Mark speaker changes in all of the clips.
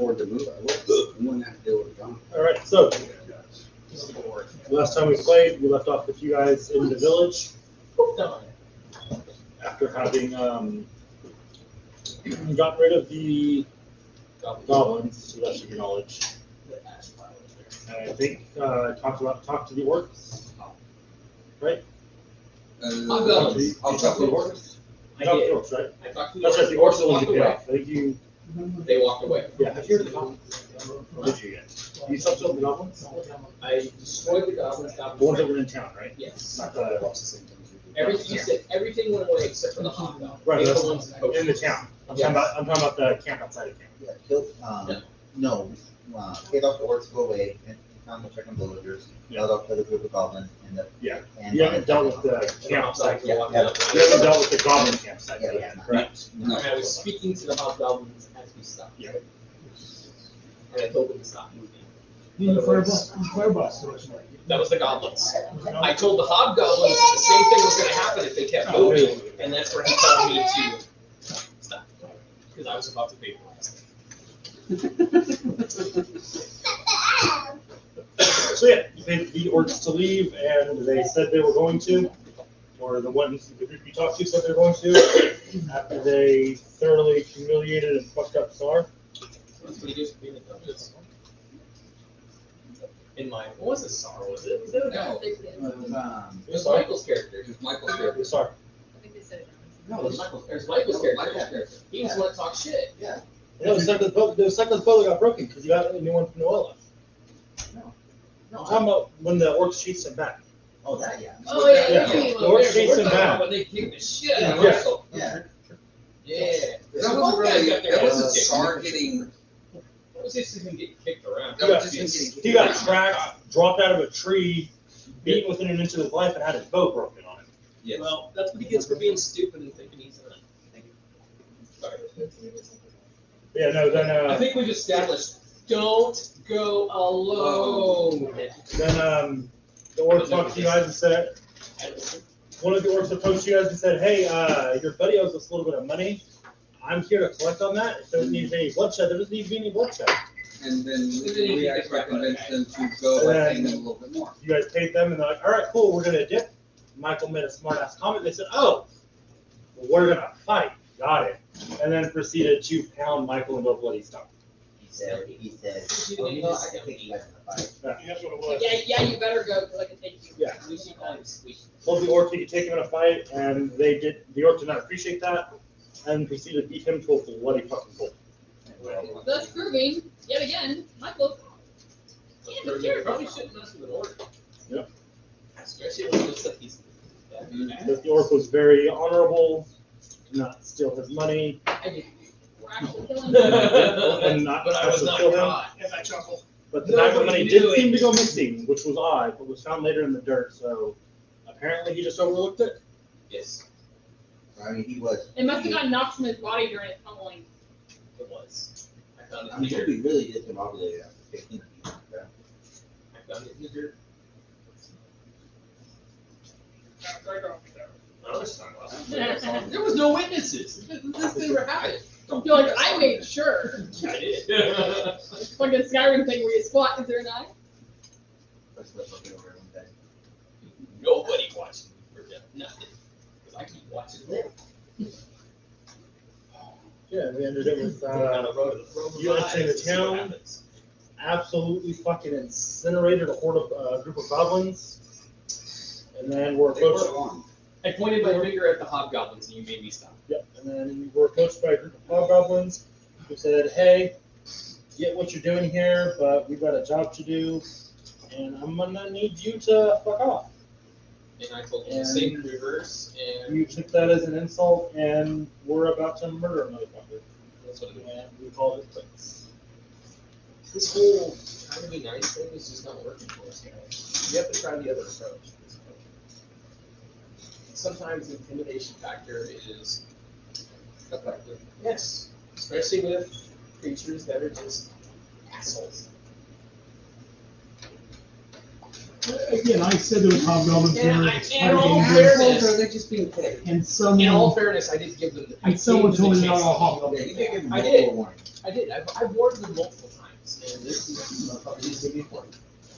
Speaker 1: afford to move, I would. I wouldn't have to deal with John.
Speaker 2: All right, so last time we played, we left off with you guys in the village after having gotten rid of the goblins, to the best of your knowledge. And I think talked to the orcs, right?
Speaker 3: Hobgoblins.
Speaker 2: Talked to the orcs.
Speaker 3: I
Speaker 2: Talked to
Speaker 3: did.
Speaker 2: the orcs, right?
Speaker 3: I talked to
Speaker 2: That's right. The orcs are the ones who
Speaker 3: walked
Speaker 2: get
Speaker 3: away.
Speaker 2: off. I think you.
Speaker 3: They walked away.
Speaker 2: Yeah. Have you heard of the goblins? Or did you get? You still killed the goblins?
Speaker 3: I destroyed the goblins.
Speaker 2: The ones that were in town, right?
Speaker 3: Yes.
Speaker 2: Not the
Speaker 3: Everything you said, everything went away except for the hobgoblins.
Speaker 2: Right.
Speaker 3: They were
Speaker 2: That's
Speaker 3: the ones that
Speaker 2: in the town. I'm talking about the camp outside of town.
Speaker 4: Yeah, killed, no, paid off the orcs, go away, and found the second villagers, held up to the group of goblins, and the.
Speaker 2: Yeah.
Speaker 4: And
Speaker 2: You haven't dealt with the campsite.
Speaker 3: Yeah.
Speaker 2: You haven't dealt with the goblin campsite.
Speaker 4: Yeah,
Speaker 2: yet,
Speaker 4: yeah.
Speaker 2: correct?
Speaker 4: No.
Speaker 3: And I was speaking to the hobgoblins as we stopped.
Speaker 2: Yeah.
Speaker 3: And I told them to stop moving. That was the goblins. I told the hobgoblins the same thing was going to happen if they kept moving, and that's where he told me to stop, because I was about to vaporize.
Speaker 2: So yeah, you paid the orcs to leave, and they said they were going to, or the ones the group you talked to said they were going to, after they thoroughly humiliated and fucked up Sar.
Speaker 3: That's what he gives me in the dungeons. In my, what was it, Sar? Was it? Was it a guy?
Speaker 1: No.
Speaker 3: It was Michael's character.
Speaker 1: It was Michael's character.
Speaker 2: Sar.
Speaker 5: I think they said it.
Speaker 1: No, it was Michael's
Speaker 3: It was
Speaker 1: character.
Speaker 3: Michael's character.
Speaker 1: Michael's character.
Speaker 3: He was the one that talked shit.
Speaker 1: Yeah.
Speaker 2: No, the second the boat got broken because you got a new one from Noella.
Speaker 4: No,
Speaker 2: I'm talking about when the orcs chased him back.
Speaker 4: oh, that, yeah.
Speaker 5: Oh, yeah,
Speaker 2: Yeah.
Speaker 5: yeah.
Speaker 2: The orcs chased him back.
Speaker 3: When they kicked the shit out of
Speaker 2: Yeah.
Speaker 3: Michael.
Speaker 4: Yeah.
Speaker 3: Yeah.
Speaker 1: That wasn't really, that wasn't
Speaker 3: Kicked.
Speaker 1: Sar getting,
Speaker 3: That was just him getting kicked around.
Speaker 1: that was just him getting kicked.
Speaker 2: He got tracked, dropped out of a tree, beaten within an inch of his life, and had his bow broken on him.
Speaker 1: Yes.
Speaker 3: Well, that's what he gets for being stupid and thinking he's a. Sorry.
Speaker 2: Yeah, no, then
Speaker 3: I think we've established don't go alone.
Speaker 2: then the orcs talked to you guys and said, one of the orcs approached you guys and said, hey, your buddy owes us a little bit of money. I'm here to collect on that. If there doesn't need any bloodshed, there doesn't need to be any bloodshed.
Speaker 1: And then we actually convinced them to go by paying them a little bit more.
Speaker 2: You guys paid them, and they're like, all right, cool, we're going to dip. Michael made a smart-ass comment. They said, oh, we're going to fight. Got it. And then proceeded to pound Michael into a bloody stop.
Speaker 4: He said, oh, you know, I can take you guys in the fight.
Speaker 2: That's what it was.
Speaker 5: Yeah, you better go, so I can take you.
Speaker 2: Yeah.
Speaker 3: Lucy times we.
Speaker 2: Told the orc he could take him in a fight, and they did. The orc did not appreciate that, and proceeded to beat him to a bloody fucking pulp.
Speaker 5: Thus proving, yet again, Michael. Yeah, be careful.
Speaker 3: Probably shouldn't mess with an orc.
Speaker 2: Yep.
Speaker 3: Especially when it looks like he's.
Speaker 2: But the orc was very honorable, did not steal his money,
Speaker 5: I did. We're actually killing
Speaker 2: and not
Speaker 3: But I was not
Speaker 2: kill him.
Speaker 3: caught. If I chuckle.
Speaker 2: But the diamond
Speaker 3: Nobody
Speaker 2: money
Speaker 3: knew
Speaker 2: did seem
Speaker 3: it.
Speaker 2: to go missing, which was odd, but was found later in the dirt. So apparently he just overlooked it.
Speaker 3: Yes,
Speaker 4: I mean, he was.
Speaker 5: It must have gotten knocked from his body during his tumbling.
Speaker 3: it was. I found it
Speaker 4: I
Speaker 3: in
Speaker 4: mean,
Speaker 3: the
Speaker 4: he
Speaker 3: dirt.
Speaker 4: really did come out later after 15 years.
Speaker 3: I found it in the dirt. There was no witnesses. This never happened.
Speaker 5: You're like, I made sure.
Speaker 3: I did.
Speaker 5: Like a Skyrim thing where you squat, is there an eye?
Speaker 4: That's what's looking over one day.
Speaker 3: Nobody watched me forget nothing. Because I keep watching them.
Speaker 2: Yeah, we ended it with you entering the town, absolutely fucking incinerated a group of goblins, and then we're
Speaker 1: They were
Speaker 2: approached.
Speaker 1: on.
Speaker 3: I pointed my finger at the hobgoblins and you made me stop.
Speaker 2: Yep, and then we're approached by a group of hobgoblins who said, "Hey, get what you're doing here, but we've got a job to do, and I'm gonna need you to fuck off."
Speaker 3: And I told them the
Speaker 2: And-
Speaker 3: same reverse, and
Speaker 2: You took that as an insult, and we're about to murder a motherfucker.
Speaker 3: that's what it was.
Speaker 2: And we called it quits.
Speaker 3: This whole trying to be nice thing is just not working for us, guys. You have to try the other approach. Sometimes the intimidation factor is effective. Yes, especially with creatures that are just assholes.
Speaker 6: Again, I said there was hobgoblins there.
Speaker 3: And
Speaker 6: it's
Speaker 3: in all
Speaker 6: fighting
Speaker 3: fairness,
Speaker 1: Are they just being paid?
Speaker 6: And
Speaker 3: in
Speaker 6: someone,
Speaker 3: all fairness, I did give them. I
Speaker 6: and someone
Speaker 3: gave them
Speaker 6: told
Speaker 3: the
Speaker 6: me not
Speaker 3: chance
Speaker 6: all
Speaker 3: to
Speaker 6: hobgoblins.
Speaker 4: You did give him
Speaker 3: I
Speaker 4: multiple
Speaker 3: did.
Speaker 4: warnings.
Speaker 3: I did. I've warned them multiple times, and this is probably just gonna be one.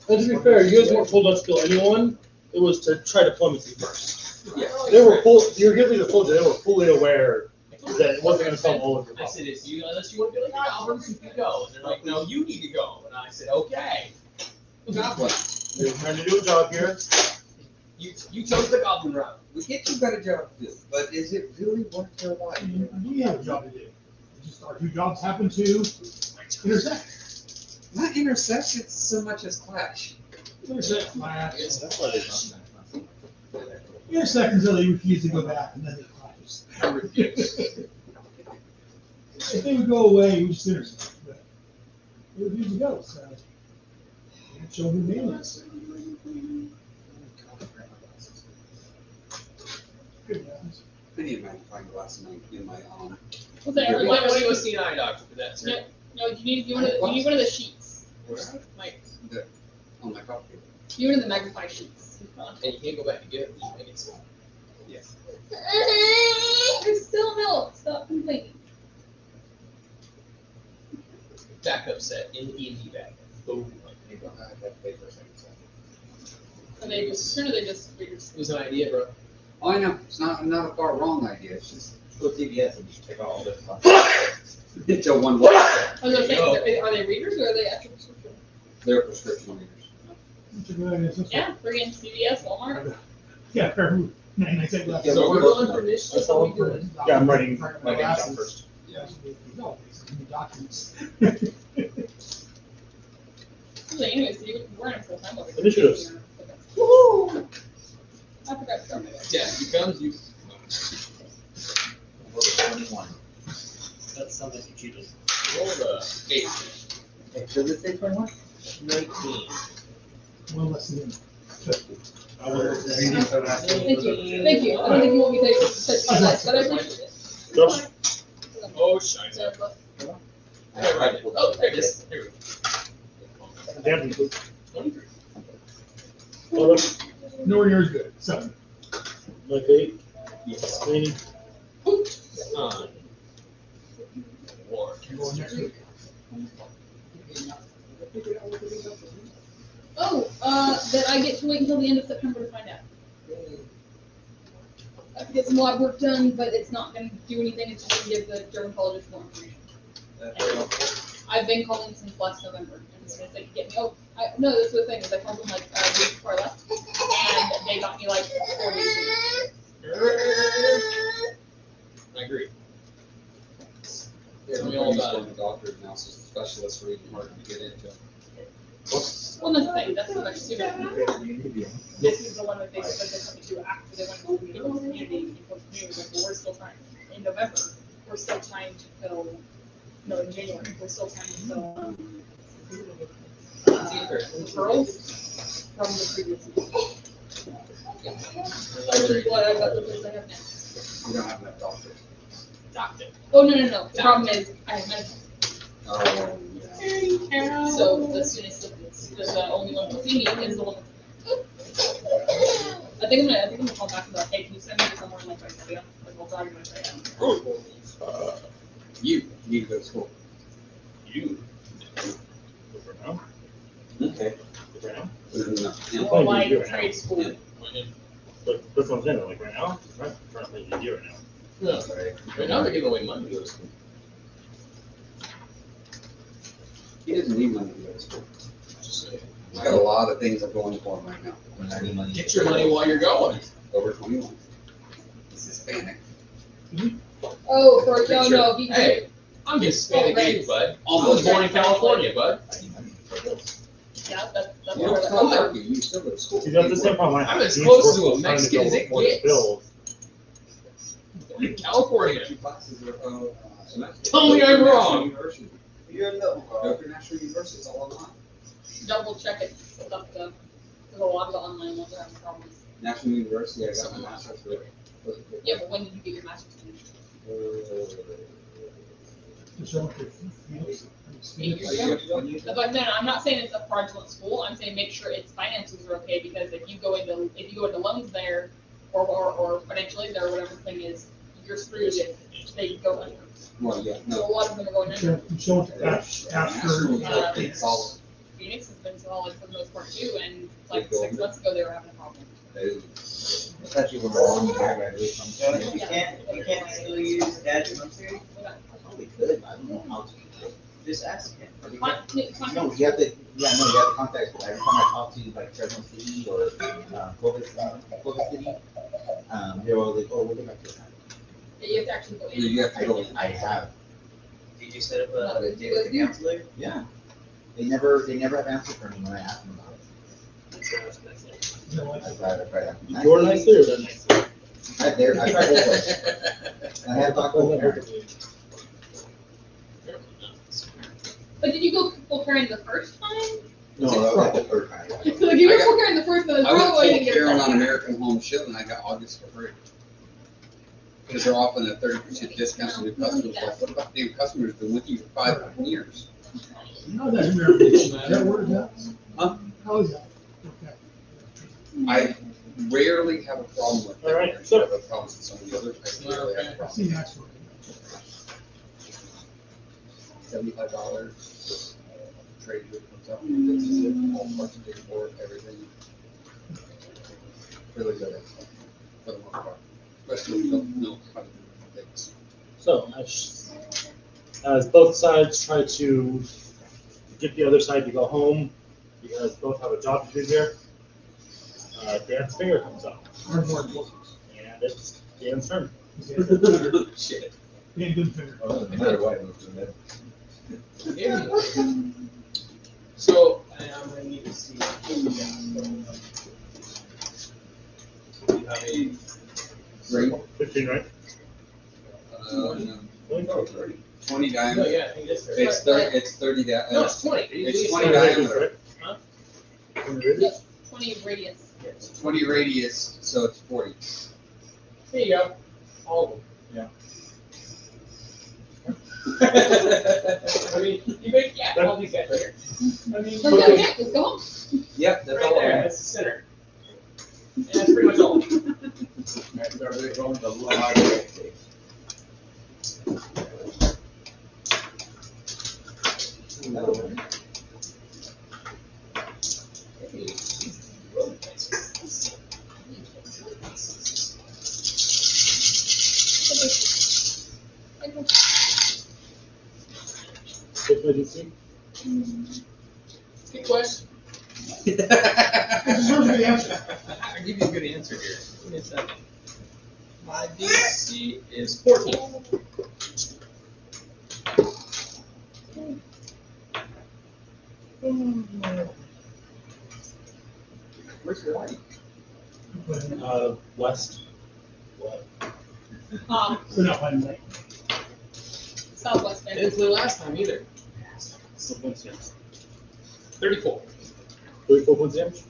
Speaker 2: And to be fair, you guys weren't told not to kill anyone. It was to try diplomacy first.
Speaker 1: Yeah.
Speaker 2: They were full. Your leader told you they were fully aware that it wasn't going to solve all of your
Speaker 3: I said,
Speaker 2: problems.
Speaker 3: if you, unless you want to be like goblins, you can go. And they're like, no, you need to go. And I said, okay.
Speaker 1: Goblin.
Speaker 2: You're trying to do a job here.
Speaker 3: You chose the goblin route.
Speaker 1: We get you've got a job to do, but is it really worth your life?
Speaker 6: We have a job to do. Just our two jobs happen to intersect.
Speaker 1: Not intersect, it's so much as clash.
Speaker 6: Intersect, clash.
Speaker 2: That's why they don't.
Speaker 6: Intersect until they refuse to go back, and then they clash.
Speaker 3: I refuse.
Speaker 6: If they would go away, we just intersect. But they refuse to go, so can't show them mailings. Good guys.
Speaker 1: I need a magnifying glass in my
Speaker 5: What's that?
Speaker 3: You might want to go see an eye doctor for that, sir.
Speaker 5: No, you need one of the sheets. Like,
Speaker 1: on my copy.
Speaker 5: you need one of the magnified sheets.
Speaker 3: And you can't go back and get it. You make it small.
Speaker 1: Yes.
Speaker 5: There's still milk. Stop complaining.
Speaker 3: Backup set in the D&D bag. Boom.
Speaker 4: You don't have that paper second.
Speaker 5: And they just, sure they just figured.
Speaker 3: It was an idea, bro.
Speaker 1: Oh, I know, it's not a far wrong idea, it's just,
Speaker 4: Go to CVS and just take out all this stuff.
Speaker 1: it's a one way.
Speaker 5: I was gonna
Speaker 3: There you
Speaker 5: say, are they readers or are they actual prescription?
Speaker 1: They're prescription readers.
Speaker 6: It's a good idea. So-
Speaker 5: Yeah, friggin' CVS, Walmart.
Speaker 6: Yeah, fair. 99-cent glasses.
Speaker 2: Yeah,
Speaker 3: So we're
Speaker 2: we're-
Speaker 3: going for this.
Speaker 2: that's
Speaker 3: What
Speaker 2: all
Speaker 3: are we doing?
Speaker 2: Yeah, I'm writing
Speaker 6: My
Speaker 2: my name down
Speaker 6: glasses.
Speaker 2: first.
Speaker 1: Yeah.
Speaker 6: No, it's in the documents.
Speaker 5: So anyways, you weren't in full time over here.
Speaker 2: Initiatives.
Speaker 5: Woo! I forgot to start my
Speaker 3: Yeah, you come, you.
Speaker 4: We're 21.
Speaker 2: That sounds like you cheated.
Speaker 3: Roll the 8.
Speaker 4: Okay, so this say 21?
Speaker 3: 19.
Speaker 6: One less than
Speaker 2: I will.
Speaker 5: Thank you. Thank you. I don't think you want me to take such fun, but I appreciate it.
Speaker 2: Josh?
Speaker 3: Oh, shine.
Speaker 5: So, but-
Speaker 3: Oh, there it is. There we go.
Speaker 2: Damn.
Speaker 3: 23.
Speaker 2: Hold up.
Speaker 6: nowhere near as good. 7.
Speaker 2: Like 8.
Speaker 3: Yes.
Speaker 2: Cleaning.
Speaker 3: On. War.
Speaker 6: You go next week.
Speaker 5: Oh, that I get to wait until the end of September to find out. I have to get some lab work done, but it's not gonna do anything, it's just gonna give the dermatologist more information. I've been calling since last November, and as soon as they could get me, no, that's the thing, is I called them like a week before I left, and they got me like 4 days ago.
Speaker 3: I agree.
Speaker 1: Yeah,
Speaker 3: Tell me all about it.
Speaker 1: The doctors now, so specialists are even harder to get into.
Speaker 5: Well, that's the thing, that's so much sooner. This is the one that they said they're coming to after they went to the meeting with the community, because the community was like, well, we're still trying, in November, we're still trying to fill, no, in January, we're still trying to fill, referrals from the previous meeting. Which is what I got the place I have now.
Speaker 1: We don't have enough doctors.
Speaker 3: Doctor.
Speaker 5: Oh, no, the problem is, I have medical.
Speaker 1: Oh, yeah.
Speaker 5: So the soonest, the only one to see me is the one. I think I'm gonna call back and be like, hey, can you send me to somewhere in like Australia? Like, I'll drive you to Australia.
Speaker 1: You need to go to school.
Speaker 3: You.
Speaker 2: For now?
Speaker 1: Okay.
Speaker 2: For now?
Speaker 1: No. Yeah.
Speaker 5: Or
Speaker 2: you
Speaker 5: like
Speaker 2: do it now.
Speaker 5: trade school.
Speaker 2: But that's what I'm saying, like right now, I'm trying to make a year right now.
Speaker 3: No. Right now they're giving away money to go to school.
Speaker 1: He doesn't need money to go to school.
Speaker 3: Just saying.
Speaker 1: He's got a lot of things going for him right now.
Speaker 3: Get your money while you're going.
Speaker 1: Over 21. He's Hispanic.
Speaker 5: Oh, for no, he.
Speaker 3: Hey, I'm Hispanic
Speaker 5: Oh, right.
Speaker 3: too, bud. I was born in California, bud.
Speaker 5: Yeah, that's
Speaker 1: You
Speaker 5: where
Speaker 1: don't tell
Speaker 5: that.
Speaker 1: Turkey, you still go to school.
Speaker 2: See, that's the same problem I have.
Speaker 3: I'm as
Speaker 2: He's
Speaker 3: close to a
Speaker 2: working, trying
Speaker 3: Mexican as
Speaker 2: build
Speaker 3: it
Speaker 2: more the
Speaker 3: gets.
Speaker 2: bills.
Speaker 3: Born in California.
Speaker 1: Two classes are, semester.
Speaker 3: Tell me I'm wrong.
Speaker 1: University.
Speaker 4: You're in the,
Speaker 1: Go to National University, it's all online.
Speaker 5: Double check it, stuff the, because a lot of the online ones are having problems.
Speaker 1: National University, I got my master's degree.
Speaker 5: Yeah, but when did you get your master's degree?
Speaker 6: To show what their feels.
Speaker 5: 8 years ago. But no, I'm not saying it's a fraudulent school. I'm saying make sure its finances are okay, because if you go into loans there, or financially there, or whatever the thing is, you're screwed if they go under.
Speaker 1: Well, yeah,
Speaker 5: So
Speaker 1: no.
Speaker 5: a lot of them are going under.
Speaker 6: Show what the after.
Speaker 1: It's all-
Speaker 5: Phoenix has been solid for the most part too, and like 6 months ago they were having a problem.
Speaker 4: Especially when we're on the graduate from.
Speaker 7: So you can't still use Dad's monthly?
Speaker 4: I probably could, I don't know how to.
Speaker 7: Just ask him.
Speaker 4: No, you have to, you have to contact, every time I talk to like Fresno City or, Clovis City, they're all like, oh, we'll get back to that.
Speaker 5: You have to actually go in.
Speaker 1: You have to go.
Speaker 4: I have,
Speaker 7: Did you set up a date with the counselor?
Speaker 4: yeah. They never have answered for me when I ask them about it. I tried.
Speaker 2: You're nice there then.
Speaker 4: I tried both ways. I had to talk to both parents.
Speaker 5: But did you go full parent the first time?
Speaker 4: No, that was like the third time.
Speaker 5: So if you were full parent the first time,
Speaker 1: I was
Speaker 5: probably
Speaker 1: told
Speaker 5: didn't get
Speaker 1: Karen
Speaker 5: it.
Speaker 1: on American Home Shield and I got August for free. Because they're offering a 30% discount to new customers. Like, what about new customers been with you for 5 years?
Speaker 6: How that American, that word, that?
Speaker 1: Huh?
Speaker 6: How is that? Okay.
Speaker 1: I rarely have a problem with
Speaker 2: All right,
Speaker 1: it.
Speaker 2: so-
Speaker 1: I have a problem with some of the others. I rarely have a
Speaker 6: I
Speaker 1: problem.
Speaker 6: see that's what.
Speaker 1: $75 trade group comes up and fixes it, all parts of the board, everything. Really good at stuff, for the most part. Especially when you don't know how to do things.
Speaker 2: So, as both sides try to get the other side to go home, you guys both have a job to do here. Dan's finger comes up,
Speaker 6: Hardboard books.
Speaker 2: and it's Dan's turn.
Speaker 1: Shit.
Speaker 6: Being good finger.
Speaker 3: So, I'm gonna need to see. You have a
Speaker 1: Great.
Speaker 2: 15, right?
Speaker 1: No,
Speaker 2: No.
Speaker 1: 20
Speaker 3: No,
Speaker 1: diameter.
Speaker 3: yeah, I think that's fair.
Speaker 1: It's 30
Speaker 3: No, it's 20.
Speaker 1: It's 20 diameter.
Speaker 3: Huh?
Speaker 2: 20 radius?
Speaker 5: 20 radius.
Speaker 1: It's 20 radius, so it's 40.
Speaker 3: There you go. All of them. I mean, you make, yeah, all these guys right here. I mean,
Speaker 5: So yeah, let's go home.
Speaker 1: Yep, that's
Speaker 3: right
Speaker 1: all I
Speaker 3: there,
Speaker 1: have.
Speaker 3: that's the center. And that's pretty much all. Good question.
Speaker 6: Deserves the answer.
Speaker 3: I'll give you a good answer here. Give me a second. My DC is 14.
Speaker 1: Where's your light?
Speaker 2: West.
Speaker 6: So not one night.
Speaker 5: Southwest
Speaker 3: I
Speaker 5: end.
Speaker 3: didn't flew last time either. 34.
Speaker 2: 34 points damage?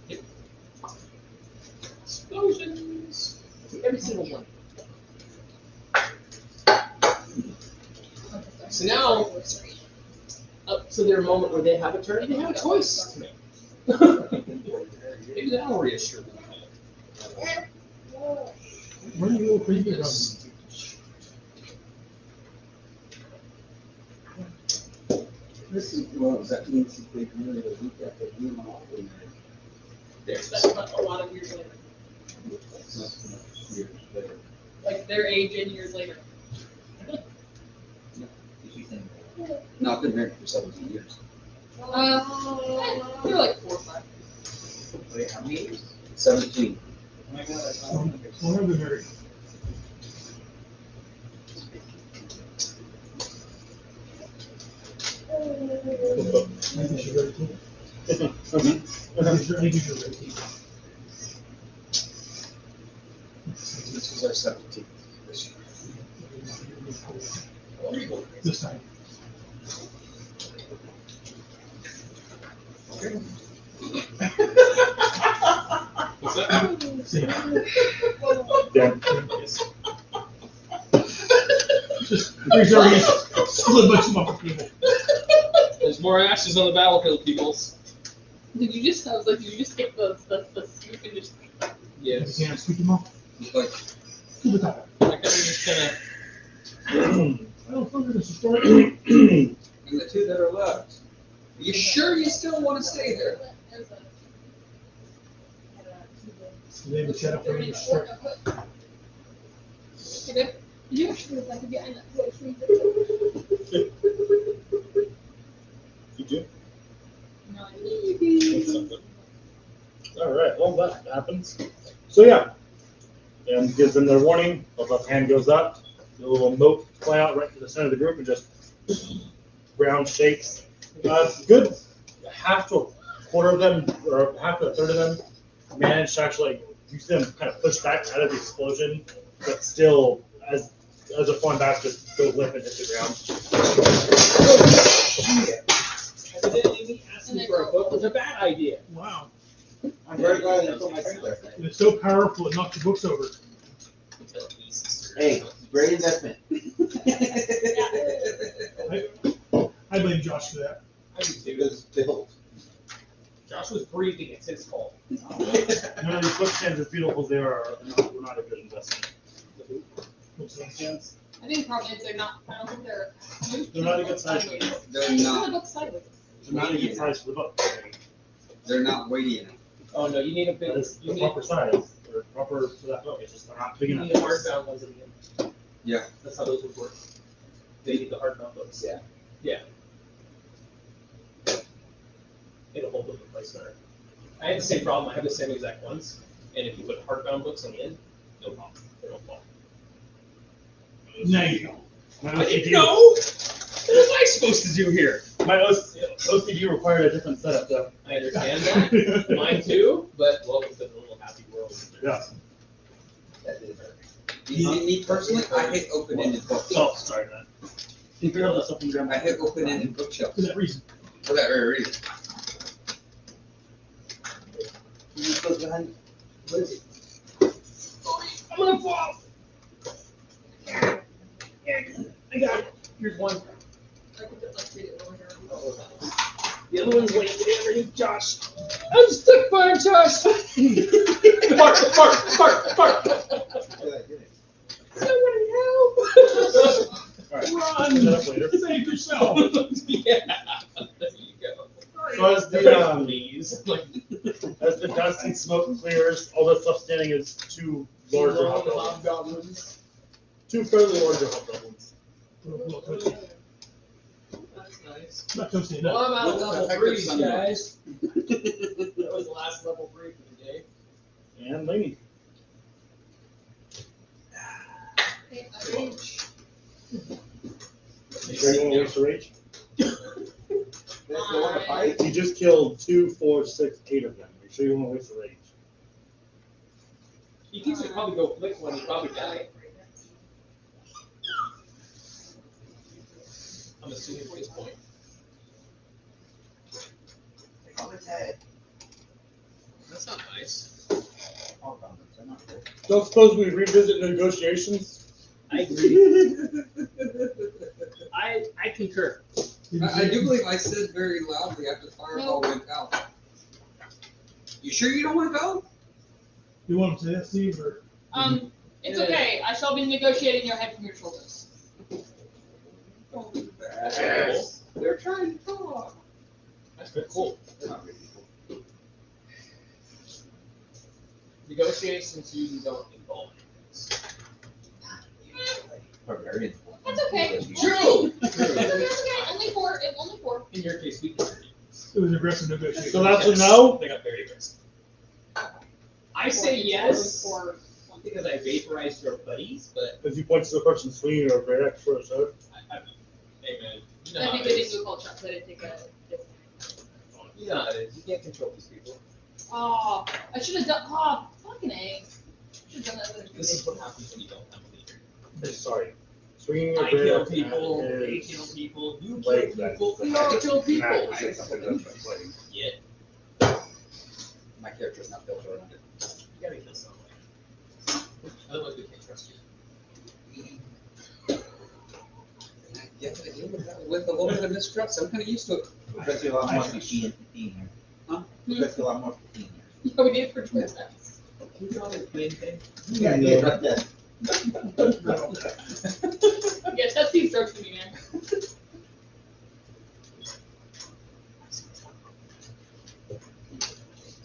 Speaker 3: Explosions. Every single one. So now, up to their moment where they have a turn, they have a choice to make. Maybe that'll reassure them.
Speaker 6: Where do you go crazy from?
Speaker 1: This is, well, that means they really the week after you and all.
Speaker 5: That's a lot of years later.
Speaker 1: Years later.
Speaker 5: Like their age and years later.
Speaker 1: No, I've been married for 17 years.
Speaker 5: They're like 4 or 5.
Speaker 7: Wait, how many years?
Speaker 1: 17.
Speaker 7: Oh my god, that's
Speaker 6: One of them are. I think you're very cool. I think you're very cool.
Speaker 1: This was our 17th this year.
Speaker 6: This time.
Speaker 3: What's that?
Speaker 6: See,
Speaker 2: Dan.
Speaker 6: just, he's already Split by two upper people.
Speaker 3: There's more ashes on the battlefield, peoples.
Speaker 5: Did you just, I was like, did you just take the scoop and just.
Speaker 6: You
Speaker 3: Yes.
Speaker 6: can't sweep them up.
Speaker 1: It's like,
Speaker 6: Scoop it up.
Speaker 3: Like I'm just gonna.
Speaker 6: I don't think this is story.
Speaker 1: and the two that are left. Are you sure you still want to stay there?
Speaker 6: They have a chat up there in the shirt.
Speaker 5: Okay. You actually like to get in that place.
Speaker 2: You do?
Speaker 5: No,
Speaker 2: All right, well, that happens. So, yeah. And gives them their warning. The left hand goes up. The little moat fly out right to the center of the group and just ground shakes. Good half to a quarter of them, or half to a third of them, manage to actually, you see them kind of push back out of the explosion, but still, as they're falling back, just go limp and hit the ground.
Speaker 3: Evidently, me asking for a book was a bad idea.
Speaker 6: Wow.
Speaker 4: I'm very glad I put my drink there.
Speaker 6: It's so powerful it knocked the books over.
Speaker 4: Hey, great investment.
Speaker 6: I blame Josh for that.
Speaker 3: I do too.
Speaker 4: Because built.
Speaker 3: Josh was breathing. It's his fault.
Speaker 2: None of these book stands, as beautiful as they are not a good investment.
Speaker 6: Books and stands.
Speaker 5: I think the problem is they're not, I don't think they're.
Speaker 2: They're not a good size.
Speaker 1: They're
Speaker 5: Some
Speaker 1: not.
Speaker 5: of the books sideways.
Speaker 2: They're not a good size for the book.
Speaker 1: They're not weighty enough.
Speaker 3: Oh no, you need a big.
Speaker 2: That is
Speaker 3: You
Speaker 2: the
Speaker 3: need,
Speaker 2: proper size, or proper for that book, it's just they're not big
Speaker 3: you
Speaker 2: enough.
Speaker 3: need hardbound ones at the end.
Speaker 1: Yeah.
Speaker 3: That's how those would work. They need the hardbound books.
Speaker 4: Yeah.
Speaker 3: Yeah. It'll hold them in place better. I had the same problem. I have the same exact ones, and if you put hardbound books on the end, no problem. They don't fall.
Speaker 6: Now you know.
Speaker 2: My
Speaker 3: I didn't
Speaker 2: OCD
Speaker 3: know. What was I supposed to do here?
Speaker 2: My OCD required a different setup, though.
Speaker 3: I understand that. Mine too, but welcome to the little happy world.
Speaker 2: Yeah.
Speaker 1: You see, me personally, I hate open-ended books.
Speaker 2: Oh, sorry, man. You can grab this up and grab
Speaker 1: I hate open-ended bookshelves
Speaker 6: For that reason.
Speaker 1: for that very reason.
Speaker 4: Who goes behind? What is it?
Speaker 3: I'm gonna fall. I got it. Here's one.
Speaker 5: I could just like read it over here.
Speaker 3: The other one's waiting for you, Josh. I'm stuck by him, Josh. Bark, bark, bark, bark. Somebody help.
Speaker 2: All right.
Speaker 6: Run!
Speaker 2: Set up later.
Speaker 6: Save yourself!
Speaker 3: Yeah. There you go.
Speaker 2: So as the
Speaker 3: Please.
Speaker 2: as the dust and smoke clears, all that's left standing is two larger hobgoblins.
Speaker 3: Hobgoblins.
Speaker 2: Two fairly larger hobgoblins.
Speaker 6: Well, toasty.
Speaker 3: That's nice.
Speaker 6: Not toasty
Speaker 3: Well,
Speaker 6: enough.
Speaker 3: I'm out of level
Speaker 1: Effective
Speaker 3: 3,
Speaker 1: sunlight.
Speaker 3: guys. That was the last level 3 for the day.
Speaker 2: And Lainey.
Speaker 5: Okay, I rage.
Speaker 2: You sure you want to waste a rage?
Speaker 4: That's the one to fight?
Speaker 2: You just killed 2, 4, 6, 8 of them. You sure you want to waste a rage?
Speaker 3: He thinks he'd probably go flick one, he'd probably die. I'm assuming at this point.
Speaker 4: On its head.
Speaker 3: That's not nice.
Speaker 4: All gone, they're not good.
Speaker 2: Don't suppose we revisit negotiations?
Speaker 3: I agree. I concur.
Speaker 1: I do believe I said very loudly after Fireball went out. You sure you don't want to go?
Speaker 6: You want to say that, Steve, or?
Speaker 5: It's okay. I shall be negotiating your head from your shoulders.
Speaker 1: Don't do
Speaker 3: That's
Speaker 1: that.
Speaker 3: pretty cool.
Speaker 1: They're trying to talk.
Speaker 3: That's pretty cool.
Speaker 4: They're not really people.
Speaker 3: Negotiations usually don't involve humans.
Speaker 4: Barbarians.
Speaker 5: That's okay.
Speaker 3: True.
Speaker 5: That's okay. Only four. Only four.
Speaker 3: In your case, we can hear humans.
Speaker 6: It was aggressive negotiation.
Speaker 2: So that's a no?
Speaker 3: They got very aggressive. I say yes,
Speaker 5: Four.
Speaker 3: because I vaporized your buddies, but
Speaker 2: As you point to the person swinging a great axe for a sword.
Speaker 3: hey man, you know
Speaker 5: I
Speaker 3: how
Speaker 5: think
Speaker 3: it
Speaker 5: they didn't
Speaker 3: is.
Speaker 5: do a call check. They didn't take a.
Speaker 3: You know how it is. You can't control these people.
Speaker 5: Oh, I should have done. Oh, fucking A. Should have done that. Other
Speaker 3: This is what happens when you don't have a leader.
Speaker 2: Sorry. Swinging a
Speaker 3: I
Speaker 2: great
Speaker 3: kill
Speaker 2: axe
Speaker 3: people,
Speaker 2: is
Speaker 3: they kill people, you kill
Speaker 2: like that.
Speaker 3: people, we all kill people.
Speaker 2: Nah, I said something that's not playing.
Speaker 3: Yeah,
Speaker 1: My character's not built around it.
Speaker 3: you gotta kill someone. Otherwise we can't trust you.
Speaker 1: Yeah, but with a little bit of mistrust, I'm kind of used to it.
Speaker 4: We've got you a lot more 15 here.
Speaker 1: Huh?
Speaker 4: We've got you a lot more 15 here.
Speaker 5: Yeah, we did for twin sets.
Speaker 3: Can you draw the twin thing?
Speaker 4: Yeah, yeah, right there.
Speaker 5: Yeah, that seems so to me, man.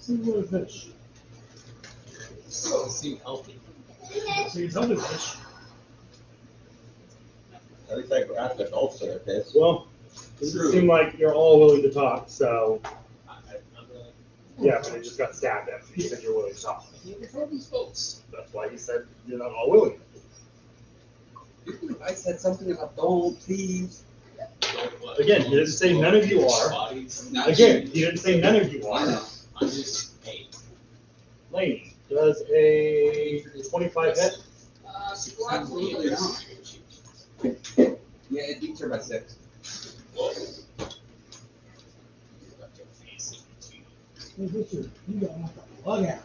Speaker 6: See what a fish.
Speaker 3: So, seem healthy.
Speaker 6: See, it's other fish.
Speaker 4: At least I grabbed the Gulf for their piss.
Speaker 2: Well, it seemed like you're all willing to talk, so,
Speaker 3: I'm really.
Speaker 2: yeah, but it just got stabbed after you said you're willing to talk.
Speaker 3: I can't control these folks.
Speaker 2: That's why he said you're not all willing.
Speaker 1: I said something about don't, please.
Speaker 2: Again, he didn't say none of you are.
Speaker 3: Bodies.
Speaker 1: Not
Speaker 2: Again, he didn't say none of you
Speaker 1: I
Speaker 2: are.
Speaker 1: know.
Speaker 3: I'm just, hey.
Speaker 2: Laney does a 25 hit.
Speaker 1: Absolutely not. Yeah, it beats her by 6.
Speaker 6: Hey, Richard, you got off the bug out.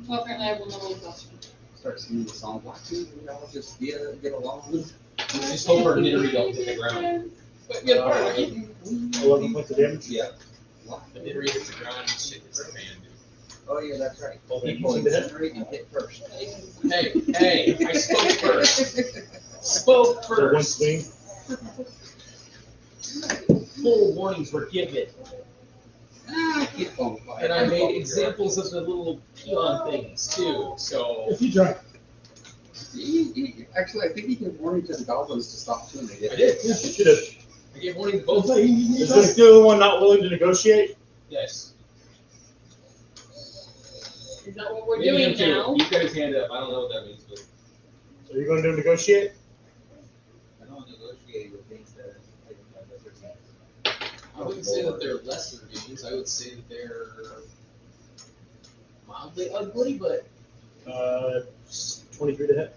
Speaker 5: Well, apparently I have one more little question.
Speaker 1: Start singing the song. Why can't we all just get along?
Speaker 3: Just hope our knittery don't hit the ground.
Speaker 5: But you're part of it.
Speaker 2: 11 points of damage.
Speaker 1: Yeah.
Speaker 3: The knittery hits the ground and shit hits the fan, dude.
Speaker 1: Oh, yeah, that's right.
Speaker 2: Well,
Speaker 1: People
Speaker 2: you said that.
Speaker 1: incinerate and hit first.
Speaker 3: Hey, I spoke first. Spoke
Speaker 2: For one
Speaker 3: first.
Speaker 2: swing.
Speaker 3: Full warnings were given.
Speaker 1: Ah, keep on quiet.
Speaker 3: And I made examples of the little peon things too, so.
Speaker 6: If you try.
Speaker 1: Actually, I think he gave warning to the goblins to stop doing it.
Speaker 3: I did.
Speaker 2: Yeah, you should have.
Speaker 3: I gave warning to both.
Speaker 2: Is this the other one not willing to negotiate?
Speaker 3: Yes.
Speaker 5: Is that what we're
Speaker 3: Maybe him
Speaker 5: doing
Speaker 3: too.
Speaker 5: now?
Speaker 3: He's got his hand up. I don't know what that means, but.
Speaker 2: Are you going to negotiate?
Speaker 4: I don't negotiate with things that are lesser things.
Speaker 3: I wouldn't say that they're lesser beings. I would say that they're mildly ugly, but
Speaker 2: 23 to hit.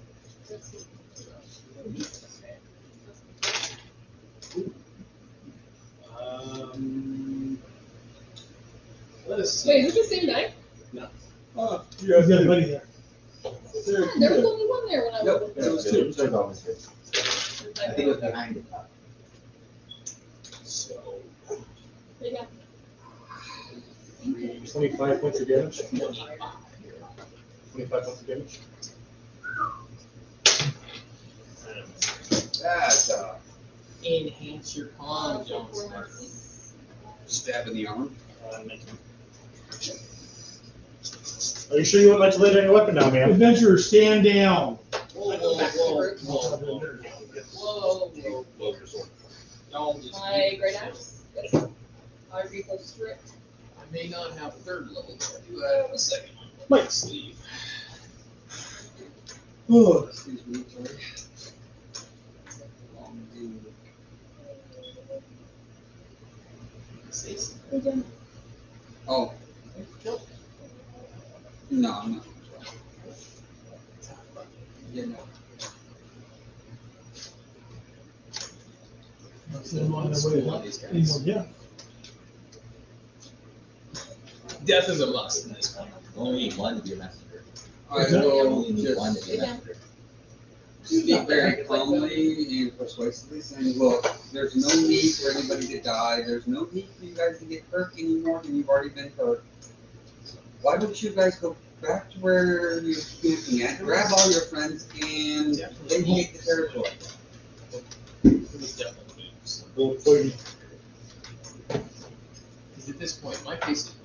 Speaker 3: let us
Speaker 5: Wait,
Speaker 3: see.
Speaker 5: is it the same guy?
Speaker 1: Oh,
Speaker 6: You got a buddy there.
Speaker 5: There was only one there when I
Speaker 1: Nope.
Speaker 5: was.
Speaker 1: It was two.
Speaker 4: There's always good. I think it was behind the top.
Speaker 3: So,
Speaker 5: Yeah.
Speaker 2: 25 points of damage. 25 points of damage.
Speaker 1: That's
Speaker 3: enhance your con, Jones.
Speaker 1: stab in the arm.
Speaker 2: Are you sure you wouldn't like to lay down your weapon now, ma'am?
Speaker 6: Adventurer, stand down.
Speaker 3: Whoa, whoa, whoa, whoa, whoa, whoa. Don't just.
Speaker 5: My great axe. Yes. I repulse strict.
Speaker 3: I may not have third level, but I do have a second one.
Speaker 2: Mike.
Speaker 3: Sleeve.
Speaker 6: Oh,
Speaker 1: Excuse me, sorry. Long dude.
Speaker 3: Say something.
Speaker 5: Hey, Jen.
Speaker 1: Oh, no, I'm not. Yeah, no.
Speaker 6: that's them on their way up.
Speaker 3: These
Speaker 6: Anymore,
Speaker 3: guys.
Speaker 6: yeah.
Speaker 3: Death is a must in this point.
Speaker 4: Only need one to be a messenger.
Speaker 1: I
Speaker 4: Only
Speaker 1: will
Speaker 4: need one to
Speaker 1: just
Speaker 4: be a messenger.
Speaker 1: speak very calmly and persuasively saying, look, there's no need for anybody to die. There's no need for you guys to get hurt any more than you've already been hurt. Why don't you guys go back to where you're camping at, grab all your friends, and vacate the territory?
Speaker 3: It's definitely keeps.
Speaker 2: Because
Speaker 3: Because at this point, my face is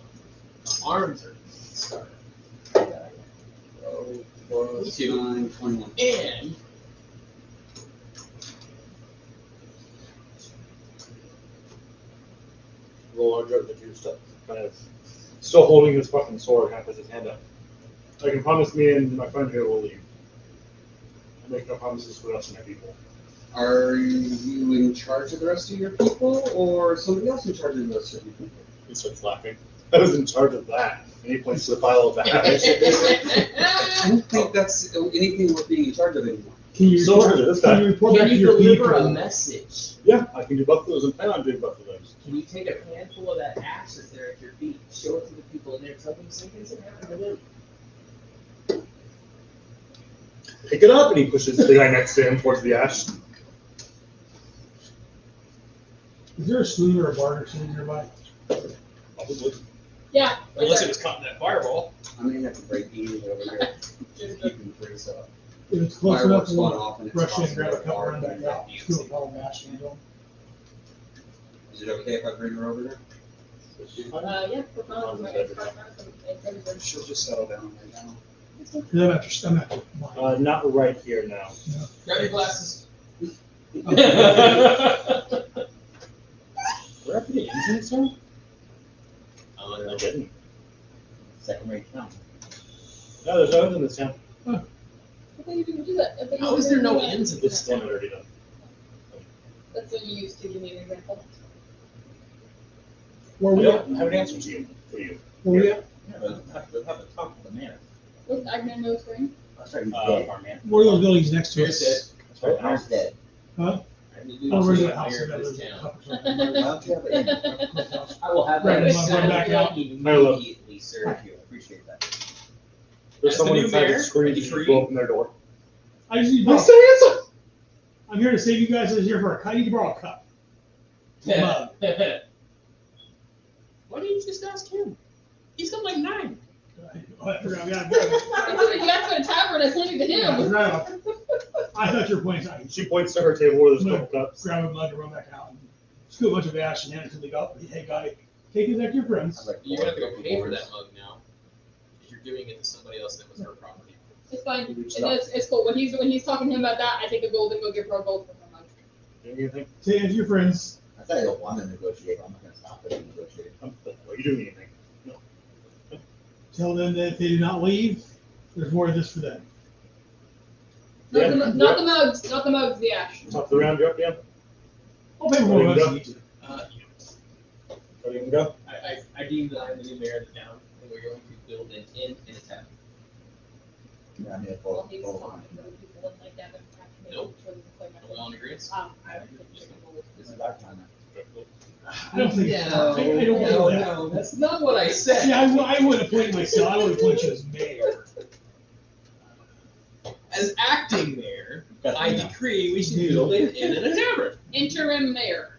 Speaker 3: my arms are scarred.
Speaker 1: Oh, plus
Speaker 3: Me too.
Speaker 1: 9, 21.
Speaker 3: And
Speaker 2: roll larger than you stuff. Kind of still holding his fucking sword, kind of puts his hand up. I can promise me and my friend here will leave. I make no promises for the rest of my people.
Speaker 1: Are you in charge of the rest of your people, or somebody else in charge of the rest of your people?
Speaker 2: He starts laughing. I was in charge of that. And he points to the pile of
Speaker 1: I
Speaker 2: that.
Speaker 1: don't think that's anything worth being in charge of anymore.
Speaker 6: Can you
Speaker 2: So
Speaker 6: report,
Speaker 2: is this
Speaker 6: can
Speaker 2: guy.
Speaker 6: you report back
Speaker 3: can
Speaker 6: to
Speaker 3: you
Speaker 6: your
Speaker 3: deliver a
Speaker 6: people?
Speaker 3: message?
Speaker 2: Yeah, I can do both of those and plan on doing both of those.
Speaker 3: Can you take a handful of that ash that's there at your feet, show it to the people in there, tell them something's gonna happen to them?
Speaker 2: pick it up, and he pushes the guy next to him towards the ash.
Speaker 6: Is there a spoon or a barter scene nearby?
Speaker 2: Probably.
Speaker 5: Yeah.
Speaker 3: Unless it was caught in that fireball.
Speaker 1: I'm gonna have to break these over here. Just keep them free, so.
Speaker 6: If it's close enough,
Speaker 1: Fireworks going
Speaker 6: we'll
Speaker 1: off and it's
Speaker 6: rush in,
Speaker 1: possible
Speaker 6: grab a
Speaker 1: to
Speaker 6: couple,
Speaker 1: fire
Speaker 6: run back out,
Speaker 1: and-
Speaker 6: screw a ball of mash and go.
Speaker 1: Is it okay if I bring her over there?
Speaker 5: Yeah, for fun.
Speaker 1: She'll just settle down right now.
Speaker 6: Cause I'm after mine.
Speaker 2: Not right here now.
Speaker 3: Grab your glasses.
Speaker 2: Where are the engines from?
Speaker 3: No.
Speaker 2: Didn't.
Speaker 4: Second rate town.
Speaker 2: No, there's no engine in this town.
Speaker 5: I thought you didn't do that. I thought you
Speaker 3: How
Speaker 5: were
Speaker 3: is there
Speaker 5: gonna
Speaker 3: no
Speaker 5: do that.
Speaker 3: ends in
Speaker 2: This
Speaker 3: this
Speaker 2: is one
Speaker 3: town?
Speaker 2: already done.
Speaker 5: That's what you used to give me an example.
Speaker 6: Where
Speaker 2: I
Speaker 6: we at?
Speaker 2: don't have an answer to you. For you.
Speaker 6: Where we at?
Speaker 4: Yeah, but we'll have a talk with the mayor.
Speaker 5: Was Agnes no screen?
Speaker 4: That's right, he's dead.
Speaker 2: Our man.
Speaker 6: Where are those buildings next to
Speaker 3: Here's
Speaker 6: us?
Speaker 4: That's right, Mayor's dead.
Speaker 6: Huh?
Speaker 3: I need to
Speaker 6: Oh, where's
Speaker 3: see
Speaker 6: that
Speaker 3: the
Speaker 6: house?
Speaker 3: mayor
Speaker 6: That
Speaker 3: of
Speaker 6: was
Speaker 3: this
Speaker 6: a
Speaker 3: town.
Speaker 6: couple of-
Speaker 4: Well, yeah, but yeah.
Speaker 7: I will have
Speaker 6: Right,
Speaker 7: that
Speaker 6: I'm going back out.
Speaker 7: immediately, sir.
Speaker 4: Thank you, I appreciate that.
Speaker 2: There's
Speaker 3: As the
Speaker 2: someone
Speaker 3: new
Speaker 2: inside
Speaker 3: mayor,
Speaker 2: the screen.
Speaker 3: are you
Speaker 2: You
Speaker 3: free?
Speaker 2: go open their door.
Speaker 6: I just need,
Speaker 2: What's the answer?
Speaker 6: I'm here to save you guys. I was here for a cup. I need to borrow a cup. Mug.
Speaker 3: Why didn't you just ask him? He's got like 9.
Speaker 6: Oh, I forgot.
Speaker 5: You got to a tavern, I pointed to him.
Speaker 6: I thought you were pointing at
Speaker 2: She points to her table where there's a couple cups.
Speaker 6: grab a mug and run back out and scoop a bunch of ash and hand it to the guy. Hey, guy, take it back to your friends.
Speaker 3: You're gonna have to go pay for that mug now. If you're giving it to somebody else that was her property.
Speaker 5: It's fine. It's cool. When he's talking to him about that, I take a gold and go give her a gold for her mug.
Speaker 2: Anything?
Speaker 6: Take it to your friends.
Speaker 4: I thought I don't want to negotiate, I'm not gonna stop it and negotiate.
Speaker 2: Are you doing anything? No.
Speaker 6: Tell them that if they do not leave, there's more of this for them.
Speaker 2: Yeah.
Speaker 5: Not the mugs, not the mugs, the ash.
Speaker 2: Top of the round, you up, Dan?
Speaker 6: I'll pay for more mugs than you do.
Speaker 2: So you can go?
Speaker 3: I deem that I'm the new mayor of the town, and we're going to build an inn in a town.
Speaker 4: Yeah, I'm gonna
Speaker 5: Well,
Speaker 4: pull,
Speaker 5: he's
Speaker 4: pull
Speaker 5: talking
Speaker 4: on
Speaker 5: to
Speaker 4: it.
Speaker 5: people in like Devon.
Speaker 3: Nope. Are we all in agreement?
Speaker 5: I don't think it's gold.
Speaker 4: This is our time now.
Speaker 6: I don't think. I don't think that.
Speaker 3: no, that's not what I said.
Speaker 6: Yeah, I would have appointed myself. I would have appointed you as mayor.
Speaker 3: As acting mayor,
Speaker 4: Got
Speaker 3: I
Speaker 4: it now.
Speaker 3: decree we should build an inn and a tavern.
Speaker 5: Interim mayor.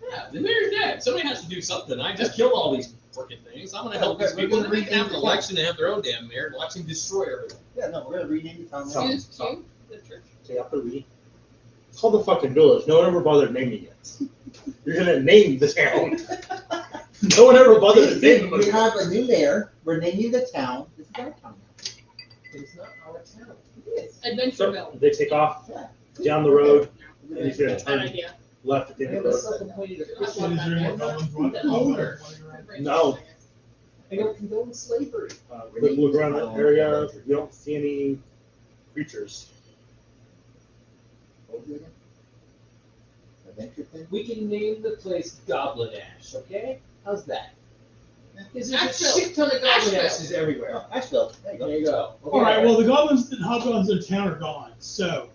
Speaker 3: Yeah, the mayor's dead. Somebody has to do something. I just killed all these freaking things. I'm gonna help these people. Then they can have an election and have their own damn mayor and watch him destroy everything.
Speaker 4: Yeah, no, we're gonna rename the town.
Speaker 2: Some-
Speaker 4: now.
Speaker 5: Choose to the church.
Speaker 2: So you have to read. It's called the fucking village. No one ever bothered naming it. You're gonna name the town. No one ever bothered to name
Speaker 4: We
Speaker 2: it.
Speaker 4: have a new mayor, we're naming the town, this is our town now.
Speaker 3: It's not our town.
Speaker 4: It is.
Speaker 5: Adventure
Speaker 2: So
Speaker 5: Mill.
Speaker 2: they take off down the road, and
Speaker 4: Yeah.
Speaker 2: he's gonna
Speaker 5: Bad
Speaker 2: turn
Speaker 5: idea.
Speaker 2: left at the end of the road.
Speaker 3: self-appointed
Speaker 6: So is there any more goblins? Want-
Speaker 3: The owner.
Speaker 2: No.
Speaker 3: I don't condone slavery.
Speaker 2: Quick look around that area. You don't see any creatures.
Speaker 4: What was it again? Adventure thing?
Speaker 3: We can name the place Goblin Ash, okay? How's that? Because there's
Speaker 5: Asheville.
Speaker 3: a shit ton of Goblin
Speaker 5: Asheville.
Speaker 3: Ashes everywhere.
Speaker 4: Oh, Asheville, there you
Speaker 3: There
Speaker 4: go.
Speaker 3: you go.
Speaker 6: All right. Well, the goblins and hobgoblins in the town are gone. So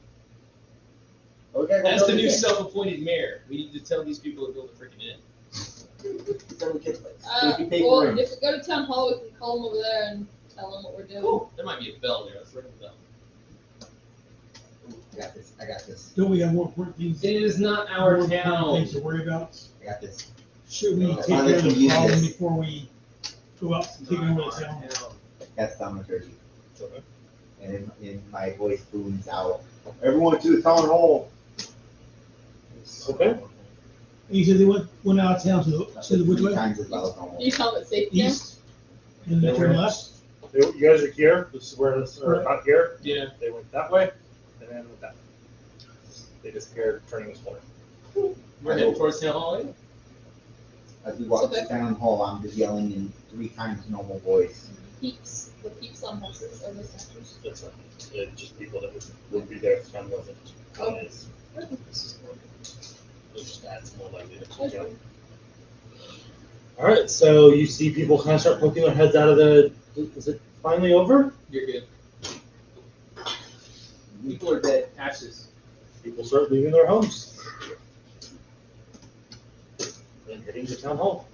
Speaker 4: Oh, we gotta go
Speaker 3: As the
Speaker 4: build
Speaker 3: new
Speaker 4: it.
Speaker 3: self-appointed mayor, we need to tell these people to build a freaking inn.
Speaker 4: Tell the kids, like, if you pay
Speaker 5: Well,
Speaker 4: for it.
Speaker 5: if we go to town hall, we can call them over there and tell them what we're doing.
Speaker 3: Cool. There might be a bell there. Let's ring the bell.
Speaker 4: I got this, I got this,
Speaker 6: don't we have more important things?
Speaker 3: It is not
Speaker 6: more
Speaker 3: our
Speaker 6: important
Speaker 3: town.
Speaker 6: Things to worry about.
Speaker 4: I got this.
Speaker 6: Should we
Speaker 4: No,
Speaker 6: take care of
Speaker 4: I
Speaker 6: the
Speaker 4: can use
Speaker 6: problem
Speaker 4: this.
Speaker 6: before we go out and take over the town?
Speaker 4: That's thaumaturgy. And in my voice booms out, everyone to the town hall.
Speaker 2: Okay.
Speaker 6: And you said they went out of town to the which
Speaker 4: 3
Speaker 6: way?
Speaker 4: times as loud as normal.
Speaker 5: You tell them it's safe now.
Speaker 6: East. And then turn left.
Speaker 2: You guys are here. This is where this, or not here.
Speaker 3: Yeah.
Speaker 2: They went that way, and then went that way. They disappeared, turning this corner.
Speaker 3: We're heading towards town hall. Yeah?
Speaker 4: As we walk to the town hall, I'm just yelling in 3 times normal voice.
Speaker 5: Peeps. The peeps on horses are the centers.
Speaker 2: That's right. Just people that would be there if the town wasn't.
Speaker 5: Okay.
Speaker 2: This is it just adds more livelihood to the town. All right, so you see people kind of start poking their heads out of the. Is it finally over?
Speaker 3: You're good. People are dead. Ashes.
Speaker 2: People start leaving their homes and heading to town hall.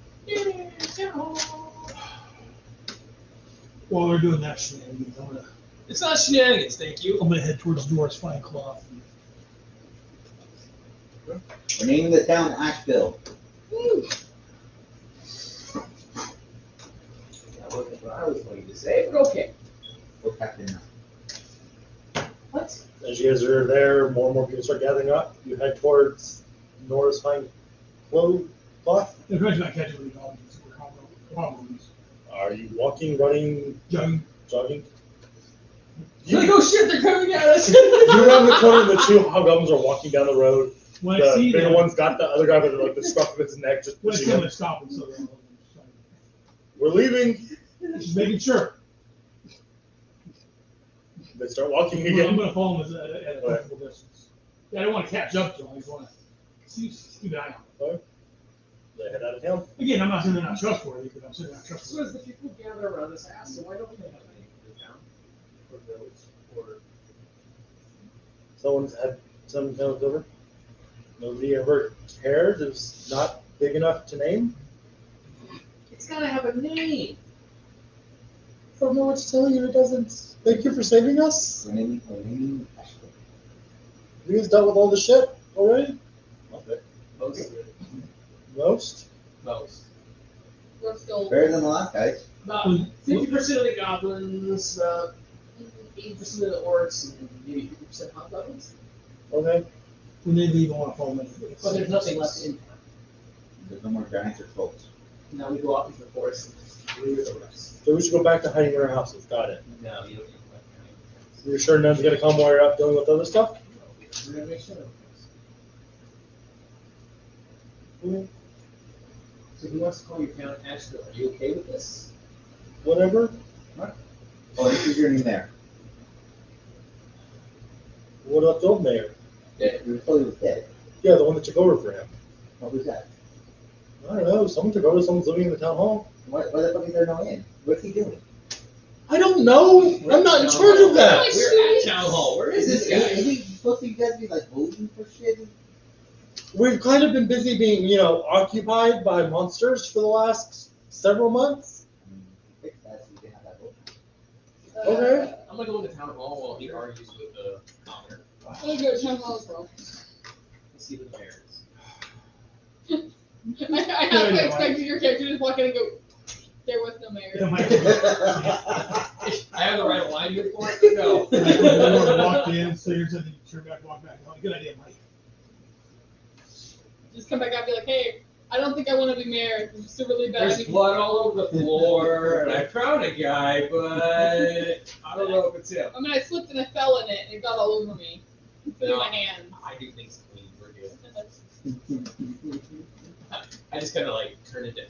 Speaker 6: While they're doing that, shenanigans, I'm gonna
Speaker 3: It's not shenanigans, thank you.
Speaker 6: I'm gonna head towards Doris Fine Cloth.
Speaker 4: We're naming the town Asheville.
Speaker 7: That wasn't what I was going to say, but okay.
Speaker 4: We're Captain now.
Speaker 7: What?
Speaker 2: As you guys are there, more and more people start gathering up. You head towards Nora's Fine Cloth.
Speaker 6: They're trying to not catch any goblins or hobgoblins.
Speaker 2: Are you walking, running,
Speaker 6: Young,
Speaker 2: jogging?
Speaker 3: Like, oh shit, they're coming at us.
Speaker 2: You around the corner, the two hobgoblins are walking down the road.
Speaker 6: when I
Speaker 2: The
Speaker 6: see
Speaker 2: bigger
Speaker 6: them,
Speaker 2: one's got the other guy with like the scruff of his neck just
Speaker 6: when I
Speaker 2: pushing
Speaker 6: see them,
Speaker 2: him.
Speaker 6: I stop them, so
Speaker 2: We're leaving.
Speaker 6: just making sure.
Speaker 2: They start walking
Speaker 6: I'm
Speaker 2: again.
Speaker 6: gonna follow them at a comfortable distance. Yeah, I don't want to catch up to them. I just want to keep an eye on them.
Speaker 2: They head out of town.
Speaker 6: Again, I'm not saying they're not trustworthy, but I'm saying they're not
Speaker 7: So
Speaker 6: trustworthy.
Speaker 7: as the people gather around this house, so why don't we have any for the town? Or village, or...
Speaker 2: Someone comes over. Nobody ever cared. It's not big enough to name.
Speaker 7: It's gotta have a name.
Speaker 2: I don't know what to tell you. It doesn't. Thank you for saving us.
Speaker 4: We're naming Asheville.
Speaker 2: You guys dealt with all the shit already?
Speaker 3: Most.
Speaker 2: Most?
Speaker 3: Most.
Speaker 5: We're still
Speaker 4: Better than the last guys.
Speaker 3: About 50% of the goblins, about 80% of the orcs, and maybe 50% hobgoblins.
Speaker 2: Okay.
Speaker 6: When they leave, I want to follow them.
Speaker 3: But there's nothing left in town.
Speaker 4: There's no more giants or folks.
Speaker 3: Now we go off into the forest and leave the rest.
Speaker 2: So we should go back to hiding in our houses. Got it.
Speaker 3: No, you don't need to.
Speaker 2: You're sure none's gonna come while you're up dealing with other stuff?
Speaker 3: We're gonna make sure of this. So he wants to call your town Asheville. Are you okay with this?
Speaker 2: Whatever.
Speaker 4: Oh, this is your new mayor.
Speaker 2: What about the old mayor?
Speaker 4: We were told he was dead.
Speaker 2: Yeah, the one that took over for him.
Speaker 4: What was that?
Speaker 2: I don't know. Someone took over. Someone's living in the town hall.
Speaker 4: Why the fuck is there no in? What's he doing?
Speaker 2: I don't know. I'm not in charge of that.
Speaker 3: We're at town hall. Where is this guy?
Speaker 4: Is he supposed to you guys be like voting for shit?
Speaker 2: We've kind of been busy being, occupied by monsters for the last several months.
Speaker 4: Fix that so you can have that vote.
Speaker 2: Okay.
Speaker 3: I'm gonna go into town hall while he argues with the commoner.
Speaker 5: I'm gonna go to town hall as well.
Speaker 3: Let's see who the mayor is.
Speaker 5: I half expected your character to just walk in and go, there was no mayor.
Speaker 6: Yeah, my-
Speaker 3: I have the right line here for it? No.
Speaker 6: Walked in, so you're saying turn back, walk back. Oh, good idea, Mike.
Speaker 5: Just come back out and be like, hey, I don't think I want to be mayor. It's just a really bad
Speaker 3: There's
Speaker 5: idea.
Speaker 3: blood all over the floor, and I found a guy, but I don't know if it's him.
Speaker 5: I mean, I slipped and I fell in it, and it got all over me. It's in
Speaker 3: No.
Speaker 5: my hand.
Speaker 3: I do things clean. We're good. I just kind of turn into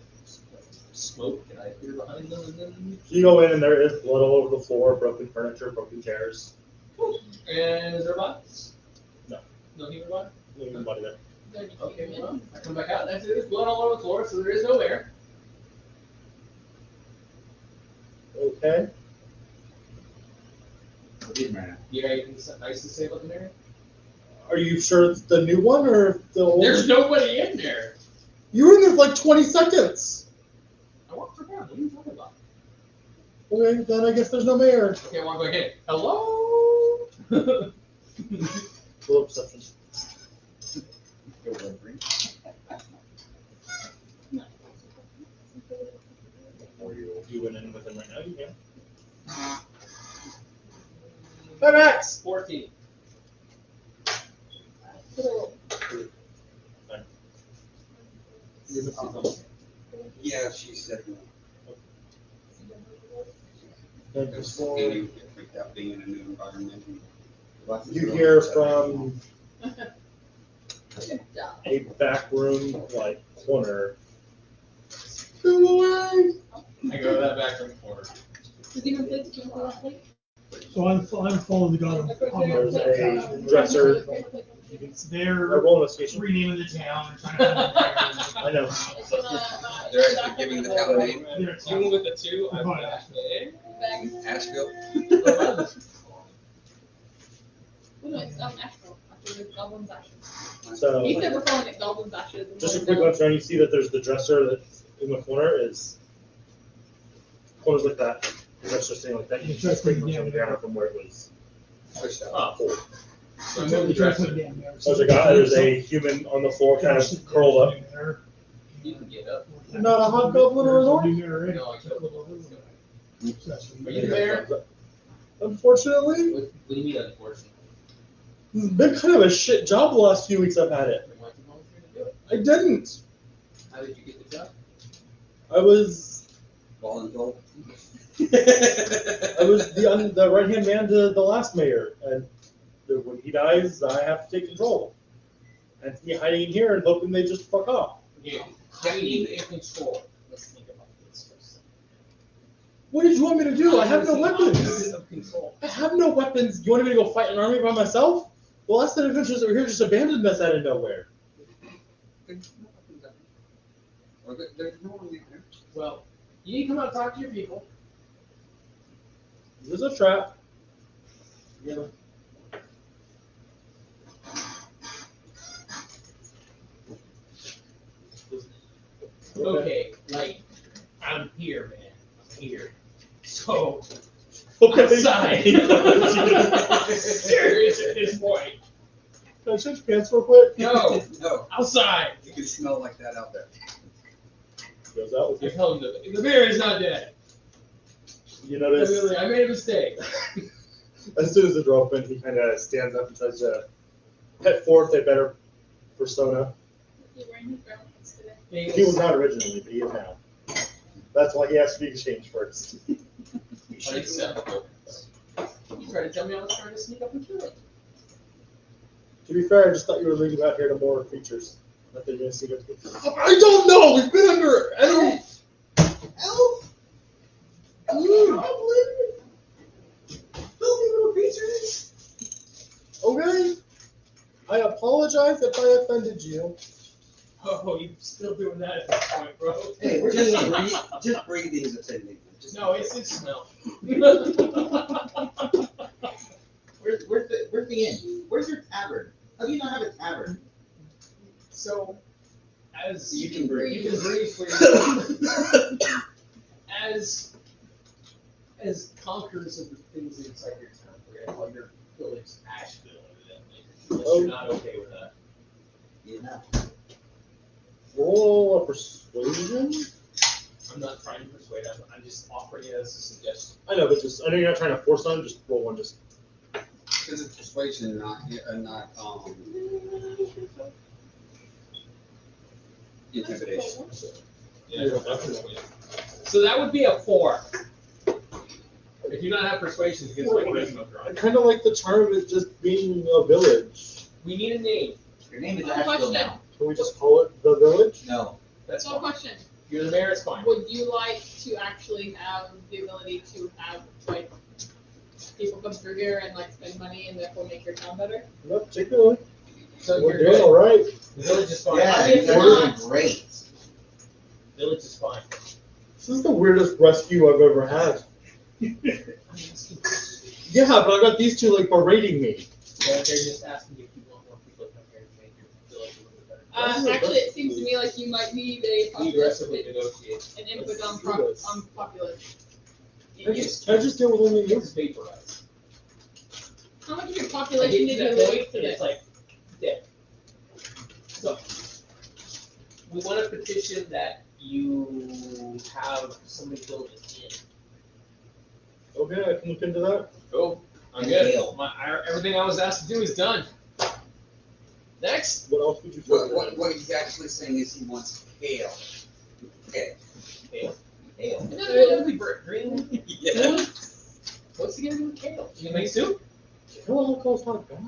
Speaker 3: smoke, and I appear behind them, and then.
Speaker 2: You go in and there is blood all over the floor, broken furniture, broken chairs.
Speaker 3: And is there a box?
Speaker 2: No.
Speaker 3: No human body?
Speaker 2: Nobody there.
Speaker 3: Okay, well, I come back out and I see there's blood all over the floor, so there is no air.
Speaker 2: Okay.
Speaker 4: What is Marina?
Speaker 3: You got anything nice to say about the mayor?
Speaker 2: Are you sure it's the new one or the old
Speaker 3: There's
Speaker 2: one?
Speaker 3: nobody in there.
Speaker 2: You were in there for like 20 seconds.
Speaker 3: I walked for God. What are you talking about?
Speaker 2: Okay, then I guess there's no mayor.
Speaker 3: Okay, I want to go again. Hello?
Speaker 2: Full perception.
Speaker 4: You're wondering.
Speaker 2: Or you went in with him right now, you can. 5X!
Speaker 3: 14.
Speaker 1: Yeah, she said no.
Speaker 2: And
Speaker 1: Because
Speaker 2: before
Speaker 1: Andy would get freaked out being in a new environment.
Speaker 2: you hear from
Speaker 5: Good job.
Speaker 2: a back room, corner. Go away!
Speaker 3: I go to that back room corner.
Speaker 5: Does anyone play the game for that plate?
Speaker 6: So I'm following the guy.
Speaker 2: There's a dresser.
Speaker 6: They're
Speaker 2: A roll investigation.
Speaker 6: renaming the town. Trying to find
Speaker 2: I know.
Speaker 5: It's gonna,
Speaker 1: They're actually giving the town name,
Speaker 6: their
Speaker 3: Even with the 2, I'm
Speaker 6: Fine.
Speaker 3: back.
Speaker 1: Asheville.
Speaker 5: No, it's Asheville. After the Goblins Ashes.
Speaker 2: So,
Speaker 5: He said we're calling it Goblins Ashes.
Speaker 2: just a quick glance around, you see that there's the dresser that's in the corner corner's like that. That's just saying like that. You just pretty much come down from where it was.
Speaker 1: Pushed out.
Speaker 2: Oh, cool.
Speaker 3: So I'm going to dress it.
Speaker 2: There's a human on the floor, kind of curled up.
Speaker 3: You can get up.
Speaker 2: Not a hobgoblin or a lord?
Speaker 3: No, I killed him. Are you there?
Speaker 2: Unfortunately,
Speaker 3: What do you mean, unfortunately?
Speaker 2: it's been kind of a shit job the last few weeks I've had it.
Speaker 3: Then why'd you volunteer to do it?
Speaker 2: I didn't.
Speaker 3: How did you get the job?
Speaker 2: I was
Speaker 1: Voluntold.
Speaker 2: the right hand man to the last mayor, and when he dies, I have to take control. And to be hiding in here and hoping they just fuck off.
Speaker 3: Okay, hiding in control. Let's think about this for a second.
Speaker 2: What did you want me to do? I have no
Speaker 3: Opposite
Speaker 2: weapons.
Speaker 3: of control.
Speaker 2: I have no weapons. You want me to go fight an army by myself? The last set of adventures over here just abandoned us out of nowhere.
Speaker 1: There's no weapons out there. Or there's no one there.
Speaker 3: Well, you need to come out and talk to your people.
Speaker 2: This is a trap.
Speaker 3: Really? Okay, like, I'm here, man. I'm here. So, outside. Serious at this point.
Speaker 2: Can I change pants real quick?
Speaker 3: No,
Speaker 1: No.
Speaker 3: outside.
Speaker 1: You can smell like that out there.
Speaker 2: Goes out with
Speaker 3: I
Speaker 2: you.
Speaker 3: tell him the bear is not dead.
Speaker 2: You notice,
Speaker 3: I made a mistake.
Speaker 2: as soon as the door opens, he kind of stands up and tries to put forth a better persona.
Speaker 5: You're wearing his garments today.
Speaker 2: He was not originally, but he is now. That's why he has to be exchanged first.
Speaker 3: Unacceptable. You tried to tell me I was trying to sneak up and kill it.
Speaker 2: To be fair, I just thought you were leading out here to more creatures. Not that you're going to see them. I don't know! We've been under elf!
Speaker 4: Elf? Goblin? Filthy little creatures?
Speaker 2: Okay. I apologize if I offended you.
Speaker 3: Oh, you're still doing that at this point, bro.
Speaker 4: Hey, we're
Speaker 1: Just
Speaker 4: just
Speaker 1: breathe. Just breathing is offending. Just
Speaker 3: No, it's his smell.
Speaker 4: where's the inn? Where's your tavern? How do you not have a tavern?
Speaker 3: So, as
Speaker 1: You can breathe.
Speaker 3: You can breathe freely. as conquerors of the things inside your town, we're gonna call your village Asheville, evidently. Unless you're not okay with that.
Speaker 4: Yeah.
Speaker 2: Roll a persuasion?
Speaker 3: I'm not trying to persuade them. I'm just offering it as a suggestion.
Speaker 2: I know, but just I know you're not trying to force on. Just roll one. Just
Speaker 1: Because it's persuasion, not intimidation.
Speaker 3: Yeah, so that would be a 4. If you don't have persuasion, because my charisma
Speaker 2: I
Speaker 3: drawn.
Speaker 2: kind of like the charm of it just being a village.
Speaker 3: We need a name.
Speaker 4: Your name is
Speaker 5: One
Speaker 4: Asheville
Speaker 5: question.
Speaker 4: now.
Speaker 2: Can we just call it the village?
Speaker 4: No.
Speaker 3: That's
Speaker 5: So
Speaker 3: fine.
Speaker 5: question,
Speaker 3: You're the mayor, it's fine.
Speaker 5: would you like to actually have the ability to have, like, people come through here and, like, spend money and therefore make your town better?
Speaker 2: Not particularly.
Speaker 3: So
Speaker 2: We're
Speaker 3: you're
Speaker 2: doing
Speaker 3: good.
Speaker 2: all right.
Speaker 3: The village is fine.
Speaker 4: Yeah,
Speaker 5: If
Speaker 4: you guys
Speaker 5: not-
Speaker 4: are doing great.
Speaker 3: Village is fine.
Speaker 2: This is the weirdest rescue I've ever had. Yeah, but I got these two like berating me.
Speaker 3: They're just asking if you want more people to come here to make your village a little bit better.
Speaker 5: Actually, it seems to me like you might need a
Speaker 3: We aggressively negotiate.
Speaker 5: an input on,
Speaker 2: Let's do
Speaker 5: on populace.
Speaker 2: I just deal with only you.
Speaker 3: It's vaporized.
Speaker 5: How much of your
Speaker 3: I
Speaker 5: population
Speaker 3: get
Speaker 5: did
Speaker 3: to
Speaker 5: you
Speaker 3: that
Speaker 5: lose
Speaker 3: point, and
Speaker 5: today?
Speaker 3: it's like, dead. So, we want to petition that you have somebody build an inn.
Speaker 2: Okay, I can look into that.
Speaker 3: Oh, I'm
Speaker 4: And
Speaker 3: good.
Speaker 4: ale.
Speaker 3: Everything I was asked to do is done. Next.
Speaker 2: What else would you
Speaker 1: What he's actually saying is he wants ale. Okay.
Speaker 3: Kale.
Speaker 4: Ale.
Speaker 5: No, no, no.
Speaker 3: Green.
Speaker 1: Yeah.
Speaker 3: What's he gonna do with kale? You make soup?
Speaker 2: Hello, alcohol's not bad.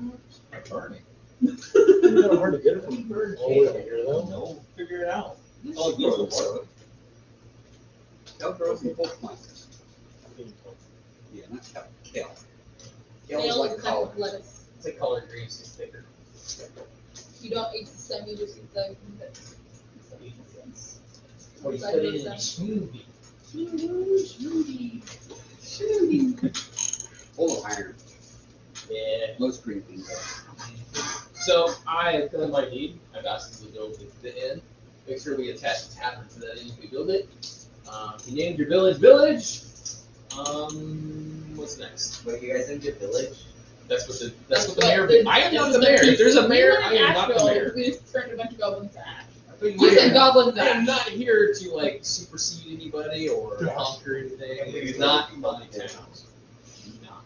Speaker 4: I'm burning.
Speaker 2: It's kind of hard to get it from all the way over here, though.
Speaker 4: No, figure it out.
Speaker 1: Oh, it grows in soil. Kale grows in both plants. Yeah, not kale. Kale. Kale is
Speaker 5: Kale
Speaker 1: like
Speaker 5: is a type
Speaker 1: collard.
Speaker 5: of lettuce.
Speaker 3: It's like collard greens, it's thicker.
Speaker 5: You don't eat the stem, you just eat the bits.
Speaker 3: Or you
Speaker 5: Side
Speaker 3: put
Speaker 5: of
Speaker 3: it in
Speaker 5: the
Speaker 3: a
Speaker 5: stem.
Speaker 3: smoothie.
Speaker 1: Full of iron.
Speaker 3: Yeah.
Speaker 1: Most green things are.
Speaker 3: So I have done my deed. I've asked them to build the inn. Make sure we attach a tavern to that inn if we build it. You named your village. What's next?
Speaker 4: Wait, you guys in your village?
Speaker 3: That's what the mayor. I am not the mayor. If there's a mayor, I am not the mayor.
Speaker 5: We just turned a bunch of goblins to ash.
Speaker 3: I
Speaker 5: You said goblins to
Speaker 3: I am
Speaker 5: ash.
Speaker 3: not here to like supersede anybody or conquer anything. It's not my town. Not.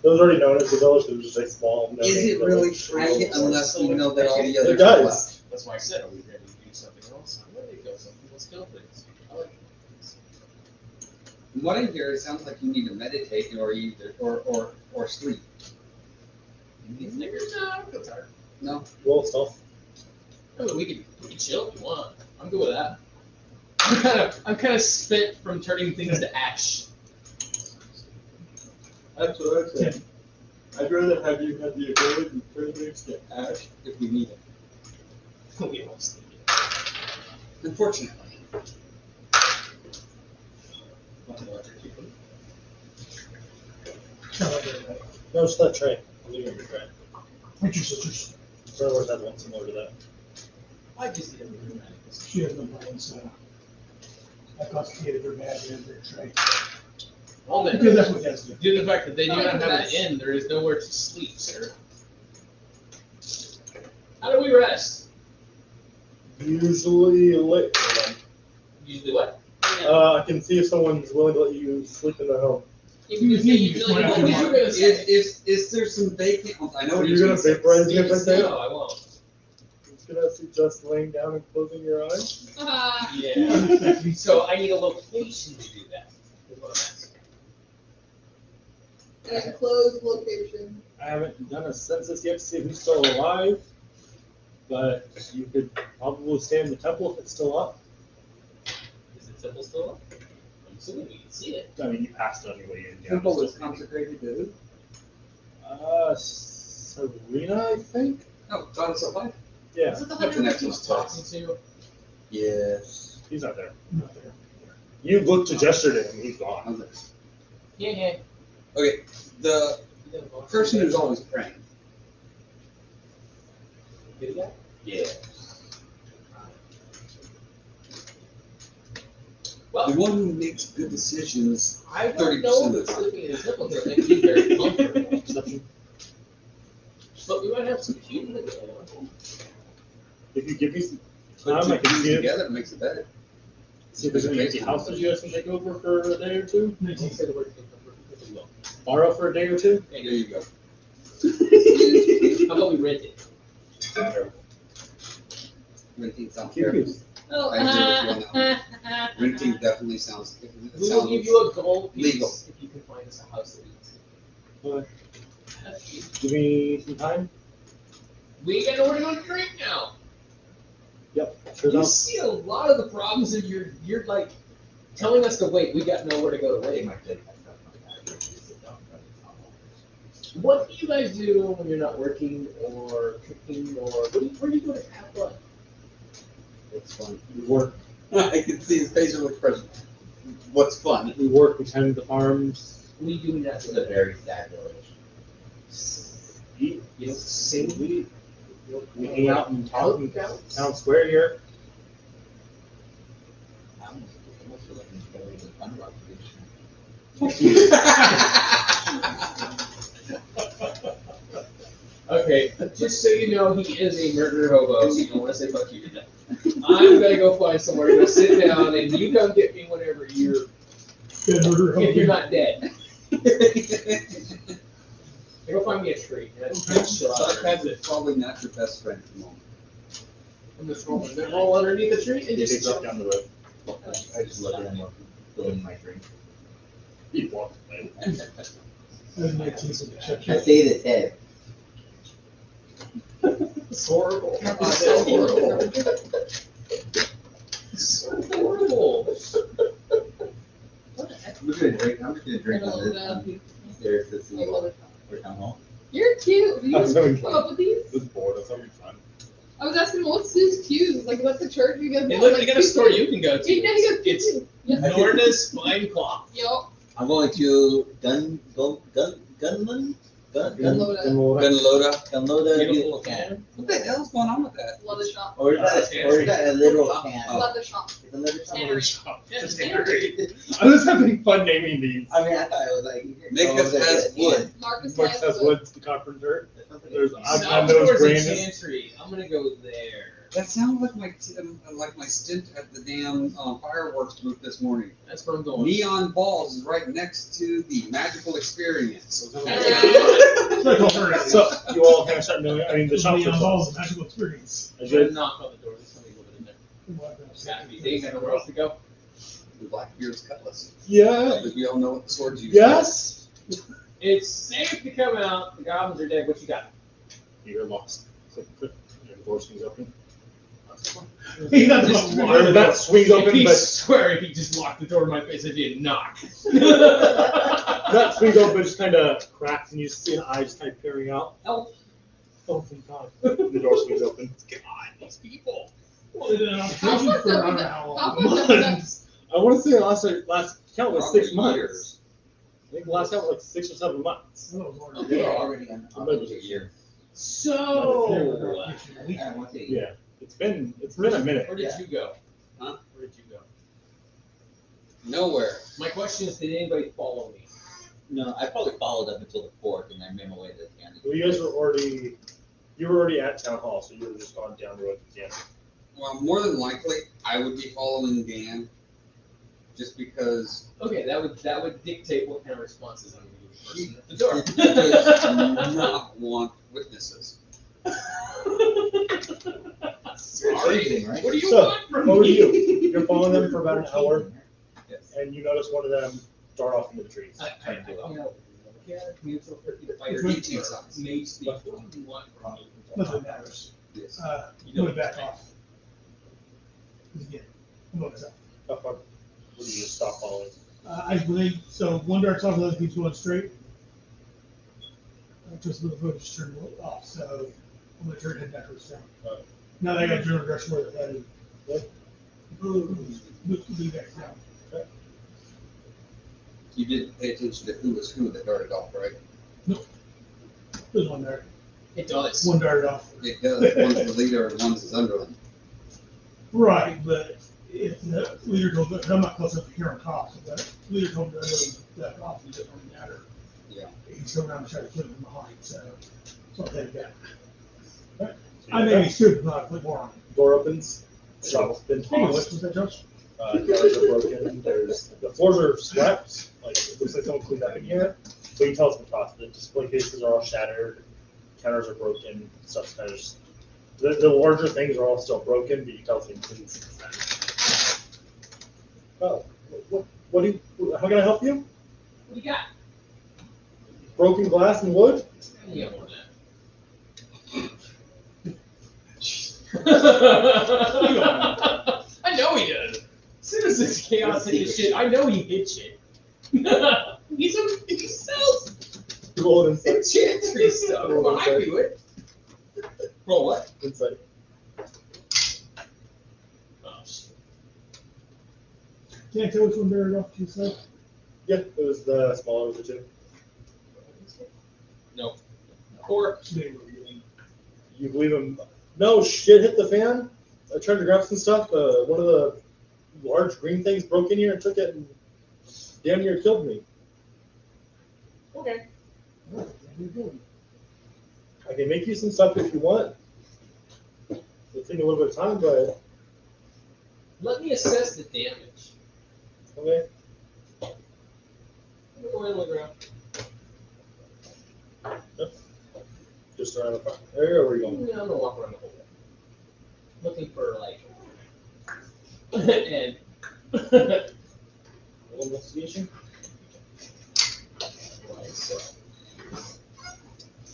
Speaker 2: It was already known as the village, it was just a small.
Speaker 1: Is it really free unless we know that all the others
Speaker 2: It
Speaker 1: are
Speaker 2: does.
Speaker 1: left?
Speaker 3: That's why I said, are we ready to do something else? I'm ready to go something. Let's kill things. I like things.
Speaker 1: From what I hear, it sounds like you need to meditate or sleep.
Speaker 3: Snickers? No, I don't feel tired.
Speaker 1: No?
Speaker 2: Roll stuff.
Speaker 3: I mean, we can chill if you want. I'm good with that. I'm kind of spent from turning things to ash.
Speaker 8: That's what I said. I'd rather have you have the ability to turn things to ash if we need it.
Speaker 3: We almost need it.
Speaker 1: Unfortunately.
Speaker 2: No, it's that tray. I'll leave it in your tray.
Speaker 6: What's your sister's?
Speaker 2: Star Wars had one similar to that.
Speaker 3: I just didn't do that.
Speaker 6: She has no brains, so I confiscated her bag and her tray.
Speaker 3: Well, then,
Speaker 6: Because that's what that's doing.
Speaker 3: due to the fact that they do
Speaker 5: Oh,
Speaker 3: not have an
Speaker 5: that's-
Speaker 3: inn, there is nowhere to sleep, sir. How do we rest?
Speaker 2: Usually late.
Speaker 3: Usually what?
Speaker 2: I can see if someone's willing to let you sleep in their home.
Speaker 5: You can just say
Speaker 6: You
Speaker 5: usually.
Speaker 6: just
Speaker 3: What was you gonna say?
Speaker 1: Is there some vacant? I know
Speaker 2: Are
Speaker 1: what
Speaker 2: you
Speaker 1: you're
Speaker 2: gonna
Speaker 1: say.
Speaker 2: vaporize me if I say it?
Speaker 3: No, I won't.
Speaker 2: It's gonna suggest laying down and closing your eyes.
Speaker 3: Yeah. So I need a location to do that. Is what I'm asking.
Speaker 5: And a closed location.
Speaker 2: I haven't done a census yet to see who's still alive, but you could probably stay in the temple if it's still up.
Speaker 3: Is the temple still up? I'm assuming we can see it.
Speaker 2: I mean, you passed it anyway.
Speaker 1: Temple was consecrated to who?
Speaker 2: Serena, I think?
Speaker 1: Oh, Goddess of Life.
Speaker 2: Yeah.
Speaker 5: Is it the
Speaker 1: That's an
Speaker 5: 100?
Speaker 1: excellent
Speaker 3: Talking
Speaker 1: choice.
Speaker 3: to.
Speaker 2: Yes. He's not there.
Speaker 6: Not there.
Speaker 2: You looked to gesture to him, he's gone.
Speaker 1: Okay.
Speaker 3: Yeah.
Speaker 1: Okay, the person who's always praying.
Speaker 3: Get that?
Speaker 2: Yeah.
Speaker 3: Well,
Speaker 1: The one who makes good decisions.
Speaker 3: I
Speaker 1: 30%
Speaker 3: don't know
Speaker 1: of the
Speaker 3: if
Speaker 1: time.
Speaker 3: sleeping in a temple is going to be very comfortable. But we might have some cute in the
Speaker 2: If you give me some
Speaker 1: Put
Speaker 2: time, I
Speaker 1: two
Speaker 2: can
Speaker 1: things
Speaker 2: see it.
Speaker 1: together, it makes it better.
Speaker 2: See if there's any empty houses you guys can take over for a day or two.
Speaker 3: Don't say the word temple.
Speaker 2: Borrow for a day or two.
Speaker 1: There you go.
Speaker 3: How about we rent it?
Speaker 1: Renting sounds
Speaker 2: Cute.
Speaker 1: terrible.
Speaker 5: Oh,
Speaker 1: I agree with you on Renting definitely sounds. It
Speaker 3: We will
Speaker 1: sounds
Speaker 3: give you a gold piece
Speaker 1: legal.
Speaker 3: if you can find us a house that we
Speaker 2: Give me some time.
Speaker 3: We ain't got nowhere to go to drink now.
Speaker 2: Yep. Sure
Speaker 3: You
Speaker 2: enough.
Speaker 3: see a lot of the problems that you're like telling us to wait. We got nowhere to go to wait. What do you guys do when you're not working or cooking or where do you go to have fun?
Speaker 2: It's fun. We work.
Speaker 1: I can see his facial expression. What's fun?
Speaker 2: We work. We tend the farms.
Speaker 3: We do that
Speaker 4: It's a very sad village.
Speaker 2: Eat.
Speaker 3: You know, sing.
Speaker 2: We hang out in town
Speaker 3: Scouts?
Speaker 2: square here.
Speaker 4: I almost feel like I'm going to Fun Rock Beach.
Speaker 3: Okay, just so you know, he is a murderer hobo, so you don't want to say fuck you to that. I'm gonna go find somewhere to go sit down, and you come get me whenever you're, if you're not dead. Go find me a tree. That's chill out there.
Speaker 1: Sarcasm is probably not your best friend at the moment.
Speaker 3: I'm just rolling. Then roll underneath the tree and
Speaker 2: He
Speaker 3: just
Speaker 2: takes
Speaker 3: chill.
Speaker 2: up down the road.
Speaker 4: I just look at him while filling my drink.
Speaker 2: He walks away.
Speaker 4: I say this head.
Speaker 3: It's horrible. It's so horrible. It's so horrible.
Speaker 4: I'm just gonna drink on this. There's this for town hall.
Speaker 5: You're cute. Did you
Speaker 2: I was
Speaker 5: just
Speaker 2: having
Speaker 5: come
Speaker 2: fun.
Speaker 5: up with these?
Speaker 2: It was bored. I was having fun.
Speaker 5: I was asking, what's his cues? Like, what's the church you guys
Speaker 3: Hey,
Speaker 5: know?
Speaker 3: look,
Speaker 5: Like,
Speaker 3: you got a store you can go to.
Speaker 5: Yeah, you got
Speaker 3: It's Norna's Fine Cloth.
Speaker 5: Yup.
Speaker 4: I'm going to Gunland. Download a beautiful can.
Speaker 1: What the hell's going on with that?
Speaker 5: Leather shop.
Speaker 4: Or is that a literal can?
Speaker 5: Leather shop.
Speaker 4: It's a leather
Speaker 5: Tannery.
Speaker 4: shop.
Speaker 5: Yeah,
Speaker 2: Just
Speaker 5: tannery.
Speaker 2: I'm just having fun naming these.
Speaker 4: I mean, I thought it was like.
Speaker 1: Nicholas has wood.
Speaker 5: Marcus
Speaker 2: Marcus has
Speaker 5: wood.
Speaker 2: Woods, the carpenter. There's
Speaker 3: South
Speaker 2: on those
Speaker 3: towards the
Speaker 2: Brandon.
Speaker 3: chantry. I'm gonna go there.
Speaker 1: That sounds like my stint at the damn fireworks booth this morning.
Speaker 3: That's where I'm going.
Speaker 1: Neon Balls is right next to the magical experience.
Speaker 2: So you all kind of start knowing. I mean, the shop
Speaker 6: Neon
Speaker 2: is
Speaker 6: Balls, a magical experience.
Speaker 2: I
Speaker 3: I'm gonna
Speaker 2: should.
Speaker 3: knock on the door. There's somebody living in there. Gotta be. They got nowhere else to go.
Speaker 1: The Blackbeard's cutlass.
Speaker 2: Yeah.
Speaker 1: Because we all know what the swords use.
Speaker 2: Yes.
Speaker 3: It's safe to come out. The goblins are dead. What you got?
Speaker 2: You're lost. Click, click. Your door swings open.
Speaker 6: He doesn't
Speaker 3: Just
Speaker 6: know.
Speaker 2: Or that swings open,
Speaker 3: He
Speaker 2: but
Speaker 3: swear he just locked the door in my face. I didn't knock.
Speaker 2: that swings open just kind of cracks, and you see an eye just kind of peering out.
Speaker 3: Help.
Speaker 2: Oh, thank God. The door swings open. God, these people.
Speaker 6: Well, they did an
Speaker 5: How
Speaker 6: operation
Speaker 5: much
Speaker 6: for I don't
Speaker 5: does
Speaker 6: know how
Speaker 5: how
Speaker 6: long.
Speaker 5: much does
Speaker 2: Months. I want to say last count was 6
Speaker 1: Probably
Speaker 2: months.
Speaker 1: years.
Speaker 2: I think the last count was like 6 or 7 months.
Speaker 6: That was more
Speaker 4: They're
Speaker 6: than-
Speaker 4: already on
Speaker 2: Maybe
Speaker 4: a year.
Speaker 3: So,
Speaker 4: I want to say.
Speaker 2: Yeah, it's been a minute.
Speaker 3: where did you go?
Speaker 1: Huh?
Speaker 3: Where did you go?
Speaker 1: Nowhere.
Speaker 3: My question is, did anybody follow me?
Speaker 4: No, I probably followed up until the 4th and then made my way to the candy.
Speaker 2: Well, you guys were already at town hall, so you were just gone down the road to the candy.
Speaker 1: Well, more than likely, I would be following Dan, just because
Speaker 3: Okay, that would dictate what kind of responses I'm going to give the person at the
Speaker 1: he does
Speaker 3: door.
Speaker 1: not want witnesses.
Speaker 3: Sorry.
Speaker 4: Right?
Speaker 3: What do you
Speaker 2: So,
Speaker 3: want from
Speaker 2: what were
Speaker 3: me?
Speaker 2: you? You're following them for about an hour,
Speaker 1: Yes.
Speaker 2: and you notice one of them dart off into the trees.
Speaker 1: Eating size.
Speaker 3: Mage speak. What do you want from me?
Speaker 6: Nothing matters.
Speaker 1: Yes.
Speaker 6: Move it back off. Again, I'm going south.
Speaker 2: How far? What do you just stop following?
Speaker 6: I believe, so one direction off, the other keeps going straight. Just a little bit, just turn off, so I'm gonna turn it backwards down.
Speaker 2: Right.
Speaker 6: Now that I got to turn the direction where they're headed. Move back down.
Speaker 1: You didn't pay attention to who was who that darted off, right?
Speaker 6: There's one there.
Speaker 3: It does.
Speaker 6: One darted off.
Speaker 1: It does. One's the leader and one's his underling.
Speaker 6: Right, but if the leader goes, I'm not close enough to hear him talk, so the leader told me that off, it doesn't really matter.
Speaker 1: Yeah.
Speaker 6: He's going around and trying to kill him behind, so I'll take that.
Speaker 2: So
Speaker 6: I may be stupid, but I'll put more on it.
Speaker 2: door opens, shovel's been
Speaker 6: Anyway, what
Speaker 2: tossed,
Speaker 6: was that, Josh?
Speaker 2: counters are broken, the floors are swept, like it looks like someone cleaned up in here, but you can tell it's been tossed. The display cases are all shattered, counters are broken, stuff's kind of just, the larger things are all still broken, but you can tell it's been cleaned since then. Oh, how can I help you?
Speaker 3: What do you got?
Speaker 2: Broken glass and wood?
Speaker 3: Yeah, more than that. I know he does. As soon as this chaos hit his shit, I know he hit shit. He sells
Speaker 2: Roll it inside.
Speaker 3: enchantry stuff.
Speaker 2: Roll
Speaker 3: Well, I
Speaker 2: inside.
Speaker 3: do it. Roll what?
Speaker 2: Inside.
Speaker 3: Oh, shit.
Speaker 6: Can't tell which one buried off to your side.
Speaker 2: Yeah, it was the smaller of the two.
Speaker 3: No. 4.
Speaker 2: You believe him? No, shit hit the fan. I tried to grab some stuff. One of the large green things broke in here and took it and damn near killed me.
Speaker 3: Okay.
Speaker 2: I can make you some stuff if you want. It'll take a little bit of time, but
Speaker 3: Let me assess the damage.
Speaker 2: okay.
Speaker 3: Go in the ground.
Speaker 2: Just around the front. There you go. Where are you going?
Speaker 3: I'm gonna walk around the whole way. Looking for like and
Speaker 2: Roll investigation.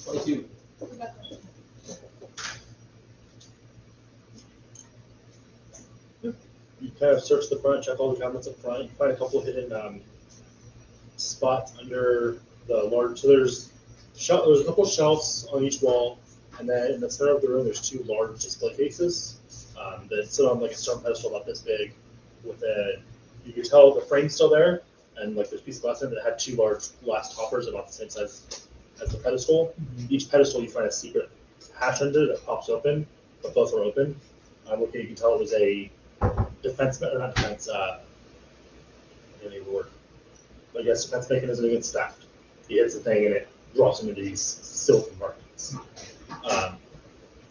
Speaker 3: 22.
Speaker 2: You kind of search the front, check all the cabinets up front, find a couple hidden spots under the large. So there's a couple shelves on each wall, and then in the center of the room there's 2 large display cases that sit on like a stone pedestal about this big. With you can tell the frame's still there, and like there's a piece of glass in it that had 2 large glass toppers about the same size as the pedestal. Each pedestal you find a secret hatch under that pops open, but both are open. Okay, you can tell it was a defense, or not defense, I guess defense mechanism against theft. He hits the thing and it drops him into these sealed compartments.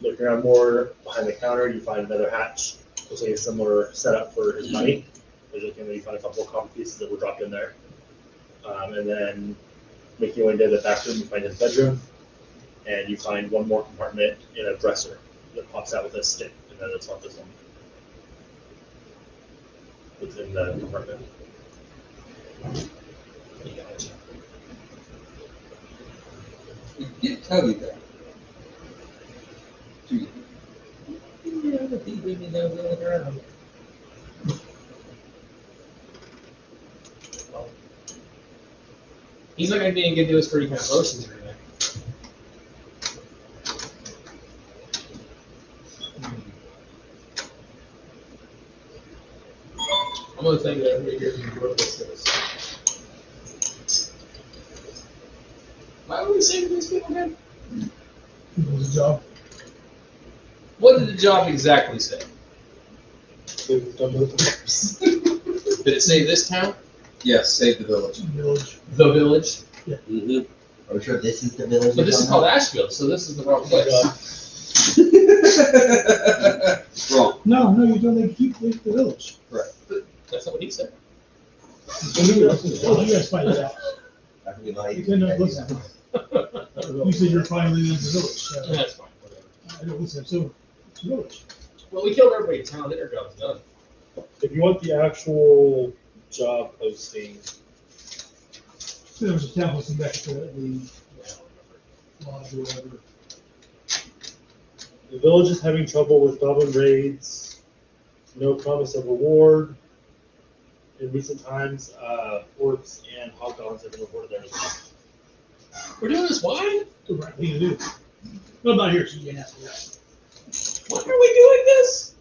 Speaker 2: Looking around more behind the counter, you find another hatch. Looks like a similar setup for his money. You find a couple of copper pieces that were dropped in there. And then making your way into the back room, you find his bedroom. And you find one more compartment in a dresser that pops out with a stick. And then it's not this one. Within the compartment.
Speaker 1: We did tell you that.
Speaker 3: He's not gonna be any good to us for any kind of potions or anything. I'm gonna think that everybody here can work this. Why would we say to these people again?
Speaker 6: It was a job.
Speaker 3: What did the job exactly say? Did it say this town?
Speaker 1: Yes, save the village.
Speaker 6: Village.
Speaker 3: The village?
Speaker 1: Mm-hmm.
Speaker 4: Are we sure this is the village?
Speaker 3: But this is called Asheville, so this is the wrong place.
Speaker 1: Wrong.
Speaker 6: No, you don't need to keep the village.
Speaker 3: That's not what he said.
Speaker 6: Well, you guys find it out.
Speaker 4: I think we might
Speaker 6: You couldn't have listened. You said you're finally in the village. So
Speaker 3: That's fine.
Speaker 6: I don't listen. So, it's the village.
Speaker 3: Well, we killed everybody in town, then our job's done.
Speaker 2: If you want the actual job posting,
Speaker 6: So there was a town posting back to the lodge or whatever.
Speaker 2: the village is having trouble with goblin raids. No promise of reward. In recent times, orcs and hobgoblins have been reported there as well.
Speaker 3: We're doing this why?
Speaker 6: The right thing to do. Well, I'm not here, so you can ask me that.
Speaker 3: Why are we doing this?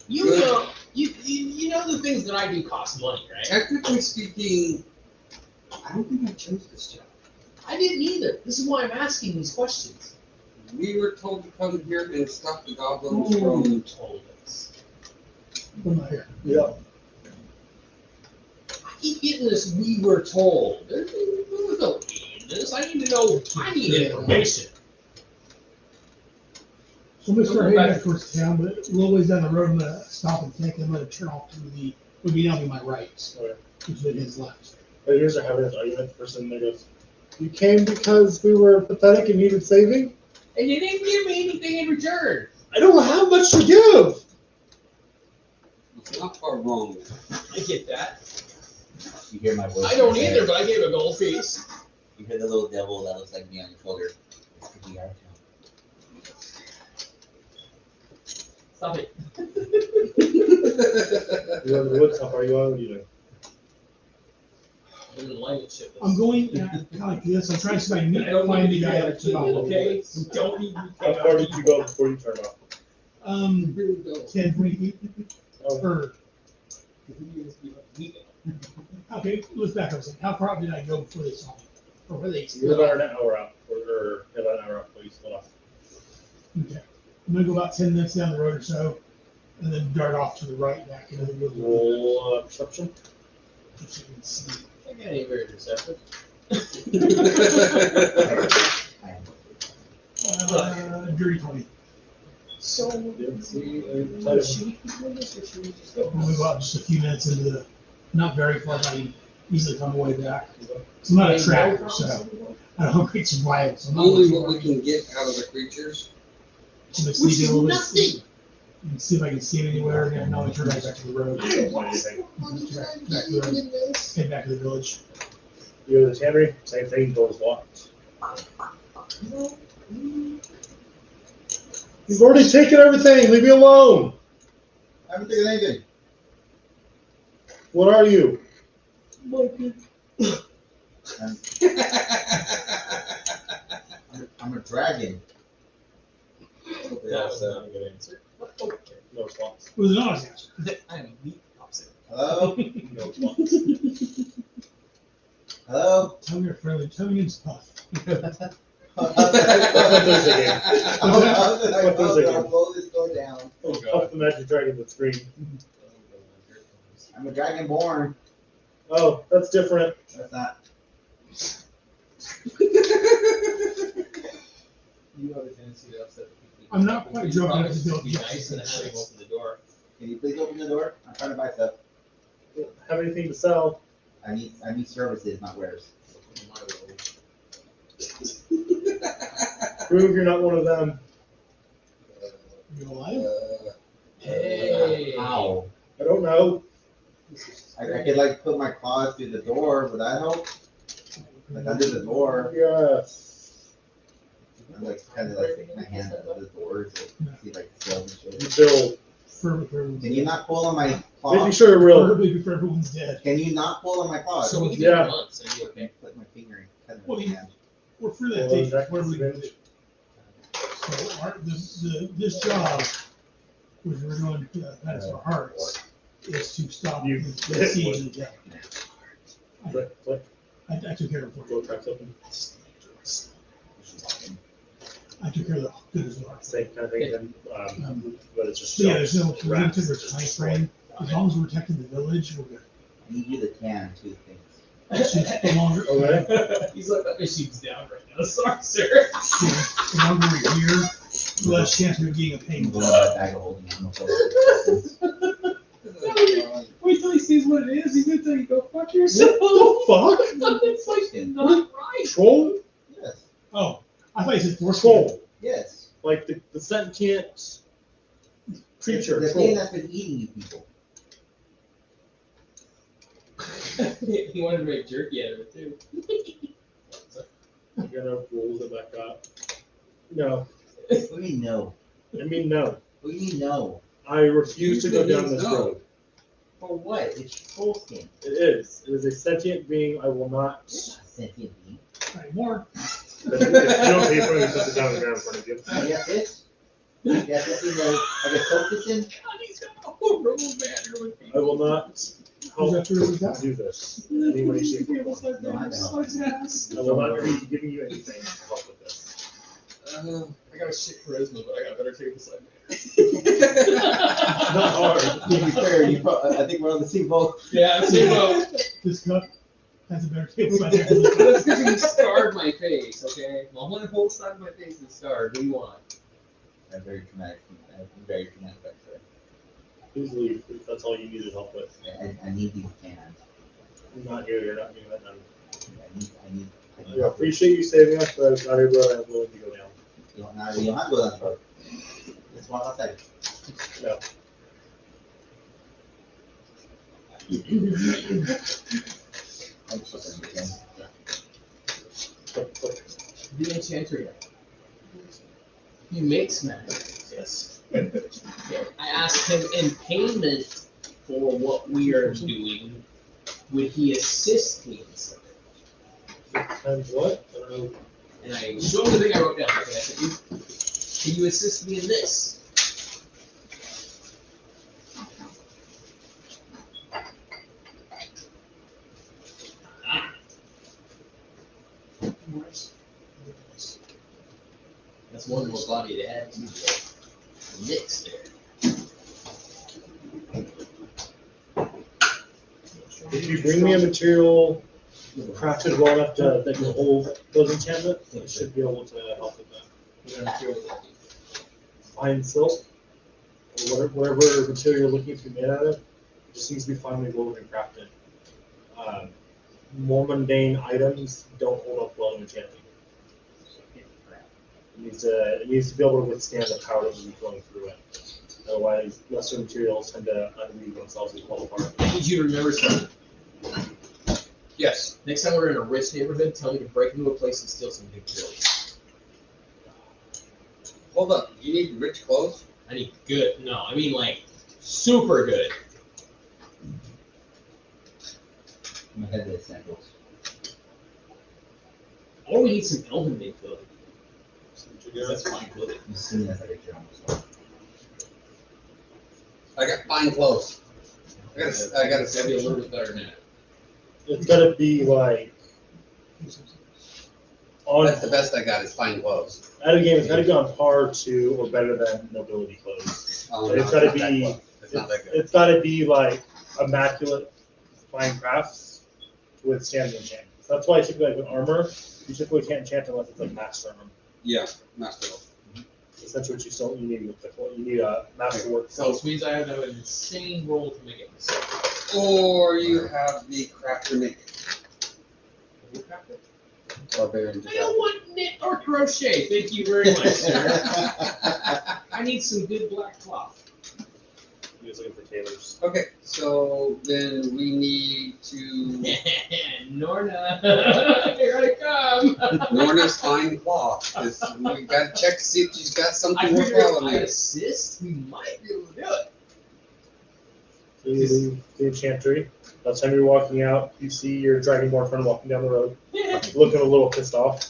Speaker 3: You
Speaker 1: Good.
Speaker 3: know, you know the things that I do cost money, right?
Speaker 1: Technically speaking, I don't think I chose this job.
Speaker 3: I didn't either. This is why I'm asking these questions.
Speaker 1: We were told to come here and stop the goblins
Speaker 3: Who
Speaker 1: from.
Speaker 3: told us?
Speaker 6: I'm not here.
Speaker 2: Yeah.
Speaker 3: I keep getting this. We were told. There's no in this. I need to know. I need information.
Speaker 6: So I'm gonna start heading back towards town, but a little ways down the road, I'm gonna stop and think, I'm gonna turn off to the, would be down to my right,
Speaker 2: Okay.
Speaker 6: which is his left.
Speaker 2: But you guys are having this argument. The person there goes, "You came because we were pathetic and needed saving?
Speaker 3: And you didn't give me anything in return.
Speaker 2: I don't have much to give."
Speaker 1: It's not far wrong.
Speaker 3: I get that.
Speaker 4: You hear my voice.
Speaker 3: I don't either, but I gave a gold piece.
Speaker 4: You hear the little devil that looks like me on your shoulder. This could be our town.
Speaker 3: Stop it.
Speaker 2: You're in the woods. How far are you on? What are you doing?
Speaker 3: I'm in alignment ship.
Speaker 6: I'm going, kind of like this, I'm trying to see if I
Speaker 3: I don't
Speaker 6: find
Speaker 3: need
Speaker 6: the
Speaker 3: to
Speaker 6: guy
Speaker 3: get
Speaker 6: that's about.
Speaker 3: okay? Don't need to
Speaker 2: How far did you go before you turned off?
Speaker 6: 10, 20 feet, or, okay, let's back up a second, how far out did I go before they saw me? Or were they?
Speaker 2: You're about an hour out, or about an hour out before you split off.
Speaker 6: Okay, I'm gonna go about 10 minutes down the road or so, and then dart off to the right back into the woods.
Speaker 2: Roll perception.
Speaker 6: Just so you can see.
Speaker 3: I got any very deceptive.
Speaker 6: Dirty 20.
Speaker 3: So,
Speaker 2: Didn't see a
Speaker 3: should
Speaker 2: title.
Speaker 3: we keep doing this or should we just go?
Speaker 6: We'll go out just a few minutes into the, not very far, I can easily come away back. So I'm not a tracker, so I don't create some violence. I'm not
Speaker 1: Only
Speaker 6: looking
Speaker 1: what we
Speaker 6: for
Speaker 1: can get out of the creatures.
Speaker 6: I'm gonna
Speaker 3: Which
Speaker 6: sneak
Speaker 3: is
Speaker 6: in a little bit,
Speaker 3: nothing.
Speaker 6: and see if I can see it anywhere, and then I'll turn right back to the road.
Speaker 2: I don't want anything.
Speaker 6: Back to the road, head back to the village.
Speaker 2: You go to the tannery, same thing, door's locked. You've already taken everything, leave me alone!
Speaker 4: I haven't taken anything.
Speaker 2: What are you?
Speaker 4: I'm a dragon.
Speaker 3: That was not a good answer. Okay.
Speaker 2: No response.
Speaker 6: It was an honest answer.
Speaker 3: I am a meat opposite.
Speaker 4: Hello?
Speaker 2: No response.
Speaker 4: Hello?
Speaker 6: Tell me you're friendly. Tell me it's tough.
Speaker 4: I'll blow this door down.
Speaker 2: Oh, the Magic Dragon with screen.
Speaker 4: I'm a dragonborn.
Speaker 2: Oh, that's different.
Speaker 4: That's not.
Speaker 3: You have a tendency to upset the people.
Speaker 6: I'm not quite drunk enough to build
Speaker 3: Be nice and have him open the door.
Speaker 4: Can you please open the door? I'm trying to buy stuff.
Speaker 2: Have anything to sell?
Speaker 4: I need services, not wares.
Speaker 3: In my world.
Speaker 2: Prove you're not one of them.
Speaker 6: You alive?
Speaker 3: Hey.
Speaker 4: How?
Speaker 2: I don't know.
Speaker 4: I could like put my claws through the door. Would that help? Like under the door.
Speaker 2: Yes.
Speaker 4: I'm like kind of like sticking my hand under the door to see like cells and
Speaker 2: You
Speaker 4: shit.
Speaker 2: build.
Speaker 4: Can you not pull on my
Speaker 2: Making
Speaker 4: claws?
Speaker 2: sure you're real.
Speaker 6: Probably before everyone's dead.
Speaker 4: Can you not pull on my claws?
Speaker 3: So we can
Speaker 2: Yeah.
Speaker 3: do it once, and you okay?
Speaker 4: Put my finger in. Cut
Speaker 6: Well,
Speaker 4: my
Speaker 6: you-
Speaker 4: hand.
Speaker 6: We're for that
Speaker 2: Well,
Speaker 6: day.
Speaker 2: that
Speaker 6: What are we gonna
Speaker 2: makes
Speaker 6: do? So this job, which we're doing, that's our hearts, is to stop
Speaker 2: You-
Speaker 6: the siege of death.
Speaker 2: What?
Speaker 6: I took care of it for
Speaker 2: Go
Speaker 6: you.
Speaker 2: crack something.
Speaker 6: I took care of the goodness of hearts.
Speaker 2: Same kind of thing, then, but it's just.
Speaker 6: So yeah, there's no
Speaker 2: wraps.
Speaker 6: particular time frame. As long as we're protecting the village, we're good.
Speaker 4: I need you to can two things.
Speaker 6: It's just the longer,
Speaker 2: Okay.
Speaker 3: He's like, that machine's down right now. Sorry, sir.
Speaker 6: the longer we're here, the less chance we're getting a
Speaker 4: I'm
Speaker 6: payment.
Speaker 4: going to that bag of holding ammo.
Speaker 3: Wait till he sees what it is. He's gonna tell you, go fuck yourself.
Speaker 2: Fuck?
Speaker 3: That's like not right.
Speaker 2: Troll?
Speaker 4: Yes.
Speaker 6: Oh, I thought you said force
Speaker 2: Troll.
Speaker 4: Yes.
Speaker 2: Like the sentient creature.
Speaker 4: The
Speaker 2: Troll.
Speaker 4: thing that's been eating you people.
Speaker 3: He wanted to make jerky out of it too.
Speaker 2: You're gonna roll it back up. No.
Speaker 4: What do you mean no?
Speaker 2: I mean, no.
Speaker 4: What do you mean no?
Speaker 2: I refuse to go
Speaker 1: Usually
Speaker 2: down
Speaker 1: means
Speaker 2: this
Speaker 1: no.
Speaker 2: road.
Speaker 4: For what? It's troll skin.
Speaker 2: It is. It is a sentient being. I will not.
Speaker 4: It's not sentient being.
Speaker 6: Right, more.
Speaker 2: If you don't pay for it, you put it down on the ground in front of you.
Speaker 4: You got this? You got this in like a soap kitchen?
Speaker 3: He's got a whole room of banter with
Speaker 2: I will not help
Speaker 6: Is that true? Is that-
Speaker 2: do this. in Any way, shape, or form.
Speaker 4: No, I know.
Speaker 2: I will not be giving you anything to help with this.
Speaker 3: I got a shit charisma, but I got better table side
Speaker 2: Not hard.
Speaker 4: To be fair, I think we're on the same boat.
Speaker 3: Yeah, so
Speaker 6: This cup has a better taste. Right there.
Speaker 3: that's because you scarred my face, okay? My one whole side of my face is scarred. What do you want?
Speaker 4: I'm very traumatic. I'm very traumatic back there.
Speaker 2: Please leave if that's all you needed help with.
Speaker 4: I need these cans.
Speaker 2: I'm not here. You're not getting that done.
Speaker 4: I need
Speaker 2: I appreciate you saving us, but it's not a road I'm willing to go down.
Speaker 4: You don't have to go down the road. Let's walk outside.
Speaker 2: No.
Speaker 4: I'm so sorry, again.
Speaker 3: The enchanter guy. He makes magic.
Speaker 2: Yes.
Speaker 3: I asked him in payment for what we are doing, would he assist me in something?
Speaker 2: And what? I don't know.
Speaker 3: And I showed him the thing I wrote down. Okay, I said, can you assist me in this? That's one more body to add to the mix there.
Speaker 2: If you bring me a material crafted well enough that can hold those enchantments, I should be able to help with that.
Speaker 3: What kind of material would that be?
Speaker 2: Fine silk, or whatever material you're looking to be made out of, it just needs to be finely woven and crafted. More mundane items don't hold up well in enchanting. It needs to be able to withstand the power that will be flowing through it. Otherwise, lesser materials tend to unweave themselves and fall apart.
Speaker 3: I need you to remember something.
Speaker 1: Yes.
Speaker 3: Next time we're in a rich neighborhood, tell me to break into a place and steal some big bills.
Speaker 1: Hold up. You need rich clothes?
Speaker 3: I need good. No, I mean like super good.
Speaker 4: I'm ahead of the samples.
Speaker 3: Or we need some elven made clothing. That's fine clothing.
Speaker 4: I'm assuming that's like a journal. So.
Speaker 1: I got fine clothes. I got
Speaker 3: That'd be a little bit better than that.
Speaker 2: It's gotta be like On,
Speaker 1: That's the best I got is fine clothes.
Speaker 2: out of the game, it's got to be on par to or better than nobility clothes.
Speaker 1: Oh,
Speaker 2: It's
Speaker 1: no,
Speaker 2: gotta
Speaker 1: not that
Speaker 2: be-
Speaker 1: close. It's not that good.
Speaker 2: It's got to be like immaculate fine crafts to withstand the enchantment. That's why typically like with armor, you typically can't enchant unless it's like master armor.
Speaker 1: Yeah, master.
Speaker 2: Essentially, what you need with the you need a masterwork.
Speaker 3: So which means I have an insane roll to make it myself.
Speaker 1: Or you have the crafter make barbarian.
Speaker 3: I don't want knit or crochet. Thank you very much, sir. I need some good black cloth.
Speaker 2: He was looking for tailors.
Speaker 1: Okay, so then we need to
Speaker 3: Norna, here I come.
Speaker 1: Norna's fine cloth. 'Cause we gotta check to see if she's got
Speaker 3: I
Speaker 1: something
Speaker 3: figured
Speaker 1: worthwhile
Speaker 3: if
Speaker 1: in
Speaker 3: I
Speaker 1: there.
Speaker 3: assist, we might be able to do it.
Speaker 2: So you leave the enchantry. By the time you're walking out, you see your dragonborn friend walking down the road, looking a little pissed off,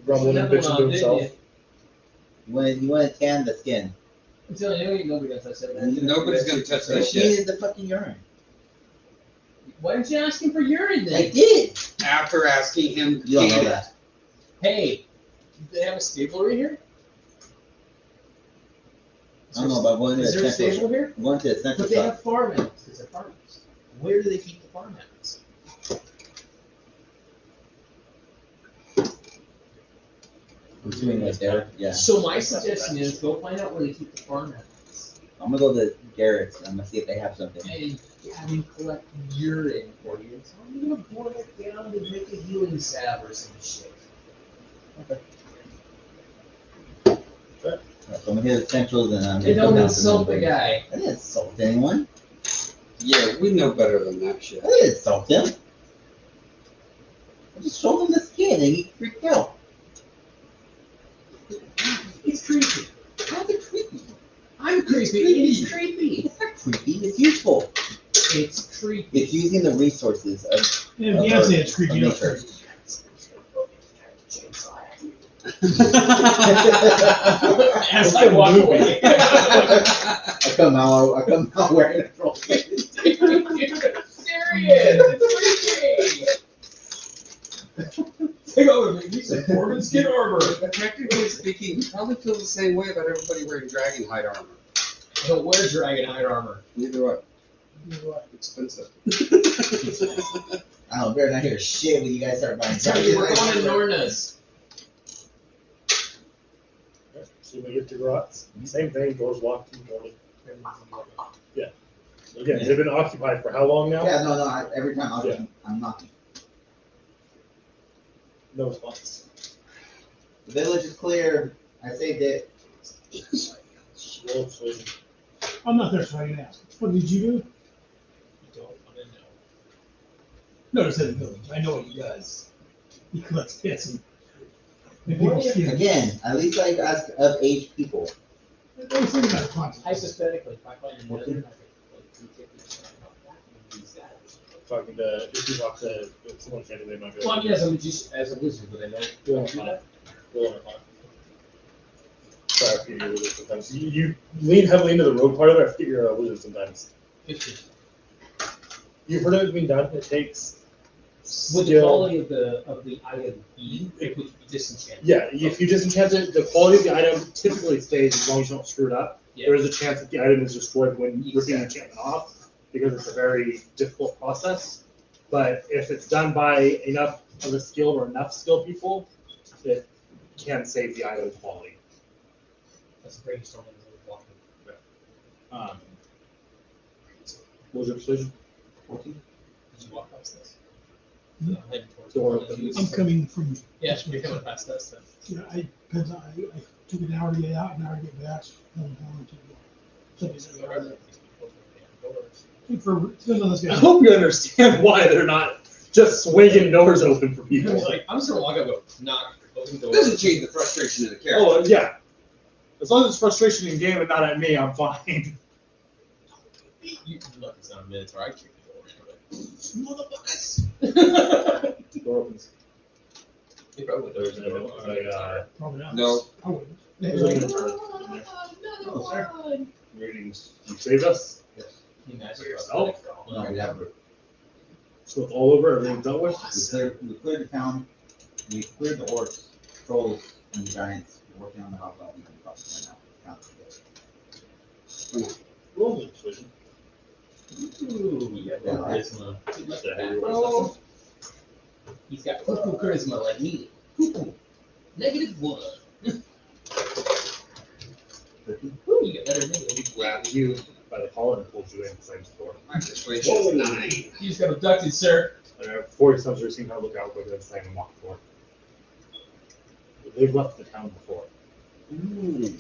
Speaker 2: grumbling and
Speaker 3: Another
Speaker 2: bitching
Speaker 3: one,
Speaker 2: to
Speaker 3: didn't
Speaker 2: himself.
Speaker 4: You want to tan the skin.
Speaker 3: I'm telling you, nobody gonna touch that.
Speaker 1: Nobody's gonna touch
Speaker 4: So
Speaker 1: that
Speaker 4: she
Speaker 1: shit.
Speaker 4: needed the fucking urine.
Speaker 3: Why didn't you ask him for urine
Speaker 4: I
Speaker 3: then?
Speaker 4: did.
Speaker 1: After asking him to
Speaker 4: You don't know
Speaker 1: can it.
Speaker 4: that.
Speaker 3: Hey, do they have a stable right here?
Speaker 4: I don't know about going to
Speaker 3: Is there a
Speaker 4: the
Speaker 3: stable
Speaker 4: central.
Speaker 3: here?
Speaker 4: Going to the central
Speaker 3: But they
Speaker 4: shop.
Speaker 3: have farm animals, because they're farmers. Where do they keep the farm animals?
Speaker 4: I'm assuming right there. Yeah.
Speaker 3: So my suggestion is go find out where they keep the farm animals.
Speaker 4: I'm gonna go to Garrett's. I'm gonna see if they have something.
Speaker 3: And have him collect urine for you. So I'm gonna boil it down to make a healing salve or some shit.
Speaker 4: So I'm gonna hit the centrals and I'm
Speaker 3: They
Speaker 4: gonna come
Speaker 3: don't
Speaker 4: down to
Speaker 3: insult the
Speaker 4: Melbourne.
Speaker 3: guy.
Speaker 4: I didn't insult anyone.
Speaker 1: Yeah, we know better than that shit.
Speaker 4: I didn't insult him. I just showed him the skin and he freaked out.
Speaker 3: It's creepy.
Speaker 4: How's it creepy?
Speaker 3: I'm creepy. It's creepy.
Speaker 4: It's not creepy. It's useful.
Speaker 3: It's creepy.
Speaker 4: It's using the resources of.
Speaker 6: Yeah, if you have to say it's creepy, you know,
Speaker 4: nature.
Speaker 3: As I walk away.
Speaker 4: I come out wearing a troll.
Speaker 3: Dude, serious. It's creepy. Take over, make me some Corbin skin armor.
Speaker 1: Technically speaking, you probably feel the same way about everybody wearing dragon hide armor.
Speaker 3: I don't wear dragon hide armor.
Speaker 1: Neither do I. Expensive.
Speaker 4: I don't better not hear shit when you guys start buying.
Speaker 3: Tell you, we're going to Norna's.
Speaker 2: So we get to Grotz. Same thing, doors locked and boarded. Yeah. So again, they've been occupied for how long now?
Speaker 4: Yeah, no. Every time
Speaker 2: Yeah.
Speaker 4: I'm knocking.
Speaker 2: No response.
Speaker 4: The village is clear. I saved it.
Speaker 2: Roll persuasion.
Speaker 6: I'm not there, so I can ask. What did you do?
Speaker 3: You don't want to know.
Speaker 6: Notice that in the village. I know what he does. He collects pits and people's skins.
Speaker 4: Again, at least I ask of age people.
Speaker 6: I was thinking about the context.
Speaker 3: Hypothetically, if I find another, I could like 250% off that and use that.
Speaker 2: Talking to, if you talk to someone friendly, they might be
Speaker 3: Well, I
Speaker 2: like,
Speaker 3: mean, as a magician, as a wizard, would I know?
Speaker 2: roll on a five. Roll on a five. Sorry, I forget your wizard sometimes. You lean heavily into the road part of it, I forget you're a wizard sometimes.
Speaker 3: 50.
Speaker 2: You've heard of it being done, it takes
Speaker 3: Would the
Speaker 2: skill.
Speaker 3: quality of the item be if we disenchant?
Speaker 2: Yeah, if you disenchant it, the quality of the item typically stays as long as you don't screw it up.
Speaker 3: Yeah.
Speaker 2: There is a chance that the item is destroyed when you ripping the
Speaker 3: Exactly.
Speaker 2: enchantment off, because it's a very difficult process. But if it's done by enough of a skilled or enough skilled people, it can save the item's quality.
Speaker 3: That's a brainstorming. Walking.
Speaker 2: What was your persuasion?
Speaker 4: 14?
Speaker 3: Did you walk past this?
Speaker 6: Hmm?
Speaker 3: I'm heading towards
Speaker 2: Door
Speaker 3: one of
Speaker 2: open.
Speaker 3: these.
Speaker 6: I'm coming from.
Speaker 3: Yeah, you're coming past that stuff.
Speaker 6: Yeah, because I took an hour to get out, an hour to get back.
Speaker 2: I hope you understand why they're not just swinging doors open for
Speaker 3: I
Speaker 2: people.
Speaker 3: was like, I'm just gonna walk up, go knock, open
Speaker 1: It
Speaker 3: door.
Speaker 1: doesn't change the frustration of the character.
Speaker 2: Oh, yeah. As long as it's frustration in game and not at me, I'm fine.
Speaker 3: You, look, it's not a minotaur. I kick the door in.
Speaker 6: Motherfuckers!
Speaker 2: Door opens.
Speaker 3: They probably
Speaker 2: There's
Speaker 3: does.
Speaker 6: Probably not.
Speaker 1: No.
Speaker 6: I wouldn't.
Speaker 2: There's a minotaur.
Speaker 5: Another one.
Speaker 2: Greetings. You saved us?
Speaker 3: You imagine
Speaker 2: Yourself?
Speaker 4: No, never.
Speaker 2: So it's all over, everything's dealt with?
Speaker 4: We cleared the town, we cleared the orcs, trolls, and the giants. We're working on the hobgoblins and pups right now.
Speaker 2: Roll the persuasion.
Speaker 3: Ooh, you got no
Speaker 4: Yeah.
Speaker 3: charisma.
Speaker 2: That's a heavy
Speaker 3: Bro.
Speaker 2: roll.
Speaker 3: He's got cuckoo charisma like me. Cuckoo. -1. Ooh, you got better than me.
Speaker 2: He grabs you by the collar and pulls you in the same door.
Speaker 1: My persuasion is 9.
Speaker 3: You just got abducted, sir.
Speaker 2: Before he stops, you're seeing how to look out quicker than saying and walk the door. They've left the town before.
Speaker 1: Ooh.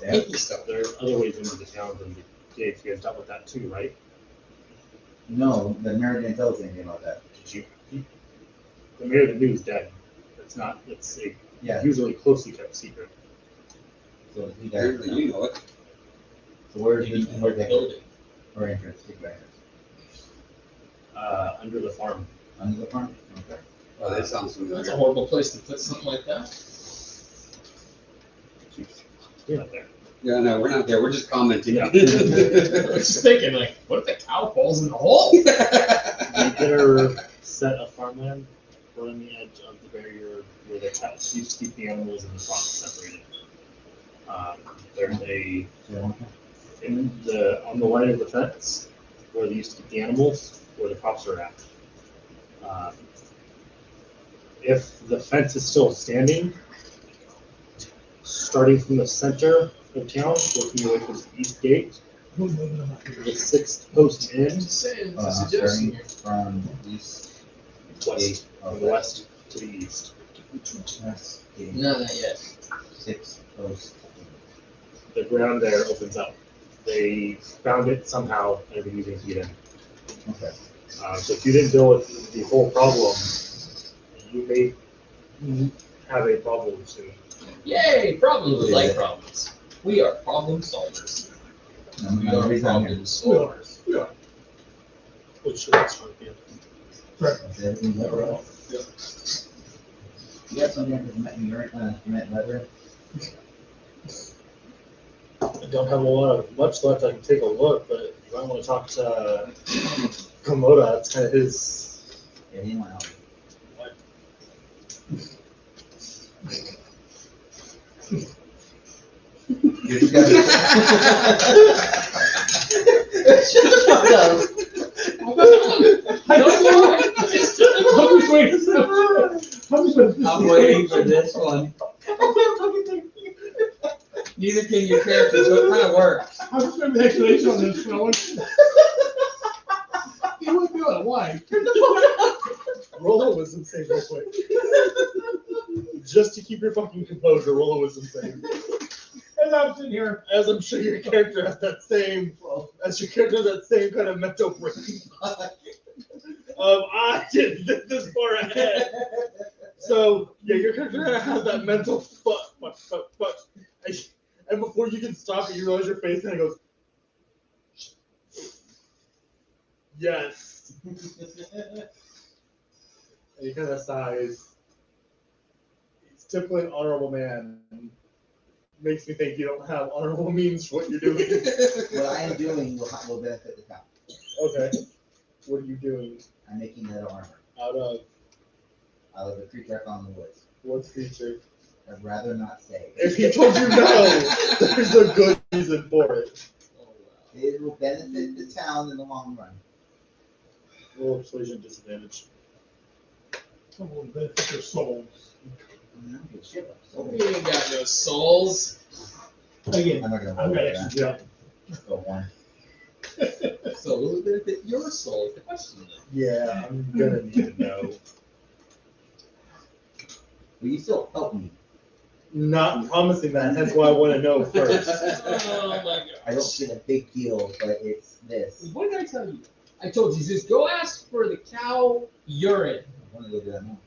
Speaker 4: Yeah.
Speaker 1: Stuff.
Speaker 2: There are other ways into the town than the gates. You guys dealt with that too, right?
Speaker 4: No, the mayor didn't tell us anything about that.
Speaker 2: Did you? The mayor of the news dead. It's not. It's a
Speaker 4: Yeah,
Speaker 2: usually closely kept secret.
Speaker 4: so you guys
Speaker 1: Apparently you know it.
Speaker 4: So where's
Speaker 3: Maybe
Speaker 4: the
Speaker 3: more building.
Speaker 4: or entrance? Big entrance.
Speaker 2: Under the farm.
Speaker 4: Under the farm? Okay.
Speaker 1: Oh, that sounds
Speaker 3: That's a
Speaker 1: familiar.
Speaker 3: horrible place to put something like that.
Speaker 2: You're not there.
Speaker 1: Yeah, no, we're not there. We're just commenting.
Speaker 3: I was just thinking, like, what if the cow falls in the hole?
Speaker 2: You better set a farmland right on the edge of the barrier where the cows used to keep the animals and the crops separated. There's a on the line of the fence where they used to keep the animals, where the crops are at. If the fence is still standing, starting from the center of town, working your way towards the east gate, the 6th post in,
Speaker 3: Just saying, it's a
Speaker 4: Starting
Speaker 3: suggestion here.
Speaker 4: from east.
Speaker 2: west, from the west to the east.
Speaker 4: That's gate
Speaker 3: No, not yet.
Speaker 4: 6 post.
Speaker 2: The ground there opens up. They found it somehow and have been using it to get in.
Speaker 4: Okay.
Speaker 2: So if you didn't deal with the whole problem, you may have a problem soon.
Speaker 3: Yay! Problems with like problems. We are problem solvers.
Speaker 4: And
Speaker 3: We
Speaker 4: the
Speaker 3: are
Speaker 4: reason I'm here.
Speaker 3: problem solvers.
Speaker 2: Which that's fine. Yeah.
Speaker 4: Is everything that we're on? You have something that met leather?
Speaker 2: I don't have much left. I can take a look, but if I want to talk to Komoda, that's kind of his.
Speaker 4: Yeah, he went out. You just gotta. Shut the fuck up.
Speaker 3: I don't know. I'm just waiting.
Speaker 1: I'm waiting for this one. Neither can your character, so it kind of works.
Speaker 6: I just remember the explanation on this, Rowan. You wouldn't do it, why?
Speaker 2: Roll a wisdom save real quick. Just to keep your fucking composure, roll a wisdom save.
Speaker 6: As I'm sitting here,
Speaker 2: As I'm sure your character has that same, kind of mental break. I didn't think this far ahead. So yeah, your character kind of has that mental fuck. And before you can stop it, you realize your face kind of goes, yes. And he kind of sighs. He's typically an honorable man. Makes me think you don't have honorable means for what you're doing.
Speaker 4: What I am doing will benefit the town.
Speaker 2: Okay. What are you doing?
Speaker 4: I'm making that armor
Speaker 2: Out of
Speaker 4: out of the creature I found in the woods.
Speaker 2: what feature?
Speaker 4: I'd rather not say.
Speaker 2: If he told you no, there's a good reason for it.
Speaker 4: It will benefit the town in the long run.
Speaker 2: Roll a persuasion disadvantage.
Speaker 6: some will benefit their souls.
Speaker 4: I don't give a shit about
Speaker 3: We
Speaker 4: souls.
Speaker 3: ain't got no souls.
Speaker 6: Again,
Speaker 4: I'm not gonna
Speaker 6: I've
Speaker 4: roll
Speaker 6: got
Speaker 4: that.
Speaker 6: extra jump.
Speaker 4: Go one.
Speaker 3: So will it benefit your soul? Is the question then.
Speaker 2: Yeah, I'm gonna need to know.
Speaker 4: Will you still help me?
Speaker 2: Not promising that, hence why I want to know first.
Speaker 3: Oh my god.
Speaker 4: I don't get a big deal, but it's this.
Speaker 3: What did I tell you? I told you, just go ask for the cow urine.
Speaker 4: I want to go do that now.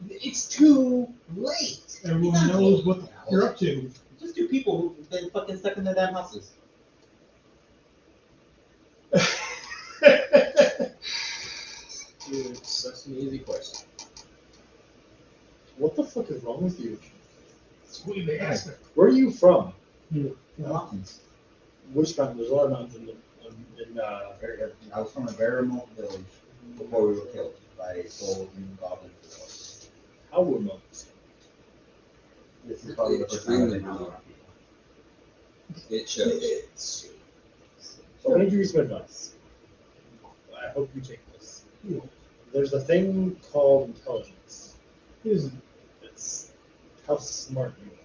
Speaker 3: It's too late.
Speaker 6: Everyone knows what you're up to.
Speaker 4: Just two people who've been fucking stuck in their damn houses.
Speaker 3: Dude, such an easy question.
Speaker 2: What the fuck is wrong with you?
Speaker 6: What did they ask her?
Speaker 2: Where are you from?
Speaker 4: The mountains.
Speaker 2: Which mountain? There's a lot of mountains in
Speaker 4: I was from a very remote village. before we were killed by souls and goblins.
Speaker 2: How remote?
Speaker 4: This is probably the first time I've been around people.
Speaker 1: It shows.
Speaker 2: So I'm gonna give you some advice. I hope you take this. There's a thing called intelligence.
Speaker 6: Isn't
Speaker 2: It's how smart you are.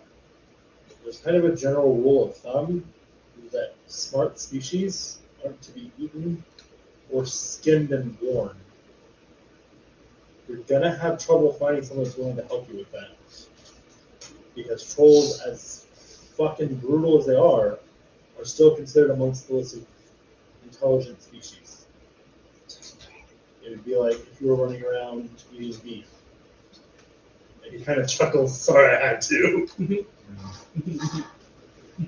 Speaker 2: There's kind of a general rule of thumb that smart species aren't to be eaten or skinned and worn. You're gonna have trouble finding someone who's willing to help you with that. Because trolls, as fucking brutal as they are still considered amongst the list of intelligent species. It would be like if you were running around eating beef. And he kind of chuckles, sorry I had to. It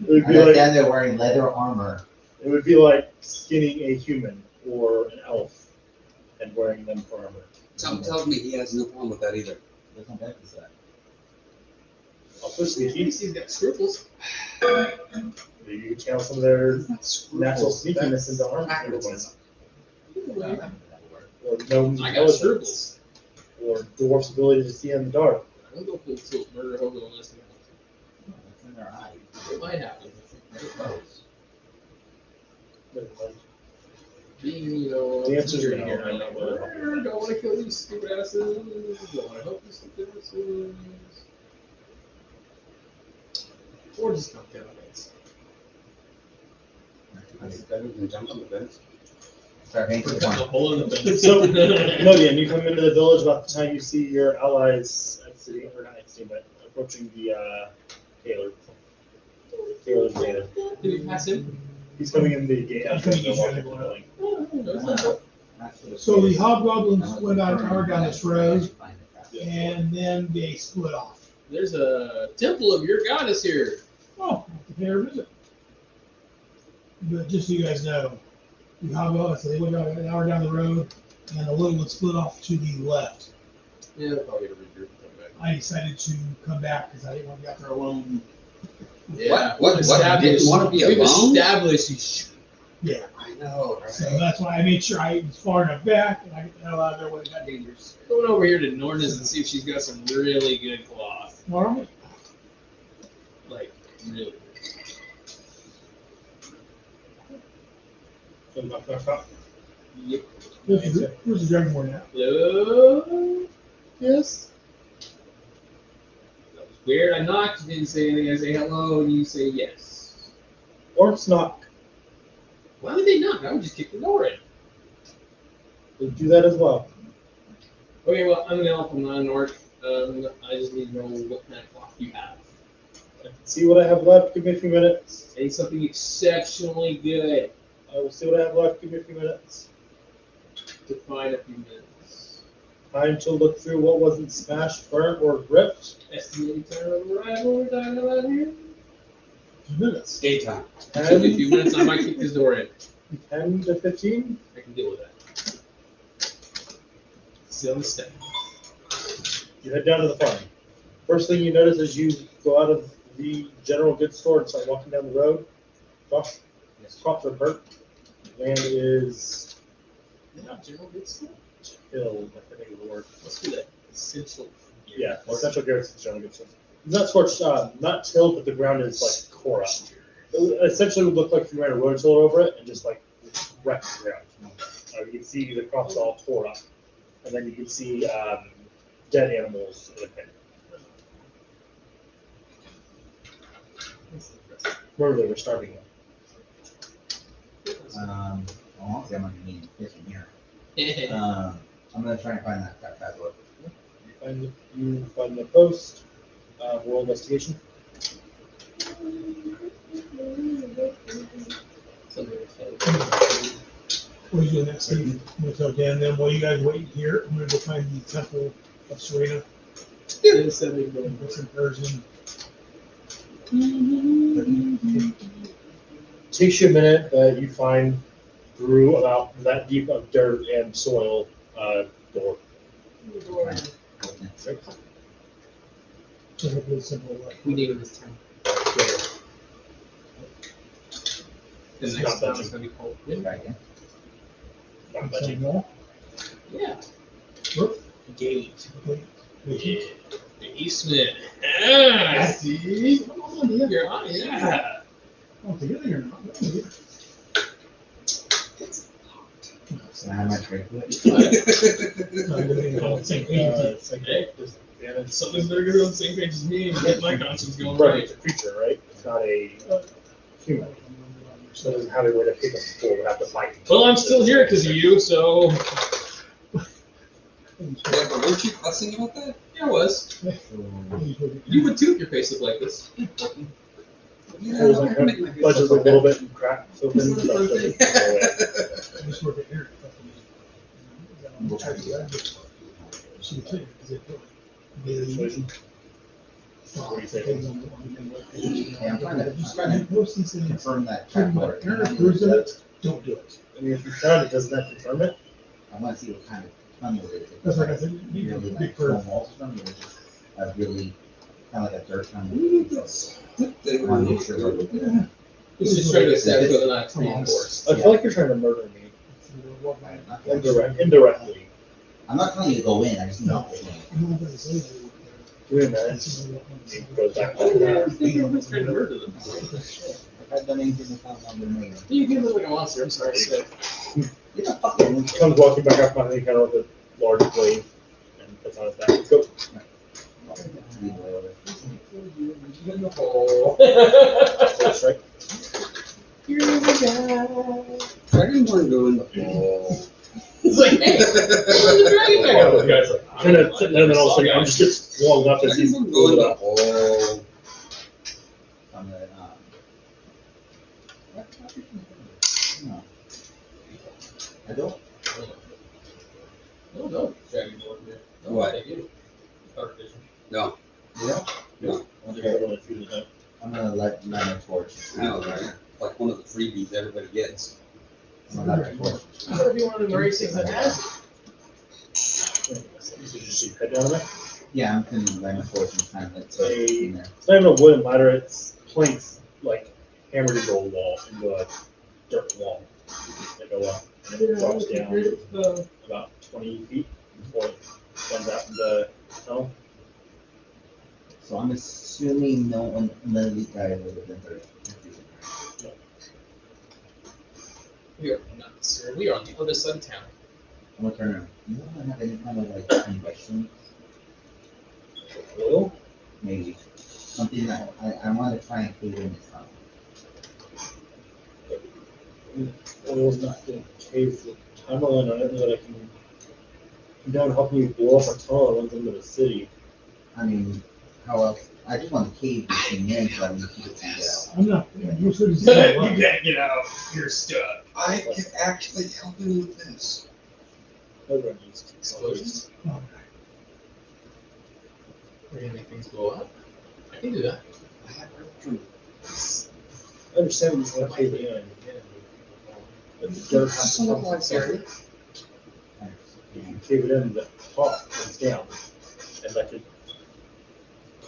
Speaker 2: would
Speaker 4: I
Speaker 2: be like
Speaker 4: understand they're wearing leather armor.
Speaker 2: it would be like skinning a human or an elf and wearing them for armor.
Speaker 1: Tom tells me he has no problem with that either.
Speaker 4: There's no benefits to that.
Speaker 2: Also
Speaker 3: At
Speaker 2: sneaky.
Speaker 3: least he's got scruples.
Speaker 2: Maybe you could channel some of their natural
Speaker 1: Scruples.
Speaker 2: sneakiness
Speaker 1: That's
Speaker 2: into armor.
Speaker 1: pragmatism.
Speaker 2: Or gnomes'
Speaker 3: I got
Speaker 2: intelligence.
Speaker 3: scruples.
Speaker 2: Or dwarf's ability to see in the dark.
Speaker 3: I don't go full tilt murder hobo unless they want
Speaker 4: It's in their eyes.
Speaker 3: to. It might happen.
Speaker 4: They're close.
Speaker 3: Being, you know,
Speaker 2: The answer's
Speaker 3: here
Speaker 2: no,
Speaker 3: here,
Speaker 2: I'm not gonna help you.
Speaker 3: don't want to kill these stupid asses. Don't want to help these stupid asses. Or just knock down a base.
Speaker 1: That's better than jump on the fence.
Speaker 4: Start making
Speaker 3: Cut a
Speaker 4: fun.
Speaker 3: hole in the fence.
Speaker 2: So, Modian, you come into the village about the time you see your allies exiting, or not exiting, but approaching the Taylor. Taylor's Taylor.
Speaker 3: Did we pass him?
Speaker 2: He's coming in the gate.
Speaker 6: I'm
Speaker 2: After
Speaker 6: coming
Speaker 2: the
Speaker 6: in
Speaker 2: walk
Speaker 6: the
Speaker 2: into the
Speaker 6: building.
Speaker 2: building.
Speaker 6: So the hobgoblins went out down this road, and then they split off.
Speaker 3: There's a temple of your goddess here.
Speaker 6: Oh, I can never visit. But just so you guys know, the hobgoblins, so they went out an hour down the road, and the little one split off to the left.
Speaker 3: Yeah, they'll probably regroup and come back.
Speaker 6: I decided to come back because I didn't want to be out there alone.
Speaker 3: Yeah,
Speaker 1: What? You didn't want to be
Speaker 3: We've
Speaker 1: alone?
Speaker 3: established you should.
Speaker 6: Yeah.
Speaker 1: I know, right?
Speaker 6: So that's why I made sure I was far enough back, and I get the hell out of there when it got dangerous.
Speaker 3: Going over here to Norna's and see if she's got some really good cloth.
Speaker 6: All right.
Speaker 3: Like, really
Speaker 2: So, knock, knock, knock.
Speaker 3: good. Yep.
Speaker 6: Where's the dragonborn at?
Speaker 3: Hello? Yes? That was weird. I knocked, you didn't say anything. I say hello, and you say yes.
Speaker 2: Orcs knock.
Speaker 3: Why would they knock? I would just kick the door in.
Speaker 2: They do that as well.
Speaker 3: Okay, well, I'm gonna help. I'm not an orc. I just need to know what kind of cloth you have.
Speaker 2: I can see what I have left. Give me a few minutes.
Speaker 3: Say something exceptionally good.
Speaker 2: I will see what I have left. Give me a few minutes.
Speaker 3: Define a few minutes.
Speaker 2: Time to look through what wasn't smashed, burnt, or ripped.
Speaker 3: Estimated time of arrival. We're talking about here.
Speaker 6: 2 minutes.
Speaker 1: Daytime.
Speaker 3: Give me a few minutes. I might kick this door in.
Speaker 2: 10 to 15.
Speaker 3: I can deal with that. Still the step.
Speaker 2: You head down to the farm. First thing you notice as you go out of the general goods store and start walking down the road, Josh, crops are burnt. Land is
Speaker 3: Not general good stuff.
Speaker 2: tilled, I think is the word.
Speaker 3: Let's do that. Essential.
Speaker 2: Yeah, essential garrison is general goods store. It's not scorched, not tilled, but the ground is like core up. It essentially would look like if you ran a rototiller over it and just like wrecked the ground. You can see the crops all tore up. And then you can see dead animals in a pit. Remember, they were starving them.
Speaker 4: Well, honestly, I'm gonna need fish in here. I'm gonna try and find that bad boy.
Speaker 2: You find the post, world investigation.
Speaker 6: What are you doing next, Steve? I'm gonna tell Dan then, while you guys wait here, I'm gonna go find the temple of Serena. Put some prayers in.
Speaker 2: Takes you a minute, but you find through about that deep of dirt and soil door.
Speaker 6: So hopefully it's simple, like,
Speaker 3: We need it this time. The
Speaker 2: It's
Speaker 3: next
Speaker 2: not
Speaker 3: time it's gonna be cold.
Speaker 4: Try again.
Speaker 2: Not
Speaker 6: something
Speaker 2: budging.
Speaker 6: more.
Speaker 3: Yeah.
Speaker 6: Whoop.
Speaker 3: Gate.
Speaker 6: Okay.
Speaker 3: Yeah. The Eastman. Ah, see?
Speaker 6: Come on, yeah.
Speaker 3: You're on it. Yeah.
Speaker 6: Oh, together you're not.
Speaker 4: So I have my trade with it.
Speaker 6: Same page.
Speaker 3: Hey, something's better get on the same page as me and get my conscience going
Speaker 2: Right,
Speaker 3: right.
Speaker 2: it's a creature, right? It's not a human. So it doesn't have a way to pick up the tool, would have to fight.
Speaker 3: Well, I'm still here because of you, so.
Speaker 1: Yeah, but weren't you fussing about that?
Speaker 3: Yeah, I was. You would too if your face looked like this.
Speaker 1: Yeah,
Speaker 2: It was like
Speaker 1: I make my face
Speaker 2: budget
Speaker 1: look
Speaker 2: a little
Speaker 1: like
Speaker 2: bit and crack, so then
Speaker 1: This is the
Speaker 2: stuff
Speaker 1: first
Speaker 2: doesn't
Speaker 1: thing.
Speaker 2: go away.
Speaker 6: I just work at Eric. She would tell you, because they
Speaker 2: Persuasion. What do you say?
Speaker 4: Yeah, I'm trying to confirm that track order.
Speaker 6: Eric approves of it, don't do it.
Speaker 2: I mean, if you tried it, doesn't that confirm it?
Speaker 4: I want to see what kind of tunnel it is.
Speaker 6: That's like I said, you need a
Speaker 4: Really
Speaker 6: big
Speaker 4: like stone
Speaker 6: curve.
Speaker 4: walls or something, or just a really kind of like a dirt tunnel.
Speaker 1: that.
Speaker 4: I want to make sure we're looking at.
Speaker 3: He's just trying to establish whether or not it's reinforced.
Speaker 2: I feel like you're trying to murder me.
Speaker 4: I'm
Speaker 2: Indirectly.
Speaker 4: not telling you to go in, I just need to go in.
Speaker 2: Give me a minute. He goes back to that.
Speaker 3: He's trying to murder them.
Speaker 4: If I've done anything that's not longer than me.
Speaker 3: You do look like a monster, I'm sorry to say.
Speaker 4: Get the fuck in.
Speaker 2: Comes walking back up behind me, kind of with a large blade, and puts on his back. Let's go.
Speaker 3: In the hole.
Speaker 2: That's right.
Speaker 3: Here we go.
Speaker 1: Dragonborn go in the hole.
Speaker 3: It's like, hey, where's the dragon back up? The guy's like,
Speaker 2: Kind of sitting there, and then all of a sudden, I'm just get swung up as he's
Speaker 1: Dragonborn go in
Speaker 2: moving
Speaker 1: the
Speaker 2: up.
Speaker 1: hole.
Speaker 4: I'm gonna, no. I don't.
Speaker 3: no, dragon board here. No,
Speaker 1: What?
Speaker 3: They do. Dark vision.
Speaker 1: No.
Speaker 4: Yeah. I'm gonna light my torch.
Speaker 1: No, right. Like one of the freebies everybody gets.
Speaker 4: I'm gonna light my torch.
Speaker 3: What if you want to embrace things that has it?
Speaker 2: So just you head down there.
Speaker 4: Yeah, I'm gonna light my torch and kind of like throw it in there.
Speaker 2: It's not even a wooden ladder, it's planks, like hammered into a wall, into a dirt wall. They go up, and it drops down about 20 feet before it comes out in the tunnel.
Speaker 4: So I'm assuming none of these guys would have been 30.
Speaker 3: We are not, sir. We are on the other side of town.
Speaker 4: I'm gonna turn around. You don't have any kind of like invention?
Speaker 2: Oil?
Speaker 4: Maybe. Something that I want to try and cave in this tunnel.
Speaker 2: Oil's not gonna cave the tunnel, and I don't know that I can come down and help you blow up a tunnel that runs into the city.
Speaker 4: I mean, how else? I just want to cave this thing in so I can keep it and get out.
Speaker 6: I'm not, you're sure to
Speaker 3: You can't get out. You're stuck.
Speaker 1: I can actually help him with this.
Speaker 2: Everyone needs
Speaker 3: Explosions.
Speaker 6: Oh,
Speaker 3: We're gonna make things blow up. I can do that.
Speaker 1: I have proof.
Speaker 2: I understand what you want to cave it in, but the dirt has to come from somewhere. You can cave it in, the top comes down, and that could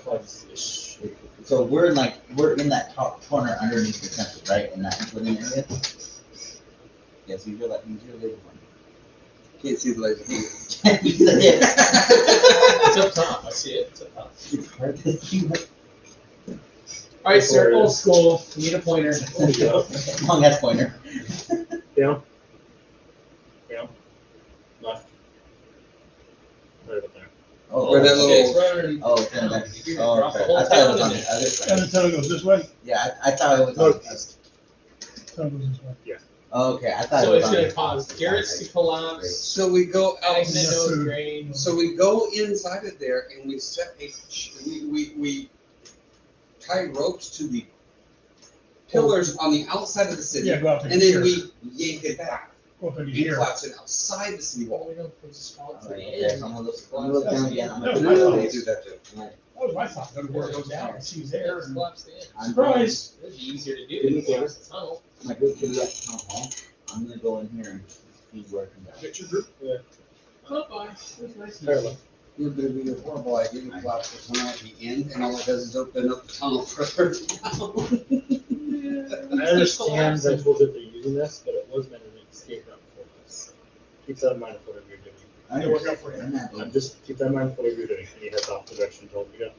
Speaker 2: cause issue.
Speaker 4: So we're in that top corner underneath the temple, right? In that living area. Yes, use your laser one.
Speaker 1: Can't see the laser.
Speaker 3: It's up top. I see it. It's up top.
Speaker 4: It's hard to see.
Speaker 3: All right, sir. Old school. You need a pointer.
Speaker 4: Long ass pointer.
Speaker 2: Down. Down. Left. Right up there.
Speaker 4: Oh,
Speaker 1: Where that
Speaker 3: Okay,
Speaker 1: little-
Speaker 3: it's right underneath.
Speaker 4: Oh, it's in there.
Speaker 3: You're
Speaker 4: Oh,
Speaker 3: gonna drop the
Speaker 4: okay.
Speaker 3: whole
Speaker 4: I thought it was
Speaker 3: town
Speaker 4: on
Speaker 3: in
Speaker 4: the
Speaker 3: it.
Speaker 4: other
Speaker 6: And the
Speaker 4: side.
Speaker 6: tunnel goes this way,
Speaker 4: Yeah, I thought it was on the east.
Speaker 6: tunnel goes this way.
Speaker 4: Okay, I thought
Speaker 3: So
Speaker 4: it was
Speaker 3: it's
Speaker 4: on
Speaker 3: gonna
Speaker 4: the
Speaker 3: cause Garrett's to collapse.
Speaker 1: So we go out.
Speaker 3: Agnes drain.
Speaker 1: So we go inside of there and we set we tie ropes to the pillars on the outside of the city,
Speaker 6: Yeah, go out to
Speaker 1: and then
Speaker 6: here.
Speaker 1: we yank it back
Speaker 6: Go up into
Speaker 1: and
Speaker 6: here.
Speaker 1: collapse it outside the city wall.
Speaker 3: We don't just fall to the
Speaker 4: Okay,
Speaker 3: end.
Speaker 4: so I'm gonna look down again. I'm
Speaker 6: That was
Speaker 4: gonna
Speaker 6: my
Speaker 1: We
Speaker 6: thought.
Speaker 1: do that too.
Speaker 6: That was my thought, go to where it goes down, and she's there,
Speaker 3: Just
Speaker 6: and
Speaker 3: collapse the end.
Speaker 4: I'm going,
Speaker 6: surprise.
Speaker 3: It'd be easier to do
Speaker 4: Give me
Speaker 3: than collapse the tunnel.
Speaker 4: my good kitty at town hall. I'm gonna go in here and see where it comes out.
Speaker 6: Get your group.
Speaker 3: Oh, bye. It was nice.
Speaker 2: Parallel.
Speaker 1: You're gonna be a horrible idea to collapse the tunnel at the end, and all it does is open up the tunnel further down.
Speaker 2: I understand that we're using this, but it was meant as an escape route for us. Keep that in mind of whatever you're doing.
Speaker 4: I
Speaker 6: It'll work out for you.
Speaker 4: I'm not-
Speaker 2: I'm just keep that in mind for what you're doing. And he heads off the direction told me to go.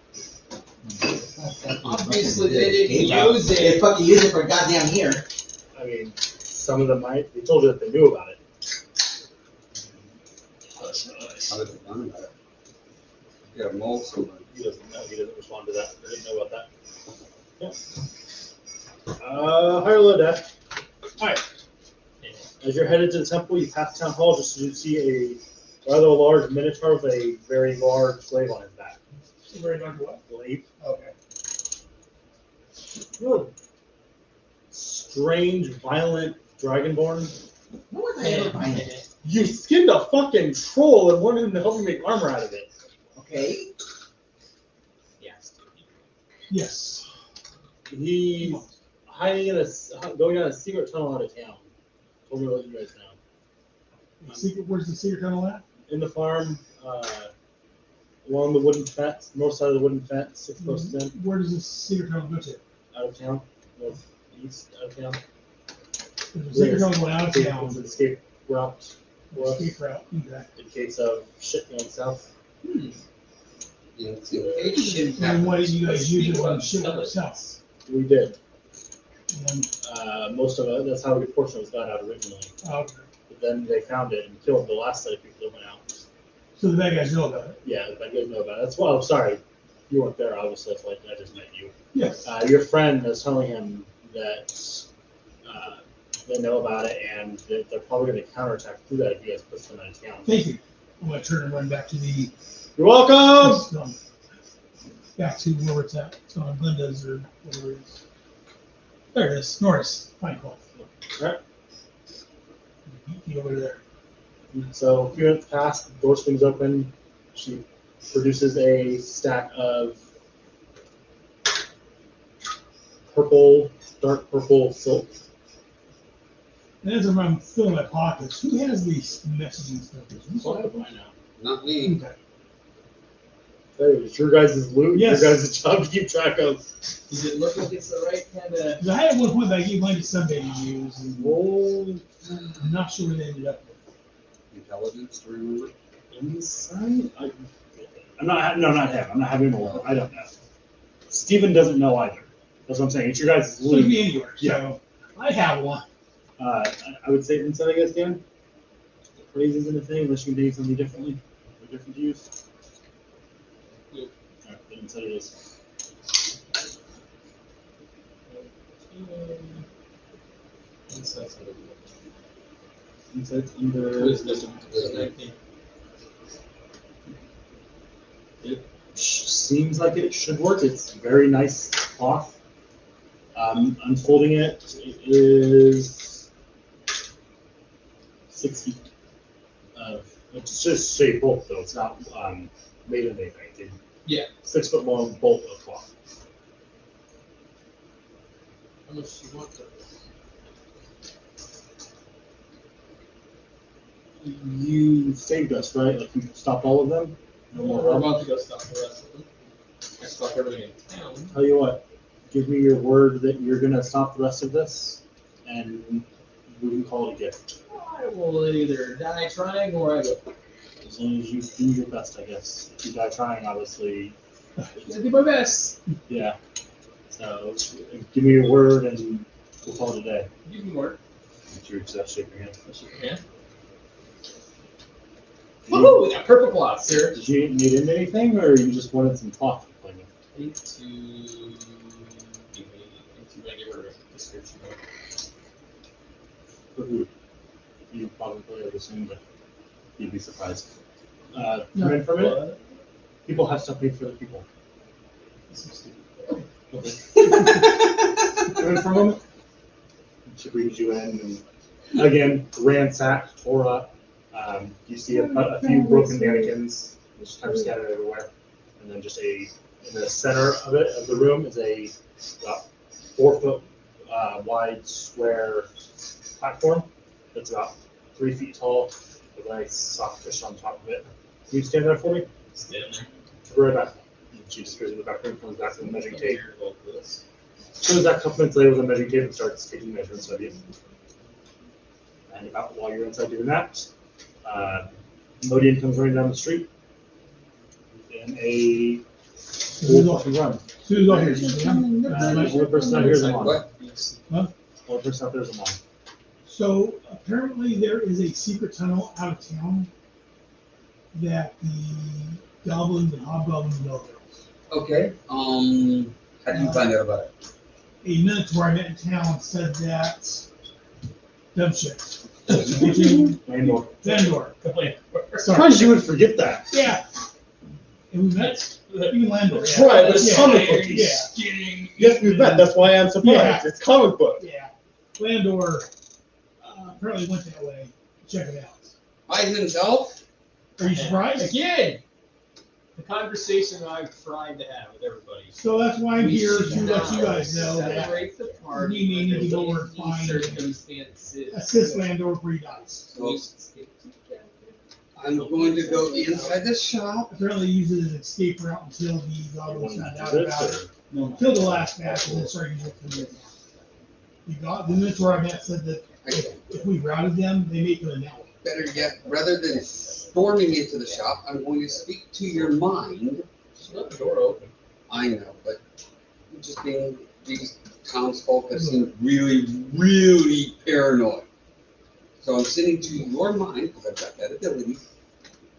Speaker 3: Obviously, they didn't
Speaker 4: Hey,
Speaker 3: use
Speaker 4: They
Speaker 3: it.
Speaker 4: fucking use it for a goddamn year.
Speaker 2: I mean, some of them might. They told you that they knew about it.
Speaker 1: How did they learn about it? Yeah, mold someone.
Speaker 2: He doesn't know. He doesn't respond to that. I didn't know about that. Yeah. Higher low deck. Alright. As you're headed to the temple, you pass town hall just as you see a rather large minotaur with a very large slave on his back.
Speaker 6: Very dark what?
Speaker 2: Slave.
Speaker 6: Okay.
Speaker 2: You're strange, violent dragonborn.
Speaker 4: No one's ever buying it.
Speaker 2: You skinned a fucking troll and wanted him to help you make armor out of it.
Speaker 4: Okay.
Speaker 6: Yes.
Speaker 2: He's hiding in going down a secret tunnel out of town. Told me to let you guys know.
Speaker 6: Where's the secret tunnel at?
Speaker 2: In the farm, along the wooden fence, north side of the wooden fence, 6 posts in,
Speaker 6: Where does the secret tunnel go to?
Speaker 2: out of town, northeast out of town.
Speaker 6: There's a secret tunnel going out of
Speaker 2: It's
Speaker 6: town.
Speaker 2: an escape route for us
Speaker 6: Escape route. Okay.
Speaker 2: in case of shit going south.
Speaker 1: Yeah, it's okay. Shit
Speaker 6: And why did you guys use it
Speaker 3: Speak
Speaker 6: when
Speaker 3: up,
Speaker 6: shit
Speaker 3: tell
Speaker 6: went
Speaker 3: us.
Speaker 6: south?
Speaker 2: We did.
Speaker 6: And,
Speaker 2: Most of it, that's how a good portion was got out originally.
Speaker 6: okay.
Speaker 2: But then they found it and killed the last set of people that went out.
Speaker 6: So the bad guys know about it?
Speaker 2: Yeah, I didn't know about it. That's why I'm sorry. You weren't there, obviously. That's why I just met you.
Speaker 6: Yes.
Speaker 2: Your friend was telling him that they know about it and that they're probably going to counterattack through that if you guys push them out of town.
Speaker 6: Thank you. I'm gonna turn and run back to the,
Speaker 2: You're welcome!
Speaker 6: back to where it's at. It's on Glenda's or whatever it is. There it is. Norris. Fine call.
Speaker 2: Alright.
Speaker 6: You over there.
Speaker 2: So a few minutes pass, the door swings open. She produces a stack of purple, dark purple silk.
Speaker 6: And as I'm filling my pockets, who has these messaging stuff?
Speaker 2: So I have mine now.
Speaker 1: Not me.
Speaker 6: Okay.
Speaker 2: Hey, it's your guys' loot,
Speaker 6: Yes.
Speaker 2: your guys' job to keep track of.
Speaker 3: Does it look like it's the right kind of?
Speaker 6: 'Cause I had one point that I gave mine to somebody to use, and
Speaker 2: Roll
Speaker 6: I'm not sure where they ended up with.
Speaker 1: Intelligence to remember.
Speaker 2: insight? I'm not, no, not him. I'm not having him alone. I don't know. Steven doesn't know either. That's what I'm saying. It's your guys'
Speaker 6: So it could
Speaker 2: loot.
Speaker 6: be anywhere.
Speaker 2: Yeah.
Speaker 6: So I have one.
Speaker 2: I would say insight, I guess, Dan. Praise isn't a thing unless you can do something differently or different to use.
Speaker 3: Yep.
Speaker 2: Alright, then insight it is. Insight's under.
Speaker 3: Wisdom.
Speaker 2: Seems like it should work. It's very nice cloth. Unfolding it, it is 6 feet of. It's just straight bolt though. It's not made of anything. It's a
Speaker 3: Yeah.
Speaker 2: 6 foot long bolt of cloth.
Speaker 3: How much do you want for this?
Speaker 2: You saved us, right? Like you stopped all of them. No more
Speaker 3: We're
Speaker 2: help?
Speaker 3: about to go stop the rest of them. I stopped everything in town.
Speaker 2: Tell you what, give me your word that you're gonna stop the rest of this, and we can call it a gift.
Speaker 3: I will either die trying or I will.
Speaker 2: As long as you do your best, I guess. If you die trying, obviously,
Speaker 3: I'm gonna do my best.
Speaker 2: yeah. So give me your word, and we'll call it a day.
Speaker 3: Give me work.
Speaker 2: Make sure you just shake your hand.
Speaker 3: Yeah. Woohoo! We got purple cloth, sir.
Speaker 2: Did you need in anything, or you just wanted some cloth to play with?
Speaker 3: I need to give me into my give her a description.
Speaker 2: For who? You probably would assume, but you'd be surprised. Come in for a minute. People have stuff made for the people. Okay. Come in for a moment. She brings you in, and again, ransacked, tore up. You see a few broken mannequins, just kind of scattered everywhere, and then just in the center of the room is a about 4 foot wide square platform that's about 3 feet tall with a nice soft fish on top of it. Can you stand there for me?
Speaker 3: Stand there.
Speaker 2: We'll be right back. And she just goes in the back room, comes back with a measuring tape. Comes back a couple minutes later with a measuring tape and starts taking measurements of you. And while you're inside doing that, Modian comes running down the street. In a full fucking run.
Speaker 6: Sue's all here.
Speaker 2: Only person out here is a mom.
Speaker 1: What?
Speaker 2: Only person out there is a mom.
Speaker 6: So apparently there is a secret tunnel out of town that the goblins and hobgoblins know about.
Speaker 1: Okay. How do you find out about it?
Speaker 6: A Minotaur I met in town said that dumb shit.
Speaker 2: Landor.
Speaker 6: Landor. Sorry.
Speaker 2: Surprised you would forget that.
Speaker 6: Yeah. And we met even Landor.
Speaker 2: That's right, but it's comic book.
Speaker 6: Yeah.
Speaker 2: Yes, we met. That's why I'm surprised.
Speaker 6: Yeah.
Speaker 2: It's comic book.
Speaker 6: Yeah. Landor apparently went that way. Check it out.
Speaker 1: By himself?
Speaker 6: Are you surprised?
Speaker 3: Again, the conversation I'm trying to have with everybody.
Speaker 6: So that's why I'm
Speaker 3: We
Speaker 6: here
Speaker 3: should
Speaker 6: to let you
Speaker 3: now
Speaker 6: guys know that
Speaker 3: separate the party
Speaker 6: we may need to go
Speaker 3: under
Speaker 6: over and find
Speaker 3: circumstances.
Speaker 6: assist Landor where he dies.
Speaker 1: So I'm going to go inside the shop.
Speaker 6: Apparently he uses an escape route until the goblins found out about it. Until the last batch and then started using it from the Minotaur I met said that if we routed them, they may come in that way.
Speaker 1: Better yet, rather than storming into the shop, I'm going to speak to your mind.
Speaker 3: Just let the door open.
Speaker 1: I know, but just being these townsfolk that seem really, really paranoid. So I'm sending to your mind, because I've got that ability.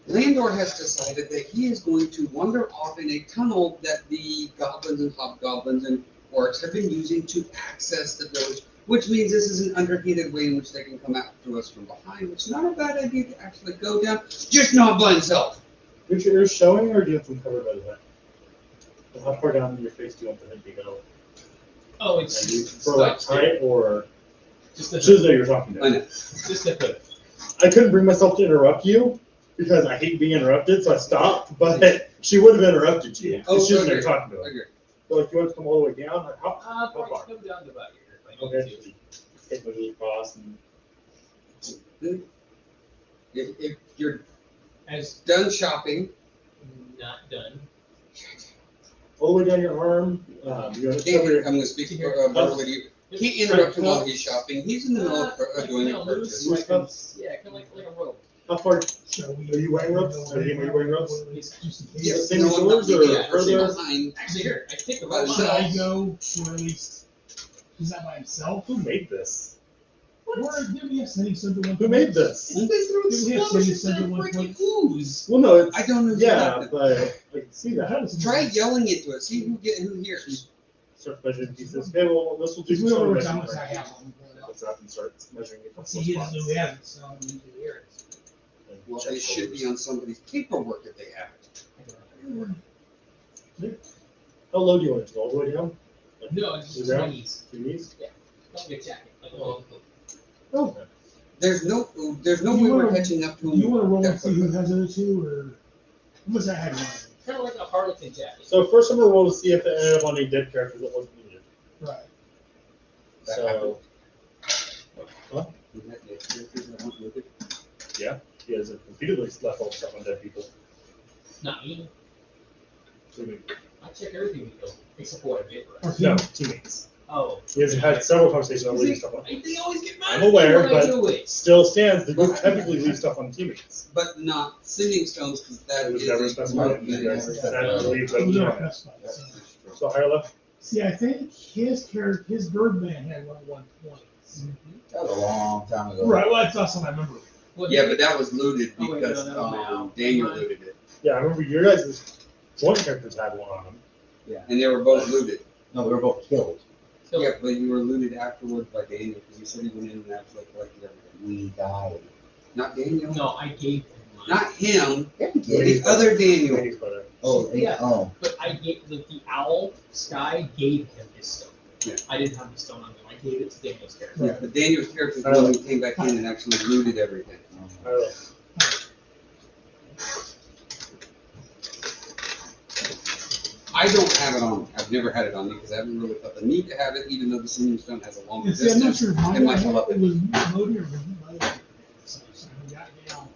Speaker 1: Landor has decided that he is going to wander off in a tunnel that the goblins and hobgoblins and orcs have been using to access the village, which means this is an underhanded way in which they can come after us from behind, which is not a bad idea to actually go down, just not by himself.
Speaker 2: Is your ears showing, or do you have them covered by the way? How far down your face do you want the hood to go?
Speaker 3: Oh, it's
Speaker 2: For like tight, or
Speaker 3: just the
Speaker 2: just that you're talking
Speaker 1: I
Speaker 2: to.
Speaker 1: know.
Speaker 3: Just the hood.
Speaker 2: I couldn't bring myself to interrupt you because I hate being interrupted, so I stopped. But she would have interrupted you.
Speaker 1: Oh,
Speaker 2: She was
Speaker 1: okay.
Speaker 2: there talking to her.
Speaker 1: Okay.
Speaker 2: So if you want to come all the way down, like, how
Speaker 3: Probably
Speaker 2: far?
Speaker 3: come down to about here. If I need
Speaker 2: Okay.
Speaker 3: to.
Speaker 2: Take my little cross and
Speaker 1: If you're
Speaker 3: As
Speaker 1: done shopping,
Speaker 3: not done.
Speaker 2: all the way down your arm. You know,
Speaker 1: I'm going to speak verbally to you. Can't interrupt him while he's shopping. He's in the middle of doing a purchase.
Speaker 2: Loose cups.
Speaker 3: Yeah, kind of like a rope.
Speaker 2: How far?
Speaker 6: Shall we?
Speaker 2: Are you wearing ropes? Are you wearing ropes?
Speaker 6: Just in case.
Speaker 2: Yeah,
Speaker 1: Yes,
Speaker 2: same
Speaker 1: no
Speaker 2: as
Speaker 1: one
Speaker 2: yours,
Speaker 1: not
Speaker 2: or
Speaker 1: leaving that person
Speaker 2: further?
Speaker 1: behind.
Speaker 3: Actually, here, I think
Speaker 1: By
Speaker 3: about
Speaker 1: the
Speaker 6: Should I
Speaker 3: it.
Speaker 6: go, or at least, is that by himself?
Speaker 2: Who made this?
Speaker 6: Or did we have sending some to one?
Speaker 2: Who made this?
Speaker 1: They threw
Speaker 6: Did we have
Speaker 1: explosions
Speaker 6: city
Speaker 1: and
Speaker 6: center one
Speaker 1: freaking
Speaker 6: point?
Speaker 1: ooze.
Speaker 2: Well, no, it's
Speaker 1: I don't know.
Speaker 2: yeah, but I can see that.
Speaker 1: Try yelling into it. See who hears.
Speaker 2: Start measuring pieces. Okay, well, this will do
Speaker 6: If we
Speaker 2: some
Speaker 6: over
Speaker 2: measuring.
Speaker 6: how much I have on.
Speaker 2: Let's up and start measuring it.
Speaker 6: See, he doesn't know we have it, so we need to hear it.
Speaker 1: Well, it should be on somebody's paperwork if they have it.
Speaker 2: How low do you want it to go? All the way down?
Speaker 3: No, it's just
Speaker 2: Down?
Speaker 3: my knees.
Speaker 2: Your knees?
Speaker 3: Don't get jacket. Like a long coat.
Speaker 2: Oh.
Speaker 1: There's no
Speaker 6: You
Speaker 1: way we're
Speaker 6: wanna-
Speaker 1: catching up to
Speaker 6: You
Speaker 1: him.
Speaker 6: wanna roll and see who has the other two, or, how much I have on?
Speaker 3: Kind of like a harlequin jacket.
Speaker 2: So first I'm gonna roll to see if it ended up on any dead characters that wasn't needed.
Speaker 6: Right.
Speaker 1: That
Speaker 2: So, huh?
Speaker 1: Yeah.
Speaker 2: He has repeatedly left all the stuff on dead people.
Speaker 3: Not me.
Speaker 2: So we-
Speaker 3: I check everything we go, except for what I did.
Speaker 6: Or
Speaker 2: No,
Speaker 6: team.
Speaker 2: teammates.
Speaker 3: Oh.
Speaker 2: He has had several conversations on leaving stuff on.
Speaker 3: They always get mad
Speaker 2: I'm
Speaker 3: at me
Speaker 2: aware,
Speaker 3: when I
Speaker 2: but
Speaker 3: do it.
Speaker 2: still stands. The group technically leaves stuff on teammates.
Speaker 1: But not sending stones because that
Speaker 2: It was
Speaker 1: is
Speaker 2: never
Speaker 1: a
Speaker 2: specified.
Speaker 1: group
Speaker 2: You guys
Speaker 1: thing.
Speaker 2: said to leave
Speaker 6: It
Speaker 2: them
Speaker 6: was never
Speaker 2: on.
Speaker 6: specified, so.
Speaker 2: So higher left.
Speaker 6: See, I think his character, his Birdman had one at one point.
Speaker 4: That was a long time ago.
Speaker 6: Right, well, that's not something I remember.
Speaker 3: Well,
Speaker 1: Yeah, but that was looted
Speaker 3: Oh, wait,
Speaker 1: because
Speaker 3: no, that was my owl.
Speaker 1: Daniel
Speaker 3: Mine.
Speaker 1: looted it.
Speaker 2: Yeah, I remember your guys' joint characters had one on them.
Speaker 1: And they were both looted.
Speaker 4: No, we were both killed.
Speaker 3: So-
Speaker 1: Yeah, but you were looted afterward by Daniel because you said he went in and actually collected everything.
Speaker 4: We died.
Speaker 1: Not Daniel.
Speaker 3: No, I gave him mine.
Speaker 1: Not him.
Speaker 4: Yeah, we
Speaker 1: The
Speaker 4: did.
Speaker 1: other Daniel.
Speaker 2: Ladies' brother.
Speaker 4: Oh,
Speaker 3: Yeah.
Speaker 4: oh.
Speaker 3: But I gave the owl, Sky, gave him his stone.
Speaker 1: Yeah.
Speaker 3: I didn't have the stone on him. I gave it to Daniel's character.
Speaker 1: Yeah, but Daniel's character is the one who came back in and actually looted everything.
Speaker 2: Higher left.
Speaker 1: I don't have it on me. I've never had it on me because I haven't really felt the need to have it, even though the singing stone has a longer
Speaker 6: And see, I'm not
Speaker 1: distance.
Speaker 6: sure if mine
Speaker 1: It might
Speaker 6: was,
Speaker 1: come up.
Speaker 6: it was Modi or was it Modi? So I got down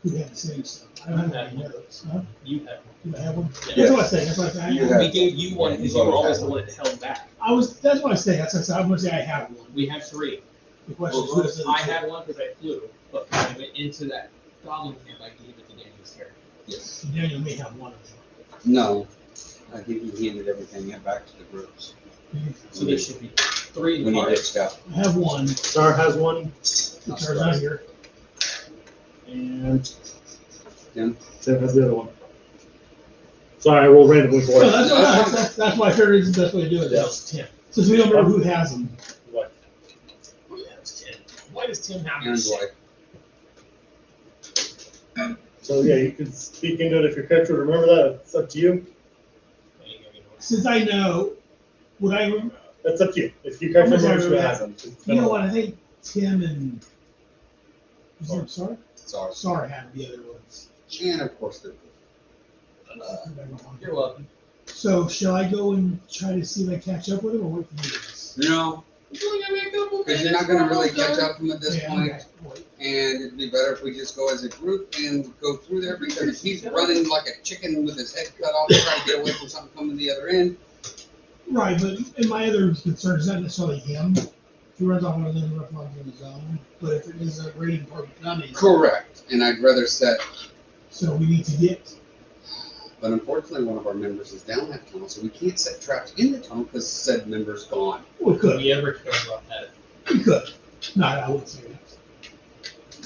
Speaker 6: who had the same stuff. I don't have any notes, huh?
Speaker 3: You had
Speaker 6: Do I have one?
Speaker 3: Yeah.
Speaker 6: That's what I say, that's what I say.
Speaker 1: You
Speaker 6: I-
Speaker 1: have-
Speaker 3: We gave you one because you were always the one that held back.
Speaker 6: that's what I say, that's what I said, I'm gonna say I have one.
Speaker 3: We have three.
Speaker 6: The question is, who has the other
Speaker 3: I
Speaker 6: two?
Speaker 3: had one because I flew, but when I went into that goblin camp, I gave it to Daniel's character.
Speaker 1: Yes.
Speaker 6: Daniel may have one of them.
Speaker 1: No. I think he handed everything back to the groups.
Speaker 3: So there should be 3
Speaker 1: When he
Speaker 3: parts.
Speaker 1: ditched out.
Speaker 6: I have one.
Speaker 2: Star has one,
Speaker 6: Star's not here.
Speaker 2: and
Speaker 1: Tim?
Speaker 2: Tim has the other one. Sorry, I rolled randomly for
Speaker 6: No,
Speaker 2: it.
Speaker 6: that's why I figured it's the best way to do it.
Speaker 2: Yeah.
Speaker 3: That's Tim.
Speaker 6: Since we don't know who has them.
Speaker 2: What?
Speaker 3: That's Tim. Why does Tim have
Speaker 1: And
Speaker 3: this?
Speaker 1: Dwight.
Speaker 2: So yeah, you can speak into it if your character would remember that. It's up to you.
Speaker 6: Since I know, would I,
Speaker 2: That's up to you. If your character remembers who has them.
Speaker 6: you know what, I think Tim and, was there Sar?
Speaker 1: Sorry.
Speaker 6: Sar had the other ones.
Speaker 1: And of course, the
Speaker 3: You're welcome.
Speaker 6: So shall I go and try to see if I catch up with him or wait for you guys?
Speaker 1: no, because you're not going to really catch up to him at this
Speaker 6: Yeah,
Speaker 1: point.
Speaker 6: okay. Wait.
Speaker 1: And it'd be better if we just go as a group and go through there, because if he's running like a chicken with his head cut off, trying to get away from something coming the other end.
Speaker 6: Right, but and my other concern is not necessarily him. If he runs off one of them, rough on his own. But if it is a raiding party coming,
Speaker 1: Correct. And I'd rather set,
Speaker 6: so we need to get.
Speaker 1: but unfortunately, one of our members is down that tunnel, so we can't set traps in the tunnel because said member's gone.
Speaker 6: We
Speaker 3: Could
Speaker 6: could.
Speaker 3: we ever care about that?
Speaker 6: We could. No, I wouldn't say that.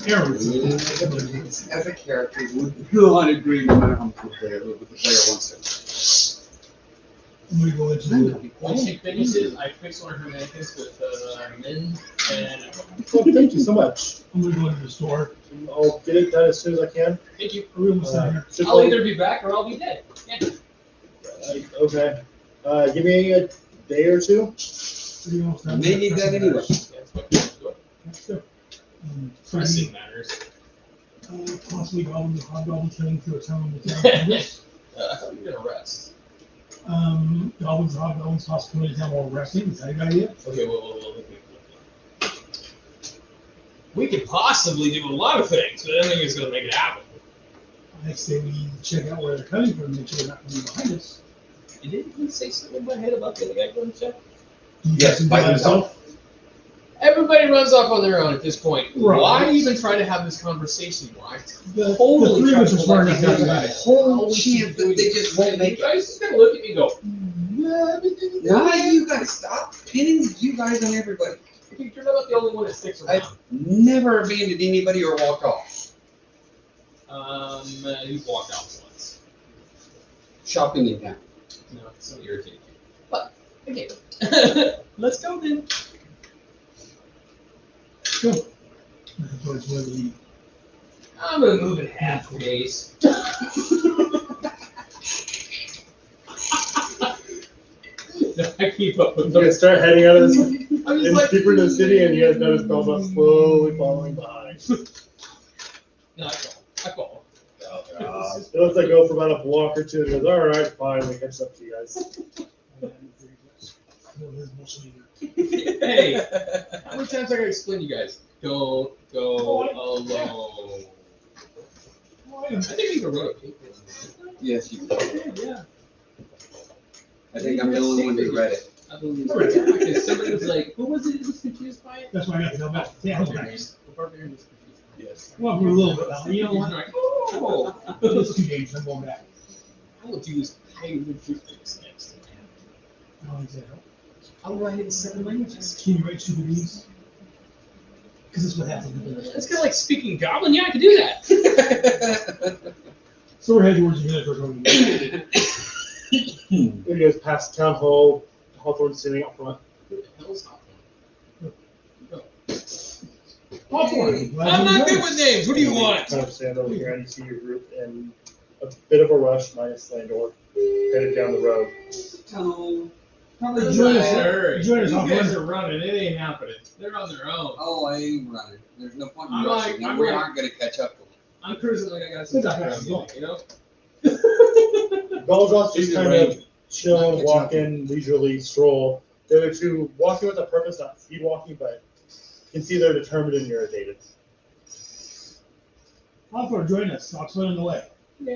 Speaker 6: Aaron would say that.
Speaker 1: As a character, would not agree no matter how much the player wants to.
Speaker 6: I'm gonna go into
Speaker 3: When she finishes, I fix one of her mannequins with men and.
Speaker 2: Well, thank you so much.
Speaker 6: I'm gonna go into the store.
Speaker 2: I'll get it done as soon as I can.
Speaker 3: Thank you.
Speaker 6: Are we almost done here?
Speaker 2: Should
Speaker 3: I'll
Speaker 2: we-
Speaker 3: either be back or I'll be dead. Yeah.
Speaker 2: Okay. Give me a day or two.
Speaker 6: Are we almost done?
Speaker 1: May need that anyway.
Speaker 3: That's what let's go.
Speaker 6: Let's go. So I
Speaker 3: Pressing
Speaker 6: need,
Speaker 3: matters.
Speaker 6: possibly hobgoblins coming through a tunnel in the town.
Speaker 3: I thought you were gonna rest.
Speaker 6: Goblins, hobgoblins, possibly coming to town while resting. Is that a good idea?
Speaker 3: Okay, well. We could possibly do a lot of things, but I don't think it's gonna make it happen.
Speaker 6: I say we check out where they're coming from, make sure they're not coming behind us.
Speaker 3: Didn't he say something in my head about the other guy going to check?
Speaker 1: Yes, by himself.
Speaker 3: Everybody runs off on their own at this point.
Speaker 6: Right.
Speaker 3: Why even try to have this conversation? Why?
Speaker 6: The
Speaker 3: Totally
Speaker 6: three of us are
Speaker 3: try
Speaker 6: smart
Speaker 3: to
Speaker 6: enough
Speaker 3: pull
Speaker 6: not to
Speaker 3: that
Speaker 6: do
Speaker 3: guy.
Speaker 6: that.
Speaker 1: Whole chance that they just won't make
Speaker 3: You
Speaker 1: it.
Speaker 3: guys just gonna look at me and go,
Speaker 1: Why you guys stop pinning you guys on everybody?
Speaker 3: "Okay, you're not the only one that sticks around."
Speaker 1: I've never abandoned anybody or walked off.
Speaker 3: You've walked out once.
Speaker 1: Shopping in town.
Speaker 3: No, it's so irritating. But, okay. Let's go then.
Speaker 6: Go. Towards where the
Speaker 3: I'm gonna move in half days. I keep up with
Speaker 2: You guys
Speaker 3: those.
Speaker 2: start heading out of this
Speaker 3: I'm just
Speaker 2: in
Speaker 3: like,
Speaker 2: deeper into the city, and you guys notice Belmont slowly following behind.
Speaker 3: no, I follow.
Speaker 2: It looks like go for about a block or two, and goes, all right, fine, we catch up to you guys.
Speaker 3: Hey, how many times I gotta explain to you guys? Don't go alone. I think we can wrote a paper.
Speaker 1: Yes, you.
Speaker 3: Yeah.
Speaker 1: I think I'm the only one who read it.
Speaker 3: I believe so. Yeah, because somebody was like, who was it who was confused by it?
Speaker 6: That's why I got to go back to town.
Speaker 3: Barbarians. The barbarian was confused.
Speaker 2: Yes.
Speaker 6: Well, for a little bit now. You know
Speaker 3: He's
Speaker 6: what?
Speaker 3: like, oh.
Speaker 6: It's 2 days. I'm going back.
Speaker 3: I will do this. I will do this next.
Speaker 6: How long is that?
Speaker 3: I'll write it in 7 languages.
Speaker 6: Can you write stupid things? Because that's what happens.
Speaker 3: It's kind of like speaking Goblin. Yeah, I can do that.
Speaker 6: So we're heading towards the village. We're going to
Speaker 2: You guys pass town hall, Hawthorne sitting up front.
Speaker 3: Who the hell's
Speaker 6: Hawthorne.
Speaker 3: I'm not good with names. What do you want?
Speaker 2: Kind of stand over here, and you see your group in a bit of a rush, minus Landor, headed down the road.
Speaker 1: Tunnel.
Speaker 6: Probably join us.
Speaker 3: Hurry.
Speaker 6: Join us,
Speaker 3: You
Speaker 6: Hawthorne.
Speaker 3: guys are running. It ain't happening. They're on their own.
Speaker 1: Oh, I ain't running. There's no point in
Speaker 3: I'm
Speaker 1: rushing.
Speaker 3: like-
Speaker 1: and
Speaker 3: I'm
Speaker 1: we
Speaker 3: like-
Speaker 1: aren't going to catch up to them.
Speaker 3: I'm cruising like I got some
Speaker 6: It's not
Speaker 3: time,
Speaker 6: bad.
Speaker 3: you know?
Speaker 2: Goldrock's just
Speaker 1: Either
Speaker 2: kind
Speaker 1: way,
Speaker 2: of chill,
Speaker 1: catching
Speaker 2: walking, leisurely stroll. The other two walking with a purpose, not speed walking, but you can see they're determined and irritated.
Speaker 6: Hawthorne, join us. I'll explain on the way.
Speaker 3: Yay.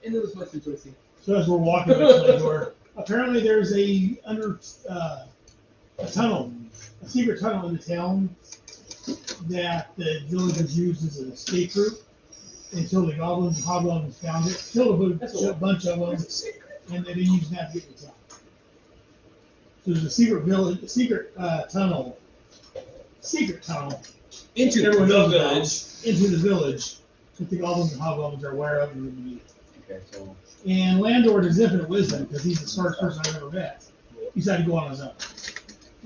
Speaker 3: And it was much rejoicing.
Speaker 6: So as we're walking back to the door, apparently there's a tunnel, a secret tunnel in the town that the villagers used as an escape route until the goblins and hobgoblins found it, killed a bunch of them, and they didn't use that to get to town. So there's a secret village, tunnel
Speaker 3: Into
Speaker 6: everyone
Speaker 3: the
Speaker 6: knows
Speaker 3: village.
Speaker 6: about, into the village that the goblins and hobgoblins are aware of and would use.
Speaker 4: Okay, so.
Speaker 6: And Landlord has infinite wisdom because he's the smartest person I've ever met. He decided to go on his own.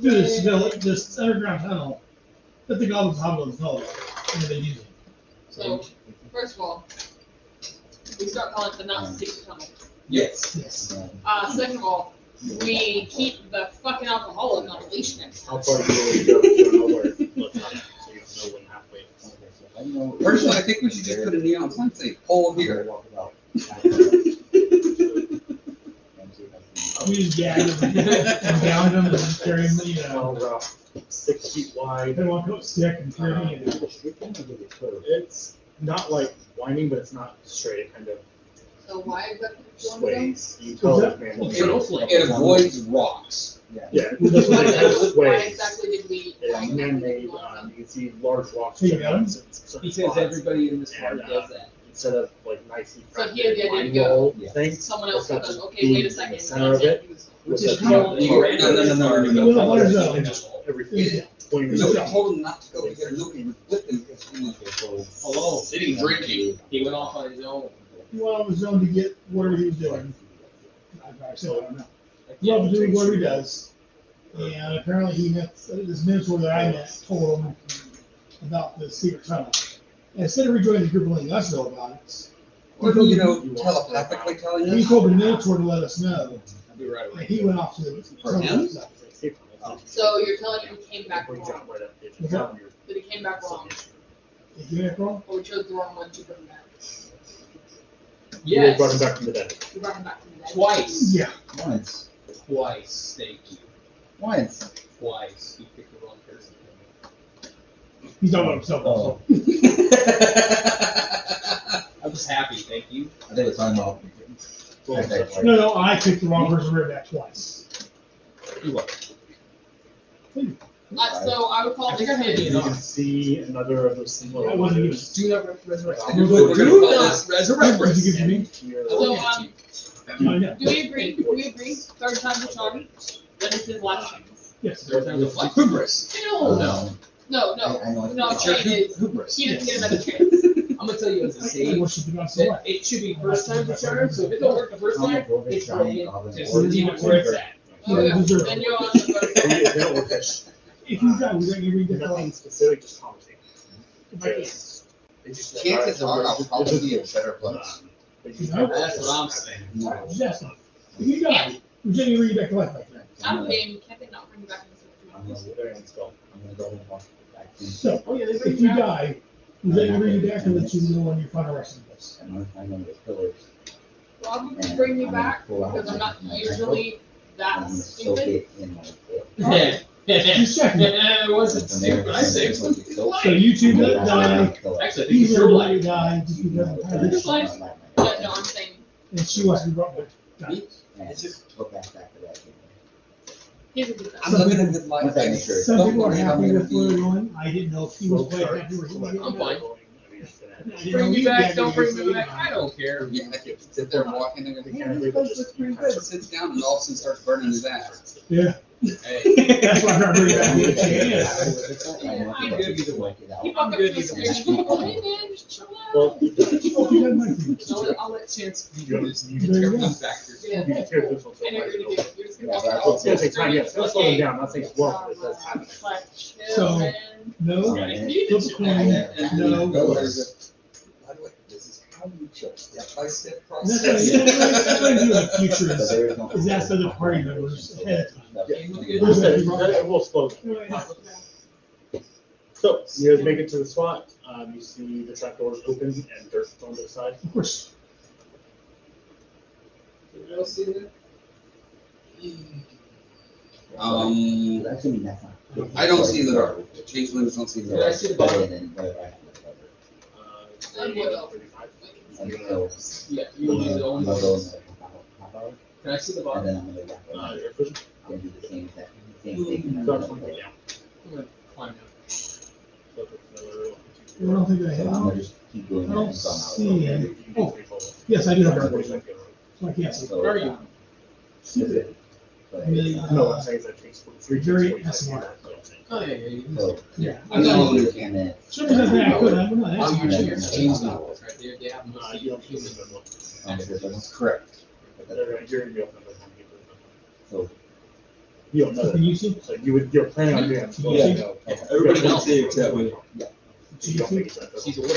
Speaker 6: Do this village, this underground tunnel that the goblins and hobgoblins know about, and they use it.
Speaker 5: So, first of all, we start calling it the not secret tunnel.
Speaker 3: Yes.
Speaker 6: Yes.
Speaker 5: Second of all, we keep the fucking alcoholic on a leash next
Speaker 2: How
Speaker 5: time.
Speaker 2: far do you go to nowhere? Let's not, so you don't know when halfway is.
Speaker 1: Personally, I think we should just put a neon sign saying "Pull here."
Speaker 4: Walk about.
Speaker 6: We just gagged them and bound them and carried them, you know.
Speaker 2: Well, 6 feet wide.
Speaker 6: They want to put stick and carry me.
Speaker 2: It's not like winding, but it's not straight. It kind of
Speaker 5: So why is that one of them?
Speaker 2: sways. You tell
Speaker 6: that-
Speaker 2: the man.
Speaker 1: It avoids rocks.
Speaker 2: Yeah, that's what it kind of
Speaker 5: Why
Speaker 2: sways.
Speaker 5: exactly did we?
Speaker 2: It's
Speaker 5: why exactly did
Speaker 2: man-made.
Speaker 5: we want them?
Speaker 2: You can see large rocks.
Speaker 6: So you
Speaker 2: sticking out
Speaker 6: got
Speaker 2: in certain
Speaker 3: Because
Speaker 2: spots.
Speaker 3: everybody in this party
Speaker 2: And,
Speaker 3: does that.
Speaker 2: Instead of like nicely
Speaker 5: So he had the idea to
Speaker 2: line
Speaker 5: go.
Speaker 2: roll
Speaker 4: Yeah.
Speaker 2: thing,
Speaker 5: Someone else
Speaker 2: it's got
Speaker 5: goes,
Speaker 2: this
Speaker 5: okay, wait a
Speaker 2: beam
Speaker 5: second.
Speaker 2: in the center of it.
Speaker 3: Which
Speaker 2: with
Speaker 3: is
Speaker 2: the-
Speaker 3: how you were
Speaker 1: No, no, no, no, no,
Speaker 6: no. Water zone.
Speaker 2: And just every 20
Speaker 1: Nobody
Speaker 2: minutes.
Speaker 1: told him not to go because nobody was with him because he was
Speaker 3: Hello.
Speaker 1: sitting drinking.
Speaker 3: He went off on his own.
Speaker 6: He went on his own to get whatever he was doing. I don't know. He loves doing whatever he does. And apparently he met this mentor that I met, told him about the secret tunnel. And instead of rejoining the group and letting us know about it,
Speaker 1: Or, telepathically telling
Speaker 6: he
Speaker 1: us.
Speaker 6: told the mentor to let us know.
Speaker 3: I'll be right
Speaker 6: And
Speaker 3: away.
Speaker 6: he went off to the
Speaker 1: For
Speaker 6: tunnel
Speaker 1: him?
Speaker 6: himself.
Speaker 5: So you're telling me he came back
Speaker 2: Brings
Speaker 5: wrong?
Speaker 2: out right up. It's
Speaker 6: Okay.
Speaker 2: down your
Speaker 5: That he came back wrong?
Speaker 6: Did you get it wrong?
Speaker 5: Or we chose the wrong one to bring him back?
Speaker 2: You brought him
Speaker 3: Yes.
Speaker 2: back from the dead.
Speaker 5: We brought him back from the dead.
Speaker 3: Twice.
Speaker 6: Yeah.
Speaker 4: Once.
Speaker 3: Twice. Thank you.
Speaker 4: Once.
Speaker 3: Twice. You picked the wrong person.
Speaker 6: He's talking about himself also.
Speaker 3: I was happy. Thank you.
Speaker 4: I think it was talking about.
Speaker 6: No, I picked the wrong person right back twice.
Speaker 3: You what?
Speaker 5: So I would call
Speaker 3: I
Speaker 5: this
Speaker 3: think I had
Speaker 2: You
Speaker 3: the
Speaker 2: can see another of those similar
Speaker 6: I wasn't
Speaker 2: windows.
Speaker 3: Do not resurrect.
Speaker 6: We're
Speaker 3: We're
Speaker 6: gonna
Speaker 3: gonna
Speaker 6: call
Speaker 3: call this resurrect.
Speaker 6: Did you give it to me?
Speaker 2: And here-
Speaker 5: So,
Speaker 6: I know.
Speaker 5: do we agree? Do we agree? Third time's a charm? That is his last chance.
Speaker 6: Yes.
Speaker 1: Hubris.
Speaker 5: No,
Speaker 3: No.
Speaker 5: no,
Speaker 4: I know.
Speaker 5: no.
Speaker 1: It's your
Speaker 5: Saying is,
Speaker 1: hubris.
Speaker 5: he doesn't get another chance.
Speaker 3: I'm gonna tell you as a
Speaker 6: I
Speaker 3: sage
Speaker 6: worship the gods so
Speaker 3: that
Speaker 6: much.
Speaker 3: it should be first time to charm. So if it don't work the first time, it's broken. Just leave it where it's at.
Speaker 5: Oh, yeah.
Speaker 6: Deserve it.
Speaker 5: Then you're on the
Speaker 2: They don't work as
Speaker 6: If you die, we're gonna read the
Speaker 2: nothing specific, just conversation.
Speaker 6: Yes.
Speaker 2: They just-
Speaker 1: Chances are I'll probably be in a better place.
Speaker 2: They just-
Speaker 5: That's what I'm saying.
Speaker 6: Yes. If you die, we're gonna read you back to life like that.
Speaker 5: I'm game. Can't they not bring you back
Speaker 4: I'm
Speaker 5: into
Speaker 4: gonna
Speaker 5: the
Speaker 2: They're in skull.
Speaker 4: go and walk back to.
Speaker 6: So,
Speaker 5: Oh, yeah, they
Speaker 6: if you die, we're gonna read you back and let you go on your final resting place.
Speaker 4: And I'm gonna get pillars.
Speaker 5: Probably bring me back because I'm not usually that
Speaker 4: I'm gonna soak
Speaker 5: stupid.
Speaker 4: it in my.
Speaker 6: Just checking.
Speaker 3: It wasn't
Speaker 4: From there,
Speaker 3: stupid. I say it was
Speaker 6: So
Speaker 3: light.
Speaker 6: you two that die,
Speaker 3: Actually, I think
Speaker 6: he's
Speaker 3: it's
Speaker 6: gonna
Speaker 3: your
Speaker 6: let you
Speaker 3: life.
Speaker 6: die just because of
Speaker 5: You're just
Speaker 6: time.
Speaker 5: like- Yeah, no, I'm saying
Speaker 6: And she wants to be brought back. Die.
Speaker 4: It's just go back to that.
Speaker 5: he's a good
Speaker 1: I'm
Speaker 5: guy.
Speaker 1: living a good life.
Speaker 4: Once I make sure.
Speaker 6: Some people are
Speaker 1: Don't
Speaker 6: happy
Speaker 1: believe
Speaker 6: with
Speaker 1: I'm
Speaker 6: where
Speaker 1: gonna
Speaker 6: they're going. I didn't know if he was quite happy where he was
Speaker 3: I'm
Speaker 6: going.
Speaker 3: fine. Bring me back, don't bring me back, I don't care.
Speaker 1: Yeah, I could sit there and walk in there and go, hey, this place looks pretty good. Sits down and all of a sudden starts burning his ass.
Speaker 6: Yeah,
Speaker 3: Hey,
Speaker 6: that's why I'm trying to bring it back to the
Speaker 5: Yeah,
Speaker 3: I'm good either way.
Speaker 5: He walked up
Speaker 3: good
Speaker 5: to us
Speaker 3: either
Speaker 5: and he's like, hey man, just chill out.
Speaker 2: Well, you
Speaker 6: Oh, you got money for you.
Speaker 3: I'll let Chance
Speaker 2: You
Speaker 3: do
Speaker 2: go-
Speaker 3: this
Speaker 2: you
Speaker 3: determining
Speaker 6: go.
Speaker 3: factor.
Speaker 5: Yeah,
Speaker 2: can
Speaker 5: that's
Speaker 2: tear
Speaker 5: cool.
Speaker 2: this one so
Speaker 5: I know
Speaker 2: wide
Speaker 5: you're
Speaker 2: it's
Speaker 5: gonna do it. You're just gonna walk
Speaker 4: Yeah,
Speaker 5: out.
Speaker 2: It's gonna take time, yeah, it's gonna slow them down, nothing's slow, but it does happen.
Speaker 5: Like, chill,
Speaker 6: So-
Speaker 5: man.
Speaker 6: No,
Speaker 5: You
Speaker 6: flip
Speaker 5: just
Speaker 6: a coin, no.
Speaker 1: By the way, this is how you check step-by-step
Speaker 6: And that's what
Speaker 1: process.
Speaker 6: I'm gonna do in the future
Speaker 4: But
Speaker 6: is,
Speaker 4: there is no.
Speaker 6: is ask other party members ahead of time.
Speaker 2: It will slow down. So, you guys make it to the spot, you see the trap doors open and dirt on the side.
Speaker 6: Of course,
Speaker 3: Anyone else see that?
Speaker 4: That's gonna be next time.
Speaker 1: I don't see the dark. Changelings don't see the
Speaker 3: Did I
Speaker 1: dark.
Speaker 3: see the
Speaker 4: But
Speaker 3: bottom?
Speaker 4: then, right after the
Speaker 5: And what else?
Speaker 2: 35.
Speaker 4: cover. And so.
Speaker 3: Yeah, you will use it only
Speaker 4: I'll go in
Speaker 3: once.
Speaker 4: like half hour,
Speaker 3: Can I see the
Speaker 4: and
Speaker 3: bottom?
Speaker 4: then I'm gonna go back.
Speaker 2: Air vision.
Speaker 4: And do the same thing. And then
Speaker 2: Dark
Speaker 4: I'm
Speaker 2: one,
Speaker 4: gonna
Speaker 2: yeah.
Speaker 3: I'm gonna climb down.
Speaker 2: So if it's
Speaker 6: I don't think I
Speaker 4: So I'm gonna
Speaker 6: have.
Speaker 4: just keep doing
Speaker 6: I
Speaker 4: that.
Speaker 6: don't
Speaker 4: until I'm out.
Speaker 6: see it. Oh, yes, I do have it. So I can't see.
Speaker 4: So,
Speaker 3: Where are you?
Speaker 6: Stupid.
Speaker 4: but,
Speaker 6: Really,
Speaker 2: No, I'm saying is that takes 3
Speaker 6: Very
Speaker 2: takes 45
Speaker 6: SMR.
Speaker 2: minutes.
Speaker 3: Oh, yeah, yeah.
Speaker 4: so,
Speaker 6: Yeah.
Speaker 1: I know you
Speaker 4: and
Speaker 1: can.
Speaker 4: then,
Speaker 6: Sure, there's nothing I could. I'm not.
Speaker 3: Oh,
Speaker 6: That's
Speaker 3: you're
Speaker 6: fine.
Speaker 3: your change levels, right there. They have most
Speaker 2: You don't use
Speaker 3: humans.
Speaker 2: them much.
Speaker 1: Correct.
Speaker 2: You're gonna be able to know how to get them.
Speaker 4: so,
Speaker 2: You don't know
Speaker 6: Can
Speaker 2: that.
Speaker 6: you see?
Speaker 2: So you're planning on doing it.
Speaker 6: Yeah.
Speaker 2: Yeah. No.
Speaker 8: Everybody can see except me.
Speaker 2: You don't think so.
Speaker 3: She's a widow.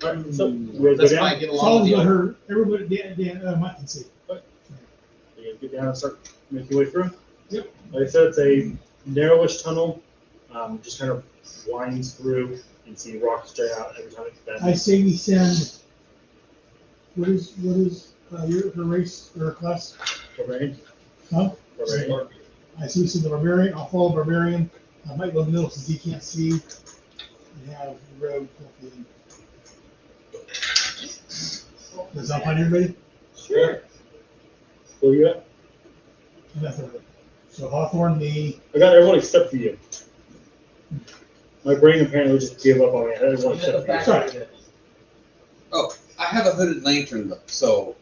Speaker 2: Alright, so, you guys
Speaker 3: That's
Speaker 2: go
Speaker 3: why I
Speaker 2: down?
Speaker 3: get
Speaker 6: As
Speaker 3: along
Speaker 6: long
Speaker 3: with
Speaker 6: as
Speaker 3: you.
Speaker 6: let her, everybody, Mike can see.
Speaker 2: You guys get down and start making your way through?
Speaker 6: Yep.
Speaker 2: Like I said, it's a narrowish tunnel, just kind of winds through. You can see rocks straight out every time it
Speaker 6: I
Speaker 2: bends.
Speaker 6: say we send, what is her race, or her class?
Speaker 2: Barbarian?
Speaker 6: Huh?
Speaker 2: Barbarian.
Speaker 6: I say we send the barbarian, I'll follow barbarian, I might go in the middle since he can't see. And have the road hopefully. Does that find everybody?
Speaker 2: Sure. Where you at?
Speaker 6: Nothing. So Hawthorne, me,
Speaker 2: I got everyone except for you. My brain apparently just gave up on me. I had everyone except for you.
Speaker 6: Sorry.
Speaker 1: Oh, I have a hooded lantern though, so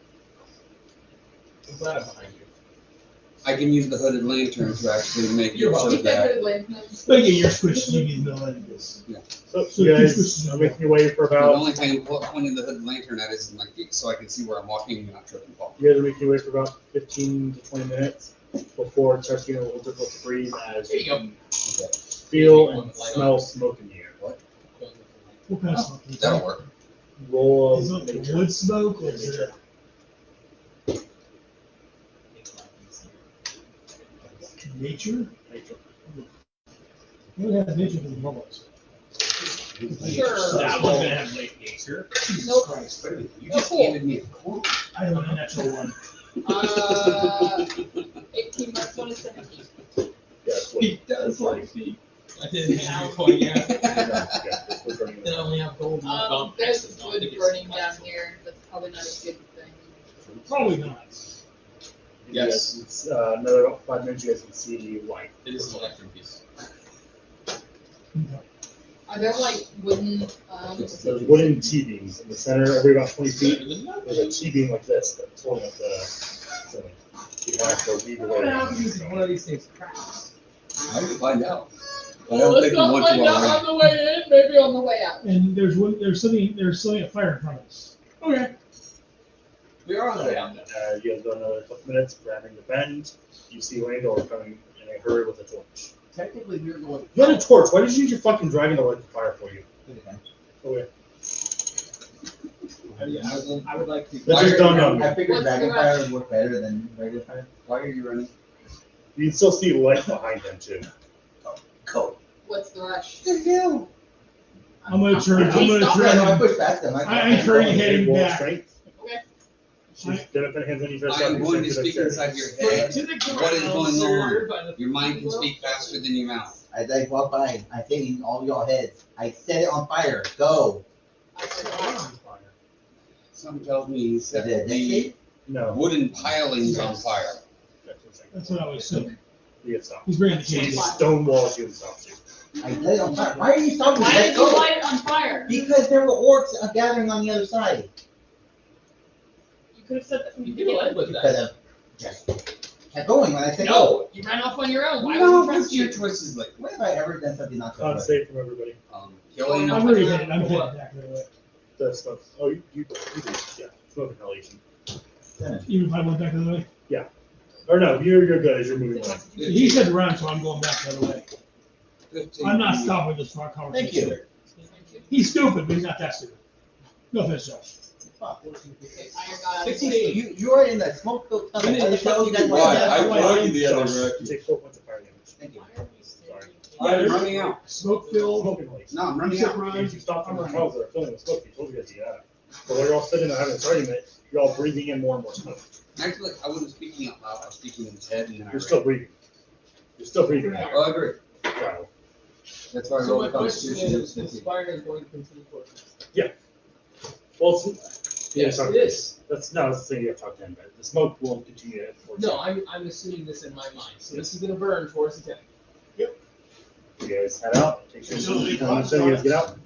Speaker 3: I'm glad I'm behind you.
Speaker 1: I can use the hooded lantern to actually make
Speaker 3: You're
Speaker 1: it so
Speaker 5: Keep that
Speaker 1: that.
Speaker 5: hooded lanterns.
Speaker 6: but yeah, you're switched, you need to know that it is.
Speaker 2: So
Speaker 6: So
Speaker 2: you
Speaker 6: two
Speaker 2: guys
Speaker 6: switches
Speaker 2: are
Speaker 6: in
Speaker 2: making your way for
Speaker 1: The
Speaker 2: about.
Speaker 1: only thing pointing the hooded lantern at is my feet, so I can see where I'm walking and not trip and fall.
Speaker 2: You guys are making your way for about 15 to 20 minutes before it starts getting a little difficult to breathe as
Speaker 3: There you go.
Speaker 2: can feel and smell smoke in the air.
Speaker 6: What kind of smoke?
Speaker 1: That'll work.
Speaker 2: Roll
Speaker 6: Is
Speaker 2: of
Speaker 6: it
Speaker 2: nature.
Speaker 6: wood smoke or is it nature?
Speaker 2: Nature.
Speaker 6: We would have nature for the bubbles.
Speaker 5: Sure.
Speaker 3: That was gonna have late nature.
Speaker 5: Nope.
Speaker 1: Christ, baby, you
Speaker 5: Oh,
Speaker 1: just
Speaker 5: cool.
Speaker 1: handed me a quote.
Speaker 6: I have a natural one.
Speaker 5: 18 minus 1 is 17.
Speaker 2: Yeah, it's what-
Speaker 3: He does like me. I didn't have a coin yet.
Speaker 2: yeah, it's what burning
Speaker 3: Then I only have gold.
Speaker 5: There's wood burning down here. That's probably not a good thing.
Speaker 6: Probably not.
Speaker 1: Yes.
Speaker 2: It's another 5 minutes. You guys can see light.
Speaker 3: It is an electric piece.
Speaker 5: Are there like wooden?
Speaker 2: There's wooden T-beams in the center. Every about 20 feet,
Speaker 3: Better than
Speaker 2: there's a
Speaker 3: nothing.
Speaker 2: T-beam like this that's holding up the ceiling. You have to weave away.
Speaker 3: What happens if one of these things cracks?
Speaker 1: I can find out. But I don't think
Speaker 5: Let's
Speaker 1: we
Speaker 5: not
Speaker 1: want to
Speaker 5: find out
Speaker 1: already.
Speaker 5: on the way in, maybe on the way out.
Speaker 6: And there's something a fire in front of us.
Speaker 3: Okay. We are on the way out then.
Speaker 2: You guys go another couple minutes, grabbing the bend. You see Landor coming in a hurry with a torch.
Speaker 3: Technically, we're going.
Speaker 2: You had a torch. Why did you use your fucking dragon to light the fire for you? Okay.
Speaker 3: I would like to.
Speaker 2: That just dawned on me.
Speaker 4: I figured
Speaker 5: What's
Speaker 4: dragon
Speaker 5: the
Speaker 4: fire
Speaker 5: rush?
Speaker 4: would work better than regular fire.
Speaker 1: Why are you running?
Speaker 2: You can still see light behind him too.
Speaker 1: Cool.
Speaker 5: What's the rush?
Speaker 1: What the hell?
Speaker 6: I'm gonna turn. I'm gonna
Speaker 5: Stop
Speaker 4: Yeah, no, I
Speaker 6: turn.
Speaker 4: pushed past them.
Speaker 6: I turn and heading
Speaker 2: Roll
Speaker 6: back.
Speaker 2: strength.
Speaker 5: Okay.
Speaker 2: She's gonna put hands on you for a
Speaker 1: I
Speaker 2: second.
Speaker 1: am going to
Speaker 2: so
Speaker 1: speak
Speaker 2: that's
Speaker 1: inside
Speaker 2: it.
Speaker 1: your head. What is going on? Your mind can speak faster than your mouth.
Speaker 4: I walk by. I say in all y'all heads. I set it on fire. Go.
Speaker 5: I said what?
Speaker 1: Something tells me he
Speaker 4: Is
Speaker 1: set
Speaker 4: it a
Speaker 1: the
Speaker 4: decade?
Speaker 2: No.
Speaker 1: wooden pilings on fire.
Speaker 6: That's what I was saying.
Speaker 2: You get stopped.
Speaker 6: He's bringing the
Speaker 2: She
Speaker 6: candy.
Speaker 2: stone walls you and stops you.
Speaker 4: I lit it on fire. Why are you stopping me?
Speaker 5: Why
Speaker 4: Let's
Speaker 5: did you
Speaker 4: go.
Speaker 5: light it on fire?
Speaker 4: Because there were orcs gathering on the other side.
Speaker 5: You could have said that from the
Speaker 3: You could have led
Speaker 5: beginning.
Speaker 3: with
Speaker 4: You
Speaker 3: that.
Speaker 4: could have just kept going when I said go.
Speaker 5: No, you ran off on your own. Why
Speaker 1: No,
Speaker 5: would you
Speaker 1: what's
Speaker 5: trust
Speaker 1: your
Speaker 5: you?
Speaker 1: choices like?
Speaker 4: When have I ever done something not so
Speaker 2: Con
Speaker 4: good?
Speaker 2: save from everybody.
Speaker 1: Killing
Speaker 6: I'm already headed. I'm headed back that way.
Speaker 2: The smoke. Oh, you do. Yeah. Smoke inhalation.
Speaker 6: Even if I went back the other way.
Speaker 2: Or no, you're good as you're moving away.
Speaker 6: He said to run, so I'm going back the other way.
Speaker 1: 15
Speaker 6: I'm not
Speaker 1: feet.
Speaker 6: stopping this far
Speaker 4: Thank
Speaker 6: conversation.
Speaker 4: you.
Speaker 6: He's stupid, but he's not that stupid. No offense, Josh.
Speaker 5: Okay, I got
Speaker 3: 16 days.
Speaker 4: You are in the smoke-filled tunnel. Why the hell you guys
Speaker 8: Why?
Speaker 4: want
Speaker 8: I
Speaker 4: that?
Speaker 8: brought you the other
Speaker 2: Josh, you
Speaker 8: direction.
Speaker 2: take 4 points of fire damage.
Speaker 4: Thank you.
Speaker 2: Sorry.
Speaker 1: I'm running out.
Speaker 6: Smoke filled.
Speaker 2: Smoke inhalation.
Speaker 1: No, I'm
Speaker 6: You
Speaker 1: running
Speaker 6: said
Speaker 1: out.
Speaker 6: run.
Speaker 2: If you stop from the tunnels that are filling with smoke, you told you guys to get out. But while you're all sitting there having this argument, you're all breathing in more and more smoke.
Speaker 1: Actually, I wasn't speaking out loud. I was speaking in his head, and then I
Speaker 2: You're still breathing. You're still breathing.
Speaker 1: Oh, I agree.
Speaker 2: Wow.
Speaker 1: That's why I
Speaker 3: So my
Speaker 1: rolled
Speaker 3: question
Speaker 1: Constitution.
Speaker 3: is, this fire is going to continue for us.
Speaker 2: Well, it's,
Speaker 3: Yes,
Speaker 2: sorry.
Speaker 3: it is.
Speaker 2: That's no, that's the thing you have to talk to him about. The smoke will continue for
Speaker 3: No, I'm assuming this in my mind. So this is gonna burn towards the 10.
Speaker 2: You guys head out, take your, so you guys get out.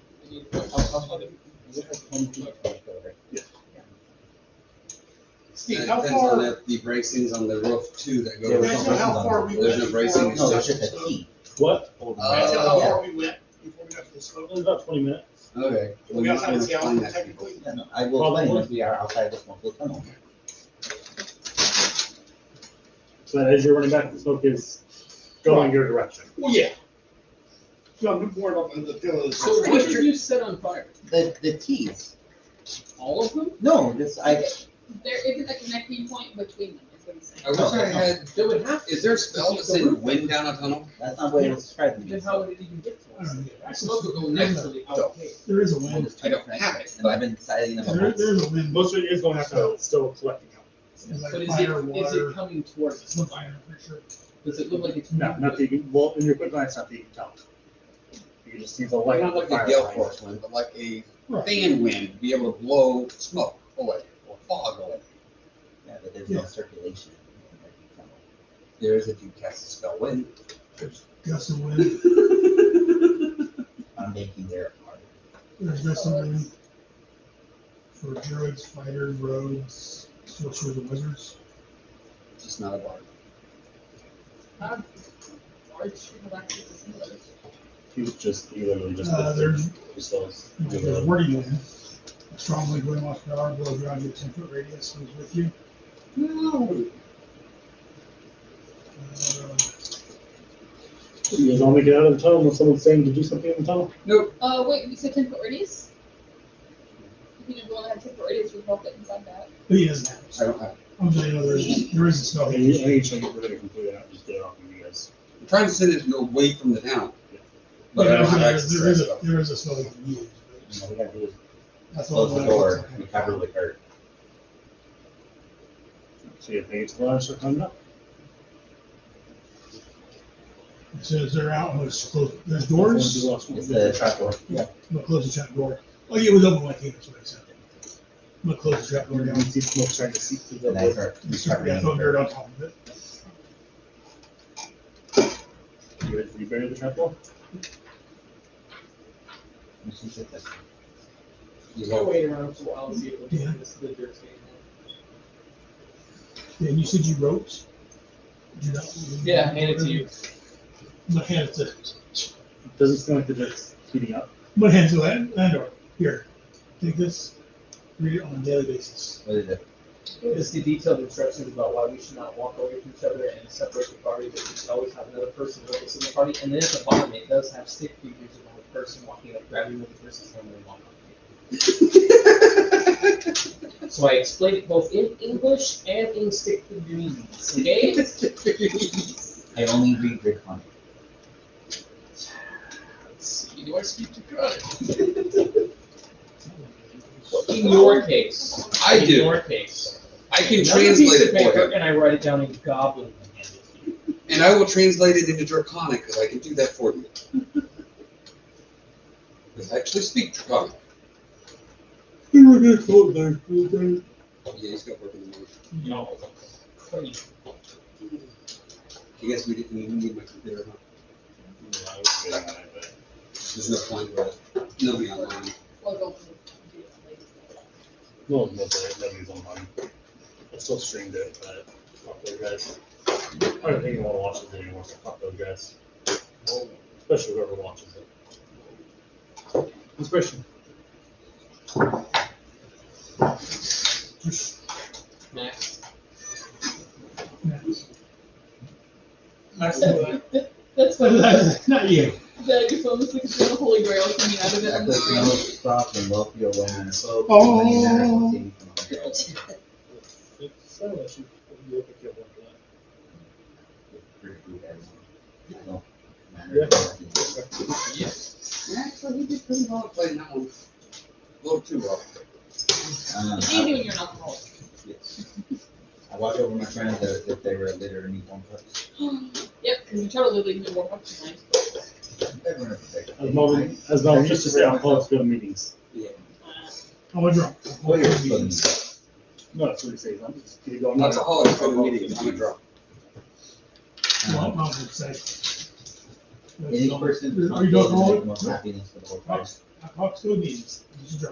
Speaker 6: Steve,
Speaker 1: It
Speaker 6: how
Speaker 1: depends on
Speaker 6: far?
Speaker 1: the bracings on the roof too that go.
Speaker 4: There was no
Speaker 6: How far we
Speaker 1: There's
Speaker 6: went
Speaker 1: no bracing.
Speaker 6: before-
Speaker 4: No, it's just a key.
Speaker 2: What?
Speaker 6: Can I tell how
Speaker 1: Oh.
Speaker 6: far we went before we got to the
Speaker 2: It
Speaker 6: smoke?
Speaker 2: was about 20 minutes.
Speaker 1: Okay.
Speaker 6: We got outside the
Speaker 1: Explain
Speaker 6: alley
Speaker 1: that to people.
Speaker 6: technically.
Speaker 4: Yeah, no, I will explain once we are outside the smoke tunnel.
Speaker 2: But as you're running back, the smoke is going your direction.
Speaker 6: Well, yeah. So I'm more on the feeling.
Speaker 3: So what did you set on fire?
Speaker 4: The keys.
Speaker 3: All of them?
Speaker 4: No, this,
Speaker 5: There isn't a connecting point between them, is what he's saying.
Speaker 1: I wish I had.
Speaker 3: They would have.
Speaker 1: Is there a spell to send wind down a tunnel?
Speaker 4: that's not what it was described to me.
Speaker 3: Then how would it even get
Speaker 6: I
Speaker 3: to us?
Speaker 6: don't know.
Speaker 3: That smoke would go next to the outgate.
Speaker 6: There is a wind.
Speaker 1: I don't have it,
Speaker 4: And I've been citing them a
Speaker 6: There,
Speaker 4: month.
Speaker 6: there's a wind.
Speaker 2: Most of it is going after still collecting out.
Speaker 6: It's like
Speaker 3: But is
Speaker 6: fire,
Speaker 3: it
Speaker 6: water.
Speaker 3: coming towards us?
Speaker 6: Some fire, for sure.
Speaker 3: Does it look like it's
Speaker 2: No, not that you can, well, in your quick glance, not that you can tell. You can just see the light.
Speaker 1: Not like a gale force wind, but like a
Speaker 6: Right.
Speaker 1: fan wind, be able to blow smoke away or fog away.
Speaker 4: Yeah, but there's no
Speaker 6: Yeah.
Speaker 4: circulation.
Speaker 1: There is if you cast a spell wind.
Speaker 6: There's gusts of wind.
Speaker 4: I'm making their part.
Speaker 6: There's gusts of wind. For druids, fighters, rogues, sorcerers, and wizards.
Speaker 1: Just not a bard.
Speaker 2: He literally just.
Speaker 6: There's
Speaker 2: those.
Speaker 6: There's wording wind. A strong wind blowing off the arm blows around you 10-foot radius, moves with you.
Speaker 2: You guys all make it out of the tunnel when someone's saying to do something in the tunnel?
Speaker 1: Nope.
Speaker 5: Wait, you said 10-foot radius? You think everyone had 10-foot radius, we both get inside that.
Speaker 6: But he doesn't have
Speaker 1: I
Speaker 6: it.
Speaker 1: don't have it.
Speaker 6: I'm telling you, there is a spell.
Speaker 2: I need to we're gonna complete it out, just get it off of you guys.
Speaker 1: I'm trying to send it away from the town.
Speaker 6: Yeah,
Speaker 1: But I don't have access to
Speaker 6: there is
Speaker 1: that
Speaker 6: a
Speaker 1: stuff.
Speaker 6: there is a spell you can use.
Speaker 4: You know, we gotta do is
Speaker 6: That's all.
Speaker 4: close the door, we cover with her.
Speaker 2: So you think it's the line start coming up?
Speaker 6: As soon as they're out, I'm gonna close. There's doors.
Speaker 4: It's the trap door.
Speaker 6: Yeah, I'm gonna close the trap door. Oh, yeah, it was open like here, that's what I said. I'm gonna close the trap door
Speaker 2: You
Speaker 6: down.
Speaker 2: can see smoke starting to seep through the
Speaker 4: And I start, we start
Speaker 6: Yeah,
Speaker 4: ringing
Speaker 6: throw dirt
Speaker 4: her.
Speaker 6: on top of it.
Speaker 2: You ready to rebury the trapdoor?
Speaker 4: And she said that.
Speaker 1: You
Speaker 3: I'll
Speaker 1: go.
Speaker 3: wait around for a while and see if
Speaker 6: Yeah.
Speaker 3: the dirt's getting
Speaker 6: Yeah, and you said you wrote. Did you not?
Speaker 3: Yeah, hand it to you.
Speaker 6: I'm gonna hand it to.
Speaker 2: Doesn't seem like the dirt's heating up.
Speaker 6: I'm gonna hand it to Landor. Here, take this. Read it on a daily basis.
Speaker 4: What is it?
Speaker 3: It's the detailed instructions about why we should not walk away from each other and separate the party, but we should always have another person with us in the party. And then at the bottom, it does have stick figures of a person walking up, grabbing with the person's hand and walking up. So I explained it both in English and in stick figurines, okay?
Speaker 4: I only read grid content.
Speaker 3: Let's see, do I speak to God? In your case.
Speaker 1: I
Speaker 3: In
Speaker 1: do.
Speaker 3: your case.
Speaker 1: I can
Speaker 3: Another piece
Speaker 1: translate
Speaker 3: of
Speaker 1: it for
Speaker 3: paper,
Speaker 1: you.
Speaker 3: and I write it down in Goblin and hand it to you.
Speaker 1: And I will translate it into Draconic, because I can do that for you. Because I actually speak Draconic.
Speaker 2: You're gonna float there.
Speaker 1: Oh, yeah, he's got work in the morning.
Speaker 3: No. Crazy.
Speaker 1: I guess we didn't even need my computer, huh? There's no point where nobody online.
Speaker 5: Well, go.
Speaker 2: No, nobody's online. I still streamed it, but fuck those guys. I don't think anyone watches it anymore, so fuck those guys. Especially whoever watches it. Inspiration.
Speaker 3: Max.
Speaker 6: That's
Speaker 5: That's funny.
Speaker 6: not you.
Speaker 5: That your phone looks like it's got a holy grail coming out of it
Speaker 4: I
Speaker 5: on the
Speaker 4: put
Speaker 5: screen.
Speaker 4: no stop and love your women. So,
Speaker 6: Oh.
Speaker 1: Actually, he did pretty well at playing that one. A little too well.
Speaker 5: It's easy when you're an alcoholic.
Speaker 4: Yes. I watch over my friends if they were later to meet one cups.
Speaker 5: Yep, because you try to live even more fucking nice.
Speaker 2: As Mel used to say, I'm close to go to meetings.
Speaker 1: Yeah.
Speaker 6: I'm a drunk.
Speaker 4: Well, you're supposed
Speaker 2: No, that's what he says. I'm just keep going.
Speaker 1: That's a holiday for the meeting. I'm a drunk.
Speaker 6: Well, I'm gonna say.
Speaker 4: Any person.
Speaker 6: Are you going home?
Speaker 4: Most happiness for the whole time.
Speaker 6: Hawks go meetings.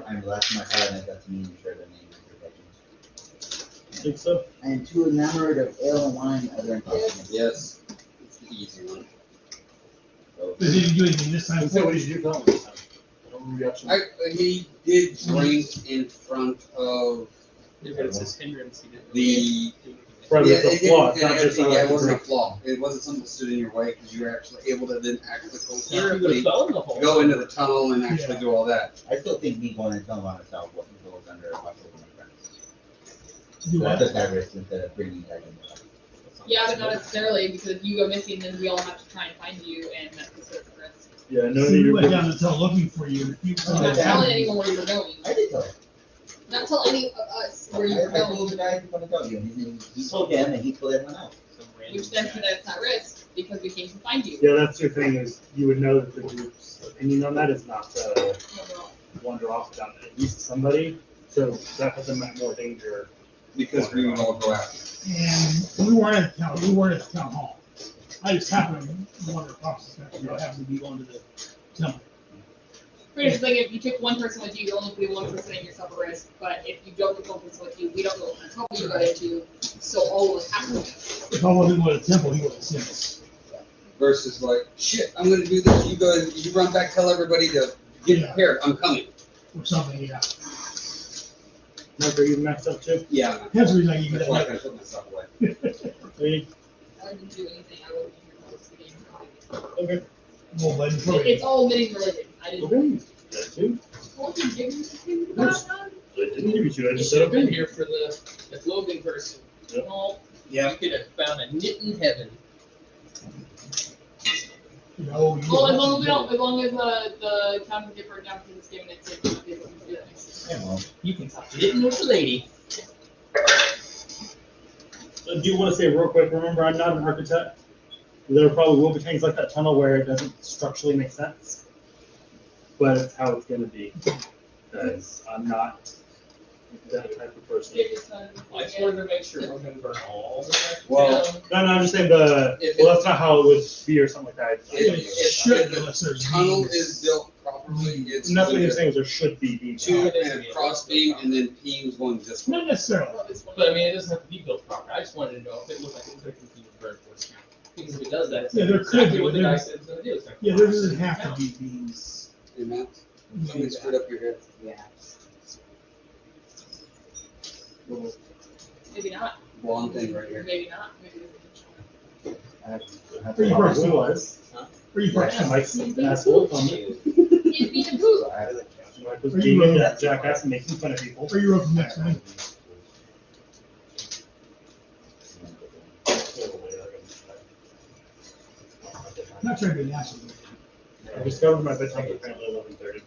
Speaker 4: I'm the last of my side, and I got to meet and share their name and protections.
Speaker 2: I think so.
Speaker 4: I am too enamored of ale and wine other impossible.
Speaker 1: Yes, it's the easy one.
Speaker 6: But did you do anything this time?
Speaker 2: So what did you do tell him this time? I don't remember the option.
Speaker 1: He did drink in front of
Speaker 3: If it's his hindrance, he didn't.
Speaker 1: the.
Speaker 2: Right,
Speaker 1: Yeah,
Speaker 2: with the
Speaker 1: it
Speaker 2: flaw,
Speaker 1: didn't-
Speaker 2: it's not just
Speaker 1: yeah, it wasn't a
Speaker 2: drink.
Speaker 1: flaw. It wasn't something that stood in your way because you were actually able to then actually
Speaker 3: Yeah, he would have fell in the hole.
Speaker 1: go into the tunnel and actually
Speaker 6: Yeah.
Speaker 1: do all that.
Speaker 4: I still think me going and telling on myself wasn't goes under a watch over my friends.
Speaker 6: Do
Speaker 4: So I
Speaker 6: what?
Speaker 4: took that risk instead of bringing that in.
Speaker 5: Yeah, but not necessarily, because if you go missing, then we all have to try and find you, and that's a certain risk.
Speaker 2: Yeah, no
Speaker 6: So
Speaker 2: need
Speaker 6: we
Speaker 2: to.
Speaker 6: went down the tunnel looking for you. If you
Speaker 5: I'm not telling anyone where you were going.
Speaker 4: I did tell him.
Speaker 5: Not tell any of us where you were
Speaker 4: I told
Speaker 5: going,
Speaker 4: the guy who's gonna tell you, and he told him, and he told everyone else.
Speaker 5: which then put us at risk, because we came to find you.
Speaker 2: Yeah, that's your thing is you would know that the group's opinion on that is not to
Speaker 5: Overall.
Speaker 2: wander off without at least somebody. So that puts them at more danger.
Speaker 1: Because we would all go after.
Speaker 6: And we weren't at the town. We weren't at the town hall. I just happened to wander across the country. I happened to be going to the temple.
Speaker 5: Pretty much like if you took one person with you, you only put one person at yourself at risk. But if you don't put one person with you, we don't know what kind of trouble you got into. So all of us have to.
Speaker 6: If I wasn't going to the temple, he would have seen us.
Speaker 1: Versus like, shit, I'm gonna do this. You go, you run back, tell everybody to get
Speaker 6: Yeah.
Speaker 1: prepared. I'm coming.
Speaker 6: Or something, yeah.
Speaker 2: Mike, are you maxed up too?
Speaker 1: Yeah.
Speaker 6: That's the reason I give you
Speaker 1: That's
Speaker 6: that.
Speaker 1: why I
Speaker 6: letter.
Speaker 1: can put myself away.
Speaker 2: Lee?
Speaker 5: I didn't do anything. I wouldn't be here most of the game.
Speaker 2: Okay.
Speaker 6: Well, but
Speaker 5: It's all knitting related. I didn't.
Speaker 2: Okay. That too.
Speaker 5: What did you give me something?
Speaker 2: Yes. I didn't give you two. I
Speaker 3: You
Speaker 2: just
Speaker 3: should
Speaker 2: said
Speaker 3: have been
Speaker 2: okay.
Speaker 3: here for the clothing person.
Speaker 5: No.
Speaker 3: You could have found a knit in heaven.
Speaker 6: You know, you
Speaker 5: Well, as long as we don't, as long as the town can get burned down because it's given its safe, we'll be able to do that next year.
Speaker 4: Yeah, well,
Speaker 3: You can stop knitting with the lady.
Speaker 2: Do you want to say real quick, remember I'm not an architect. There probably will be things like that tunnel where it doesn't structurally make sense. But it's how it's gonna be. Because I'm not that type of person.
Speaker 5: They're just,
Speaker 3: I just wanted to make sure we're gonna burn all the way
Speaker 1: Well,
Speaker 3: down.
Speaker 2: No, I'm just saying well, that's not how it would be or something like that.
Speaker 6: It should, unless there's
Speaker 1: Tunnel
Speaker 6: beams.
Speaker 1: is built properly. It's
Speaker 2: Nothing
Speaker 1: going
Speaker 2: you're
Speaker 1: to
Speaker 2: saying is there should be beams.
Speaker 1: two and a cross beam and then beams going this way.
Speaker 6: Not necessarily.
Speaker 3: But I mean, it doesn't have to be built proper. I just wanted to know if it looked like it was gonna continue to burn for us. Because if it does that, it's
Speaker 6: Yeah, there could
Speaker 3: exactly
Speaker 6: be,
Speaker 3: what the
Speaker 6: there-
Speaker 3: guy said it's gonna do. It's gonna
Speaker 6: Yeah, there
Speaker 3: collapse
Speaker 6: doesn't
Speaker 3: it
Speaker 6: have
Speaker 3: down.
Speaker 6: to be beams.
Speaker 1: Amen. Somebody screwed up your head.
Speaker 4: yeah.
Speaker 1: Little
Speaker 5: Maybe not.
Speaker 1: blonde thing right here.
Speaker 5: Maybe not. Maybe there's
Speaker 4: I have
Speaker 6: Pretty
Speaker 4: to-
Speaker 6: personal.
Speaker 2: Probably was.
Speaker 6: Pretty
Speaker 2: Yeah,
Speaker 6: personal.
Speaker 2: Mike's an asshole.
Speaker 5: a He's being a poop.
Speaker 2: Mike was being a jackass and making fun of people.
Speaker 6: Are you up next, man? I'm not trying to be nasty.
Speaker 2: I discovered my bedtime apparently 11:30.